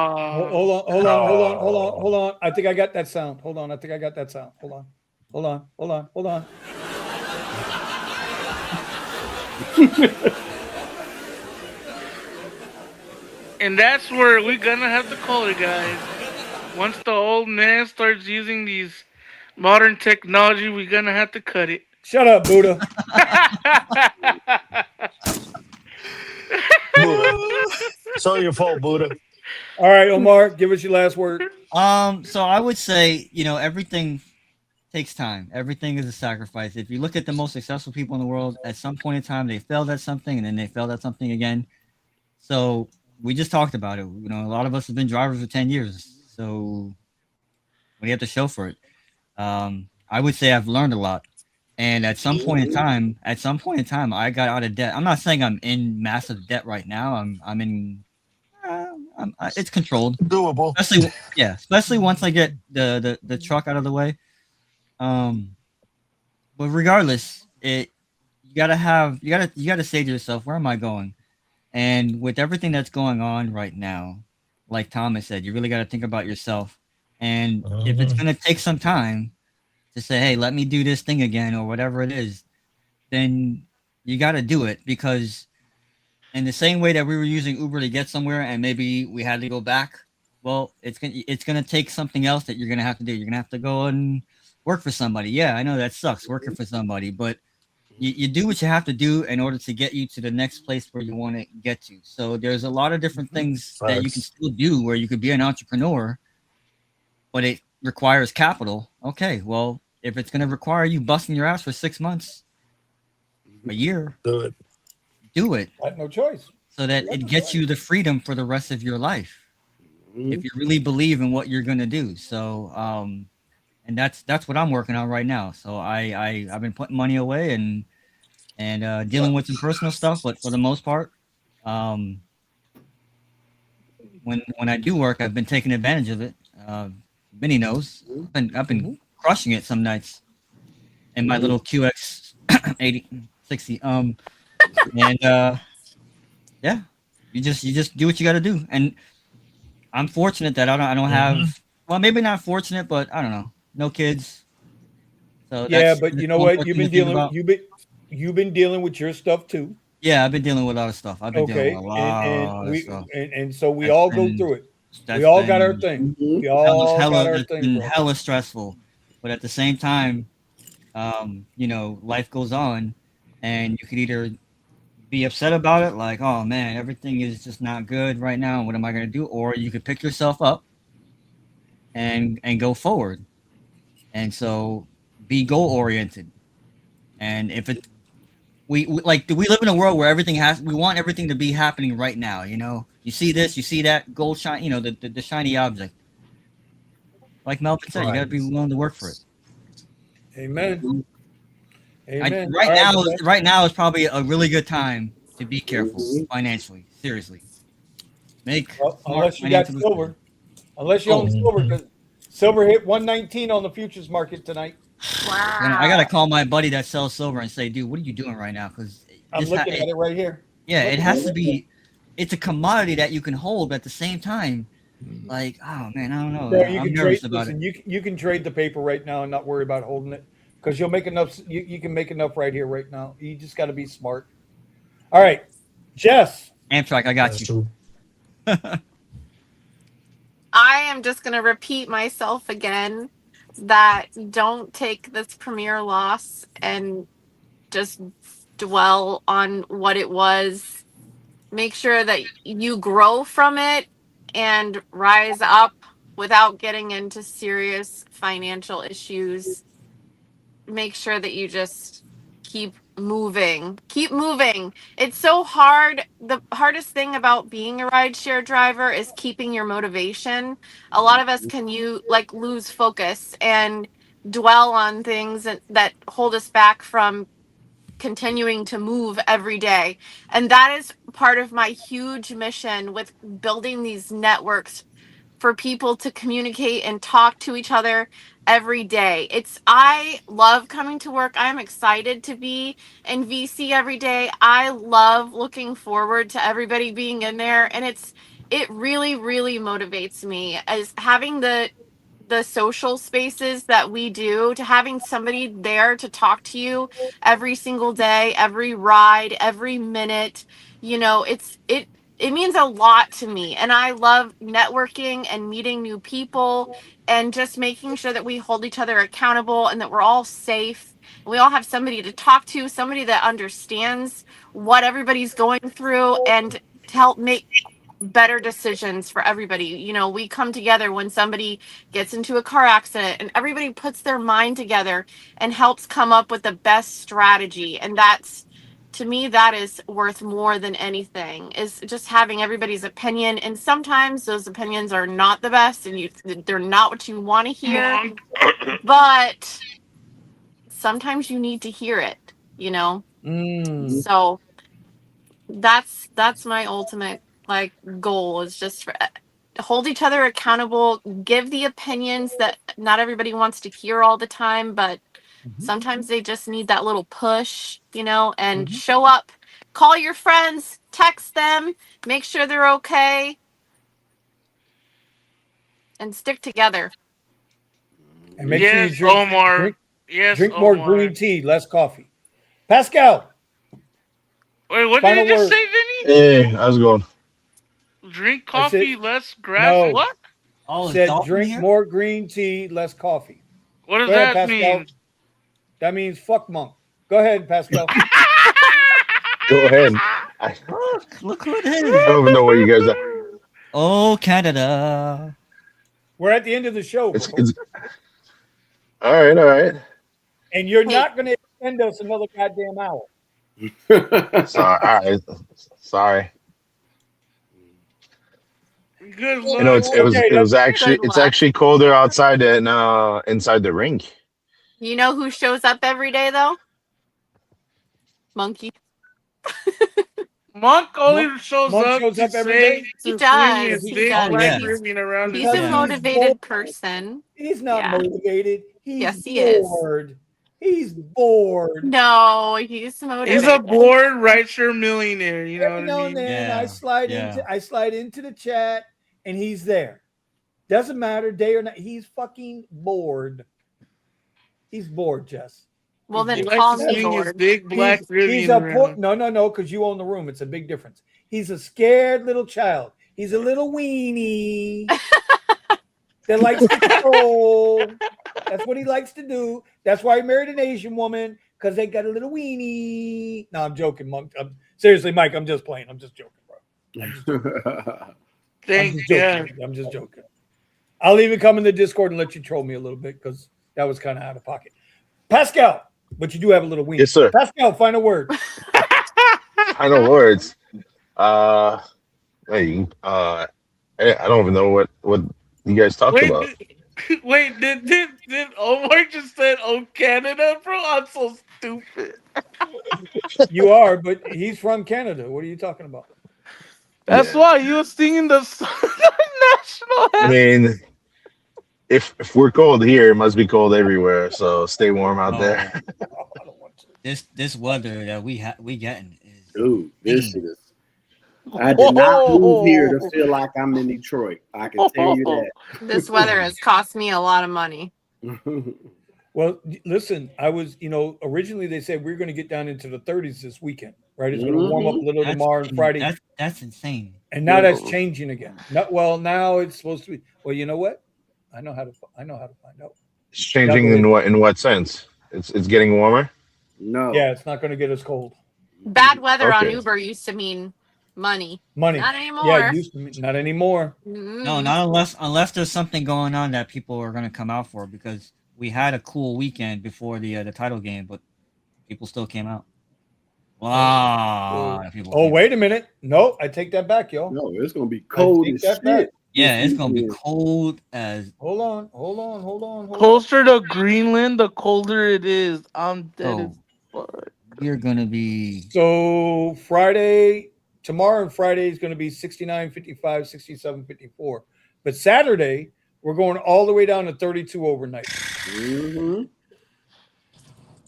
Hold Oh, on, hold on, hold on, hold on, Oh. hold on. I think I got that sound. Hold on, I think I got that sound. Hold on, hold on, hold on, hold on. and that's where we're gonna have to call it, guys. Once the old man starts using these modern technology, we're gonna have to cut it. Shut up, Buddha. Buddha. So your fault, Buddha. All right, Omar, give us your last word. So I would say, everything takes time. Everything is a sacrifice. If you look at the most successful people in the world, at some point in time they failed at something and then they failed at something again. So we just talked about it. A lot of us have been drivers for 10 years. So what do you have to show for it? I would say I've learned a lot. And at some point in time, I got out of debt. I'm not saying I'm in massive debt right now. I'm in. It's controlled, Doable. especially once I get the truck out of the way. But regardless, you gotta say to yourself, where am I going? And with everything that's going on right now, like Thomas said, you really got to think about yourself. And if it's gonna take some time to say, hey, let me do this thing again or whatever it is, then you got to do it, because in the same way that we were using Uber to get somewhere and maybe we had to go back, well, it's gonna take something else that you're gonna have to do. You're gonna have to go and work for somebody. Yeah, I know that sucks, working for somebody, but you do what you have to do in order to get you to the next place where you want to get to. So there's a lot of different things that you can Facts. still do where you could be an entrepreneur, but it requires capital. Okay, well, if it's going to require you busting your ass for 6 months, a year, Do it. do it, I have no choice. so that it gets you the freedom for the rest of your life. If you really believe in what you're going to do. So, and that's what I'm working on right now. So I've been putting money away and dealing with some personal stuff, but for the most part, when I do work, I've been taking advantage of it. Vinny knows. I've been crushing it some nights in my little QX 8060. And yeah, you just do what you got to do. And I'm fortunate that I don't have, well, maybe not fortunate, but I don't know, no kids. So Yeah, that's but you know one more what? thing to think about. You've been dealing with your stuff too. Yeah, I've been dealing with a lot of stuff. I've been dealing with Okay, a lot of stuff. and so we That's all go been through it. We that's all got our been thing. Mhm. We all got our that's thing, been bro. hella stressful. But at the same time, life goes on, and you could either be upset about it, like, oh man, everything is just not good right now. What am I gonna do? Or you could pick yourself up and go forward. And so be goal oriented. And if it we like we live in a world where we want everything to be happening right now. You see this, you see that, gold shine. The shiny object. Like Melvin said, you got to be willing to work for it. Amen. I Amen. right All right, now Jeff. right now is probably a really good time to be careful financially. Seriously, make Well, smart unless you got financial decisions. silver, unless you own Oh, silver, because silver hit 119 on the futures market tonight. I gotta Wow. call my buddy that sells silver and say, dude, what are you doing right now? Because I'm looking at it right here. yeah, it Looking at has it to right here. be. It's a commodity that you can hold, but at the same time, like, oh man, I don't know. Bro, you I'm can trade. nervous about it. Listen, you can trade the paper right now and not worry about holding it because you'll make enough. You can make enough right here, right now. You just got to be smart. All right, Jess. Amtrak, I got That's you. true. I am just going to repeat myself again that don't take this premier loss and just dwell on what it was. Make sure that you grow from it and rise up without getting into serious financial issues. Make sure that you just keep moving. Keep moving. It's so hard. The hardest thing about being a rideshare driver is keeping your motivation. A lot of us can lose focus and dwell on things that hold us back from continuing to move every day. And that is part of my huge mission with building these networks for people to communicate and talk to each other every day. I love coming to work. I'm excited to be in VC every day. I love looking forward to everybody being in there, and it really really motivates me as having the social spaces that we do, to having somebody there to talk to you every single day, every ride, every minute. It means a lot to me, and I love networking and meeting new people and just making sure that we hold each other accountable and that we're all safe. We all have somebody to talk to, somebody that understands what everybody's going through, and to help make better decisions for everybody. We come together when somebody gets into a car accident, and everybody puts their mind together and helps come up with the best strategy. And that's, to me, that is worth more than anything, is just having everybody's opinion. And sometimes those opinions are not the best, and they're not what you want to hear, but sometimes you need to hear it. Mm. So that's my ultimate goal, is just hold each other accountable, give the opinions that not everybody wants to hear all the time, but sometimes they just need that little push, and show up, call your friends, text them, make sure they're okay, and stick together. And make sure you Yes, Omar. Yes, drink more Omar. green tea, less coffee. Pascal, Wait, what did final you just word. say, Vinny? Hey, how's it going? Drink I said coffee, less grass. no. What? oh, is Said Dalton drink here? more green tea, less coffee. What does Go ahead, that Pascal. mean? That means fuck monk. Go ahead, Pascal. Go ahead. I Look who it is. don't even know where you guys are. Oh, Canada. We're at the end of the show, bro. It's all right, all right. And you're Hey, not going to extend us another goddamn hour. Sorry, all right. Sorry. Good You know, luck. it's Okay, that's good it's luck. actually colder outside than inside the rink. You know who shows up every day though? Monkey. Monk Monk, only shows Monk up shows to up every day say He to swing does. his because He big Oh does. black yeah, ribbon around his He's a yeah. he's bored. motivated person. He's not Yeah. motivated. He's Yes, he is. bored. He's bored. No, he's He's a motivated. bored rideshare millionaire. You know Every what I now and mean? then Yeah, yeah. I slide into the chat and he's there. Doesn't matter day or night. He's fucking bored. He's bored, Jess. Well, then He likes call to me swing his Lord. big black He's Rivian a around. no, because you own the room. It's a big difference. He's a scared little child. He's a little weenie that likes to control. That's what he likes to do. That's why he married an Asian woman, because they got a little weenie. No, I'm joking, Monk. Seriously, Mike, I'm just playing. I'm just joking, bro. I'm just joking. Thank God. I'm just joking. I'll even come in the Discord and let you troll me a little bit, because that was kind of out of pocket. Pascal, but you do have a little weenie. Yes, sir. Pascal, final word. Final words. Hey, I don't even know what you guys talked about. Wait, did Omar just said, "Oh, Canada, bro"? I'm so stupid. You are, but he's from Canada. What are you talking about? That's Yeah. why you were singing the national I anthem. mean, if we're cold here, it must be cold everywhere. So stay warm out there. I don't want to. This weather that we getting is Dude, this insane. is. I did not move here to feel like I'm in Detroit. I can tell you This weather has cost me a lot of money. that. Well, listen, I was, originally they said we're going to get down into the 30s this weekend, right? It's going to warm up a little tomorrow and Friday. That's insane. And now that's changing again. Now it's supposed to be. Well, you know what? I know how to find out. It's changing in what sense? It's getting warmer. No. Yeah, it's not going to get as cold. Bad weather on Okay. Uber used to mean money. Money. Not anymore. Yeah, it used to be, not anymore. No, not unless there's something going on that people are going to come out for, because we had a cool weekend before the title game, but people still came out. Wow. Oh, wait a minute. No, I take that back, yo. No, it's gonna be cold as shit. Back. Yeah, it's gonna be cold as. Hold on. Closer to Greenland, the colder it is. I'm dead as fuck. You're gonna be. So tomorrow and Friday is going to be 69, 55, 67, 54. But Saturday, we're going all the way down to 32 overnight. Mm-hmm.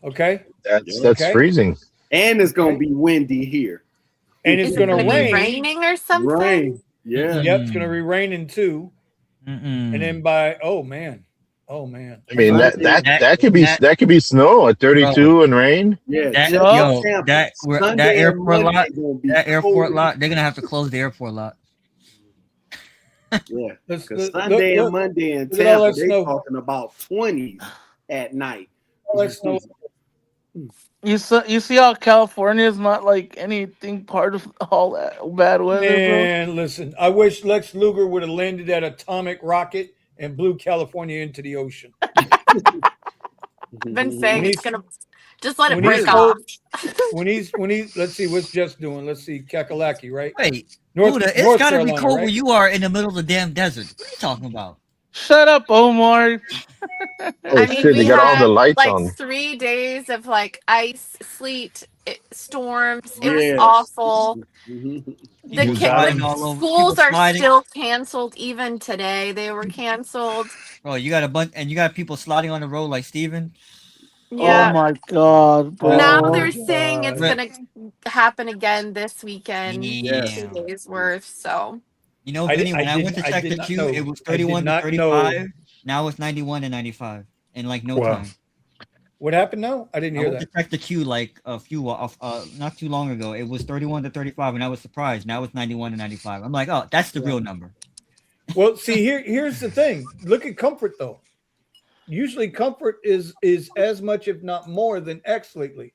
Okay? That's freezing. And it's going to be windy here. And it's going to rain. Raining or something? Rain. Yeah. Yep, it's going to be raining too. And then oh man. I mean that could be snow at 32 and rain. Yeah, that airport lot, they're gonna have to close the airport lot. Yeah, because Sunday and Monday in Tampa, they talking about 20s at night. You see how California is not like anything part of all that bad weather, Man, listen, I wish Lex Luger would have landed that atomic rocket and blew California into the ocean. Been saying it's gonna just let it break off. When he's let's see what's Jess doing. Let's see, Kakalaki, right? Wait, Buddha, it's gotta be cold when you are in the middle of the damn desert. What are you talking about? Shut up, Omar. Oh shit, they got all the lights on. 3 days of ice, sleet, storms. It was awful. The schools are still canceled even today. They were canceled. Bro, you got a bunch, and you got people sliding on the road like Steven. Yeah. Oh my god, bro. Now they're saying it's gonna happen again this weekend. Yeah. 2 days worth. So. Vinny, when I went to check the queue, it was 31 to 35. Now it's 91 to 95 in no time. What happened now? I didn't hear that. I went to check the queue not too long ago. It was 31 to 35, and I was surprised. Now it's 91 to 95. I'm like, oh, that's the real number. Well, see, here's the thing. Look at Comfort though. Usually, Comfort is as much, if not more, than X lately.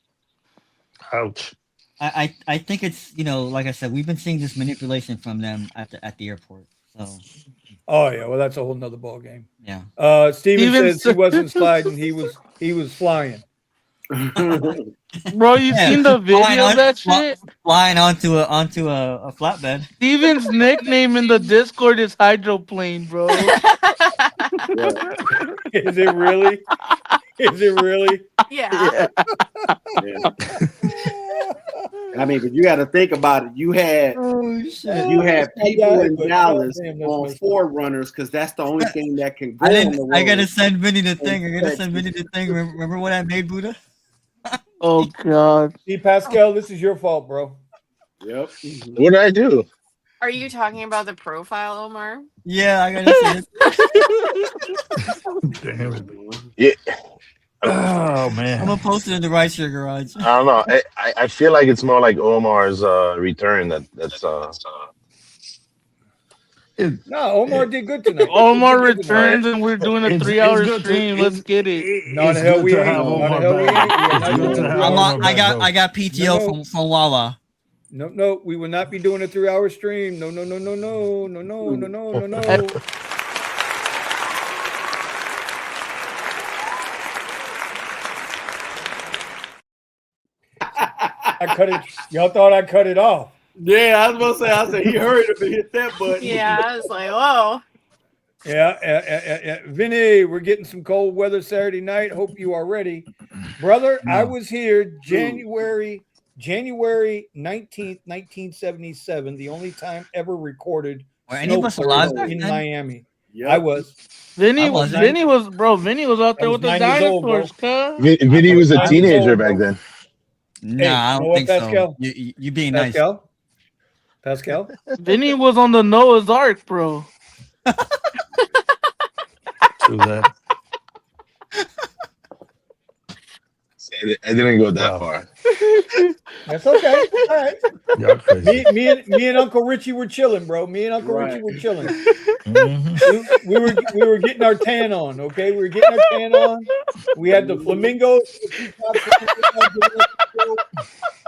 Ouch. I think it's like I said, we've been seeing this manipulation from them at the airport. So. Oh yeah, well that's a whole nother ball game. Yeah. Steven says he wasn't sliding, he was flying. Bro, you seen the video of that shit? Flying onto a flatbed. Steven's nickname in the Discord is Hydroplane, bro. Is it really? Is it really? Yeah. I mean, but you got to think about it. You had people in Dallas on Forerunners because that's the only thing that can go on the road. I gotta send Vinny the thing. Remember what I made, Buddha? Oh god. See, Pascal, this is your fault, bro. Yep. What did I do? Are you talking about the profile, Omar? Yeah, I gotta say it. Yeah. Oh I'm man. gonna post it in the rideshare garage. I don't know. I feel like it's more like Omar's return. That's No, Omar did good tonight. Omar He did good tonight. returns and we're doing a It's 3-hour good to stream. Let's get it. No, the it's hell good we to ain't. have No, the Omar hell we ain't. back. We are It's not good doing to a have 3 hour Omar stream. back, though. I got PTO No. from Wawa. No, we will not be doing a 3 hour stream. No. I cut it. Y'all thought I cut it off. Yeah, I was gonna say. I said he hurried up and hit that button. Yeah, I was like, whoa. Yeah. Vinny, we're getting some cold weather Saturday night. Hope you are ready. Brother, No. I was here January 19th, 1977, the only time ever recorded Were any of us snow alive flurries back in then? Miami. Yep. I was. Vinny I was wasn't. Vinny was out I there was with the 9 years old, bro. dinosaurs, cuz. Vinny was a 9 years teenager old, back bro. then. Nah, Hey, I you know don't what, think so. Pascal? You being nice. Pascal? Vinny was on the Noah's Ark, bro. True that. I didn't go that Wow. far. That's okay. All right. Y'all crazy. Me and Uncle Richie were chilling, bro. Me and Uncle Richie Right. were chilling. Mhm. We were getting our tan on. Okay, we were getting our tan on. We had the flamingos.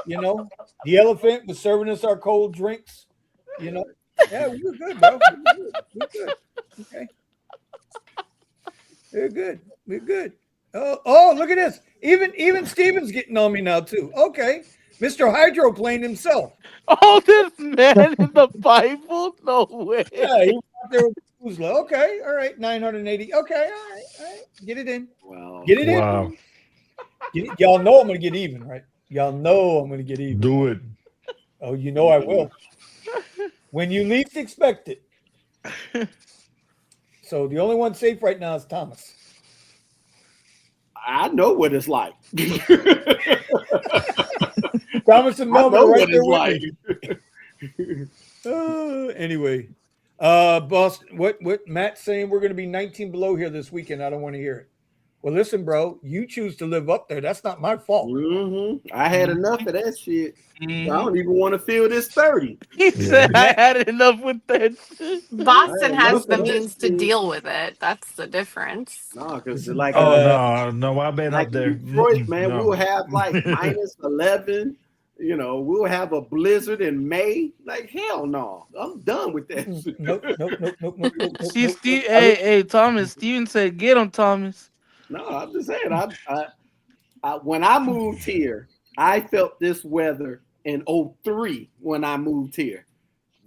You know, the elephant was serving us our cold drinks. You know, yeah, we were good, bro. We were good. Okay, we're good. We're good. Oh, look at this. Even Steven's getting on me now too. Okay, Mr. Hydroplane himself. Oh, this man in the Bible? No way. Yeah, he was out there with Kuzla. Okay, all right, 980. Okay, all right. Get it in. Wow. Get it Wow. in. Y'all know I'm gonna get even, right? Y'all know I'm gonna get even. Do it. Oh, you know I will. When you least expect it. So the only one safe right now is Thomas. I know what it's like. Thomas and I Melvin know are right what there it's with like. me. Anyway, boss, what Matt's saying, we're going to be 19 below here this weekend. I don't want to hear it. Well, listen, bro, you choose to live up there. That's not my fault. Mm-hmm. I had enough of that shit. I don't even want to feel this 30. He said I had enough with that shit. Boston has enough the of that means to shit. deal with it. That's the difference. No, because like No, I've been like up there. in Detroit, man, No. we'll have like minus 11. You know, we'll have a blizzard in May. Like hell no, I'm done with that. Nope. Hey, Thomas. Steven said, "Get him, Thomas." No, I'm just saying. I when I moved here, I felt this weather in 03 when I moved here.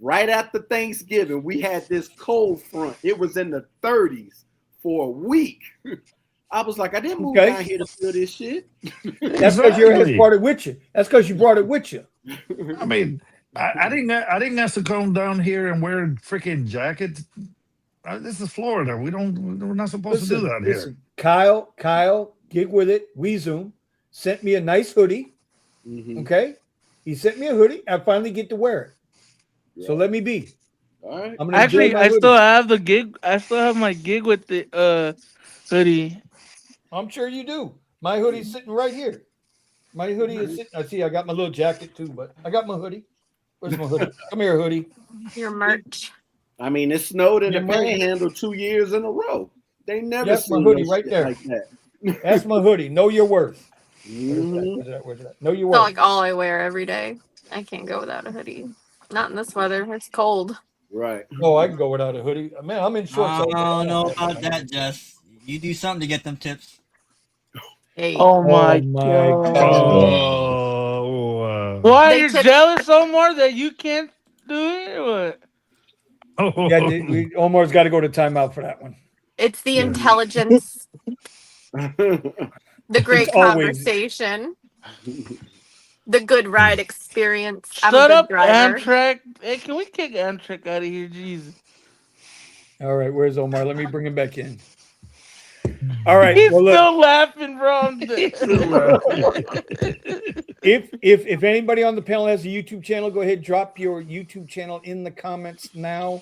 Right after Thanksgiving, we had this cold front. It was in the 30s for a week. I was like, I didn't move down here to feel this shit. That's because you brought it with you. That's because you brought it with you. I mean, I didn't have to come down here and wear freaking jackets. This is Florida. We're not supposed to do that here. Kyle, get with it. We Zoom sent me a nice hoodie. Mm-hmm. Okay, he sent me a hoodie. I finally get to wear it. Yeah. So let me be. All right. I'm Actually, I still have the gig. I still have my gig with the hoodie. I'm sure you do. My hoodie's sitting right here. My hoodie is sitting. I see. I got my little jacket too, but I got my hoodie. Where's my hoodie? Come here, hoodie. Your merch. I mean, it snowed in the Panhandle 2 years in a row. They never That's seen my hoodie no right shit there. like that. That's my hoodie. Know your worth. Mm-hmm. Where's that? Know your It's not worth. like all I wear every day. I can't go without a hoodie. Not in this weather. It's cold. Right. Oh, I can go without a hoodie. Man, I'm in shorts. I don't know about that, Jess. You do something to get them tips. Hey. Oh my god! Oh, Why you're jealous, Omar, that you can't do it? Or what? Yeah, Omar's got to go to timeout for that one. It's the intelligence, the great conversation, the good ride experience. Shut up, Amtrak. Hey, can we kick Amtrak out of here, Jesus? All right, where's Omar? Let me bring him back in. All right, he's still laughing, bro. If anybody on the panel has a YouTube channel, go ahead, drop your YouTube channel in the comments now.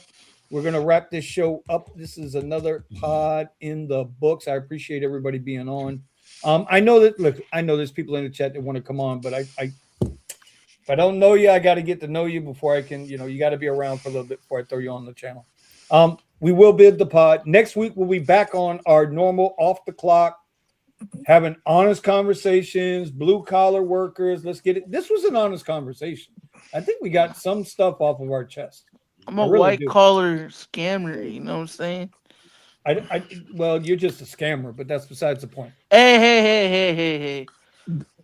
We're gonna wrap this show up. This is another pod in the books. I appreciate everybody being on. I know that. Look, I know there's people in the chat that want to come on, but if I don't know you, I got to get to know you before I can. You got to be around for a little bit before I throw you on the channel. We will build the pod next week. We'll be back on our normal off the clock, having honest conversations. Blue collar workers. Let's get it. This was an honest conversation. I think we got some stuff off of our chest. I'm a white collar scammer. You know what I'm saying? Well, you're just a scammer, but that's besides the point. Hey.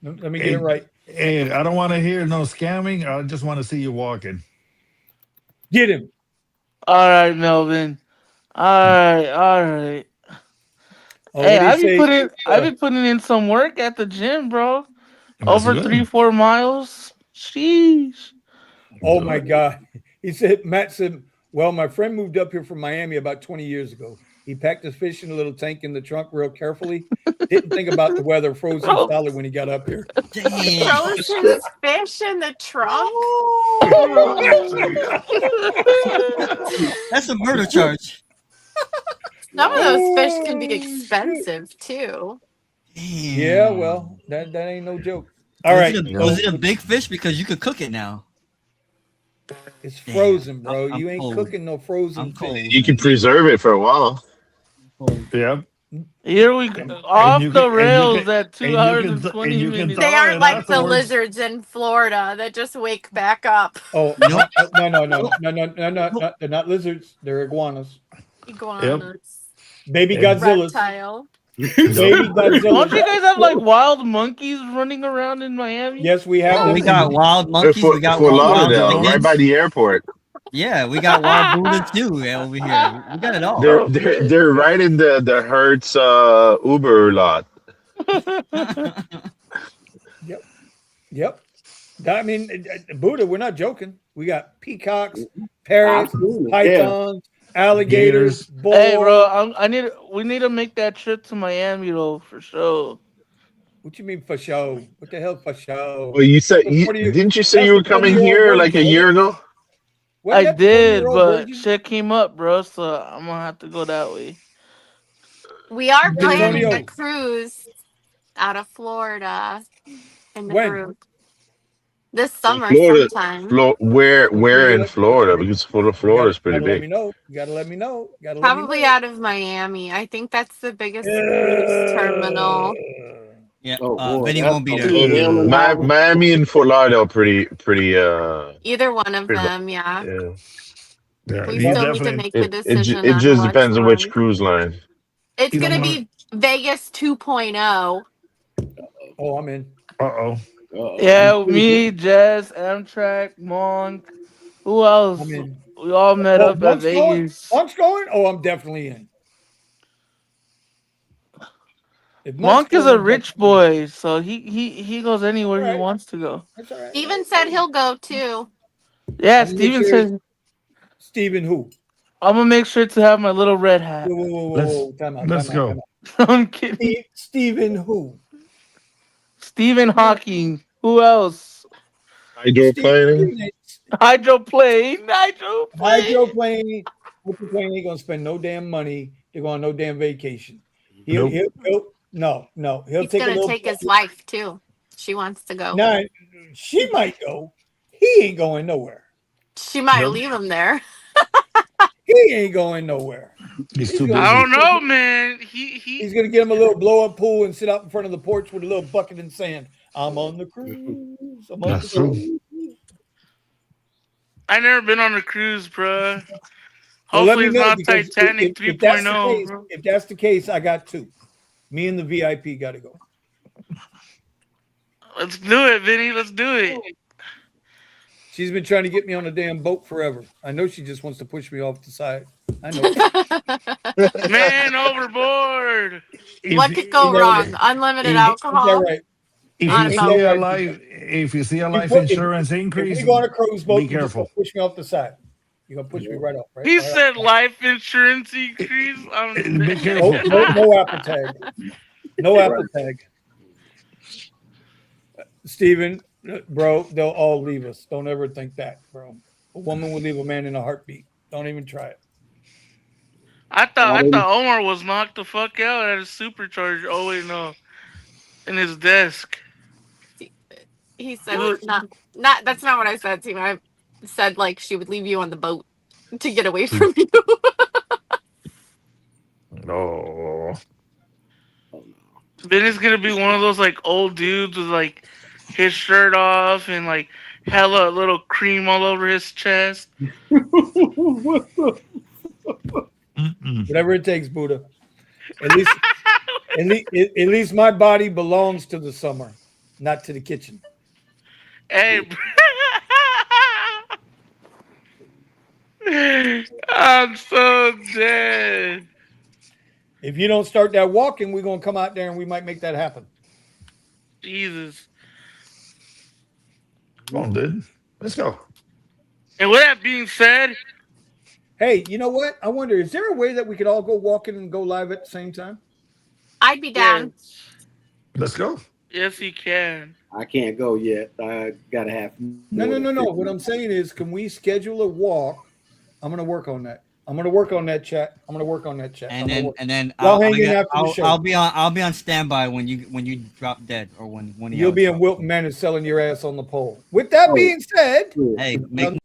Let me get it right. Hey, I don't want to hear no scamming. I just want to see you walking. Get him. All right, Melvin. All right. Oh, hey, I've been putting in some work at the gym, bro. That's Over good. 3-4 miles. Sheesh. Oh my God. Matt said, well, my friend moved up here from Miami about 20 years ago. He packed his fish in a little tank in the trunk real carefully. Didn't think about the weather, froze him solid when he got up here. Froze his fish in the trunk. That's a murder charge. Some of those fish can be expensive too. Yeah, well, that ain't no joke. All right. Was it a big fish? Because you could cook it now. It's frozen, bro. You ain't cooking no frozen fish. You can preserve it for a while. Yeah. Here we go. Off the rails at 2 hours and 20 minutes. They aren't like the lizards in Florida that just wake back up. Oh, no. They're not lizards. They're iguanas. Iguanas. Baby Godzillas. Reptile. Baby Godzilla. Don't you guys have like wild monkeys running around in Miami? Yes, we have. We got wild monkeys. We got Fort wild Lauderdale, right by the airport. Yeah, we got wild Buddha too over here. We got it all. They're right in the Hertz Uber lot. Yep. I mean, Buddha, we're not joking. We got peacocks, parrots, pythons, alligators, boars. Hey, bro, we need to make that trip to Miami though, for sure. What you mean for show? What the hell for show? Well, you said didn't you say you were coming here like a year ago? I did, but shit came up, bro. So I'm gonna have to go that way. We are planning a cruise out of Florida in the group this summer sometime. Where in Florida? Because Florida is pretty big. You gotta let me know. Probably out of Miami. I think that's the biggest cruise terminal. Yeah, Vinny won't be there. Miami and Fort Lauderdale pretty. Either one of them, yeah. We still need to make the decision. It just depends on which cruise line. It's gonna be Vegas 2.0. Oh, I'm in. Uh-oh. Yeah, me, Jess, Amtrak, Monk. Who else? I'm in. We all met up at Vegas. Monk's going? Oh, I'm definitely in. Monk is a rich boy, so he goes anywhere he wants to go. Steven said he'll go too. Yeah, Steven said. Steven who? I'm gonna make sure to have my little red hat. Let's go. I'm kidding. Steven who? Stephen Hawking. Who else? Hydroplane. Hydroplane ain't gonna spend no damn money. They're going on no damn vacation. He'll take his wife too. She wants to go. No, she might go. He ain't going nowhere. She might leave him there. He ain't going nowhere. He's too busy. I don't know, man. He's gonna get him a little blow up pool and sit out in front of the porch with a little bucket and sand. I'm on the cruise. That's true. I never been on a cruise, bro. Hopefully it's not Titanic 3.0. Bro. If that's the case, I got two. Me and the VIP got to go. Let's do it, Vinny. Let's do it. She's been trying to get me on a damn boat forever. I know she just wants to push me off the side. I know. Man overboard. What could go wrong? Unlimited alcohol. Right. If you see a life insurance increase, if you go on a cruise boat, be careful. Push me off the side. You're gonna push me right off. Right? He said life insurance increase. Be careful. No Apple tag. No Apple tag. Steven, bro, they'll all leave us. Don't ever think that, bro. A woman will leave a man in a heartbeat. Don't even try it. I thought Omar was knocked the fuck out at a supercharger. Oh wait, no. in his desk. He said not that's not what I said to him. I said like she would leave you on the boat to get away from you. No. Vinny's gonna be one of those like old dudes with like his shirt off and like hella little cream all over his chest. What the? Whatever it takes, Buddha. At least my body belongs to the summer, not to the kitchen. Hey, I'm so dead. If you don't start that walking, we're gonna come out there and we might make that happen. Jesus. Come on, dude. Let's go. And with that being said, hey, you know what? I wonder, is there a way that we could all go walking and go live at the same time? I'd be down. yes, Let's go. yes, you can. I can't go yet. I gotta have. No. What I'm saying is, can we schedule a walk? I'm gonna work on that. I'm gonna work on that chat. And then Y'all hang in after the show. I'll be on standby when you drop dead or when You'll be in Wilton Manor selling your ass on the pole. With that being said, hey, make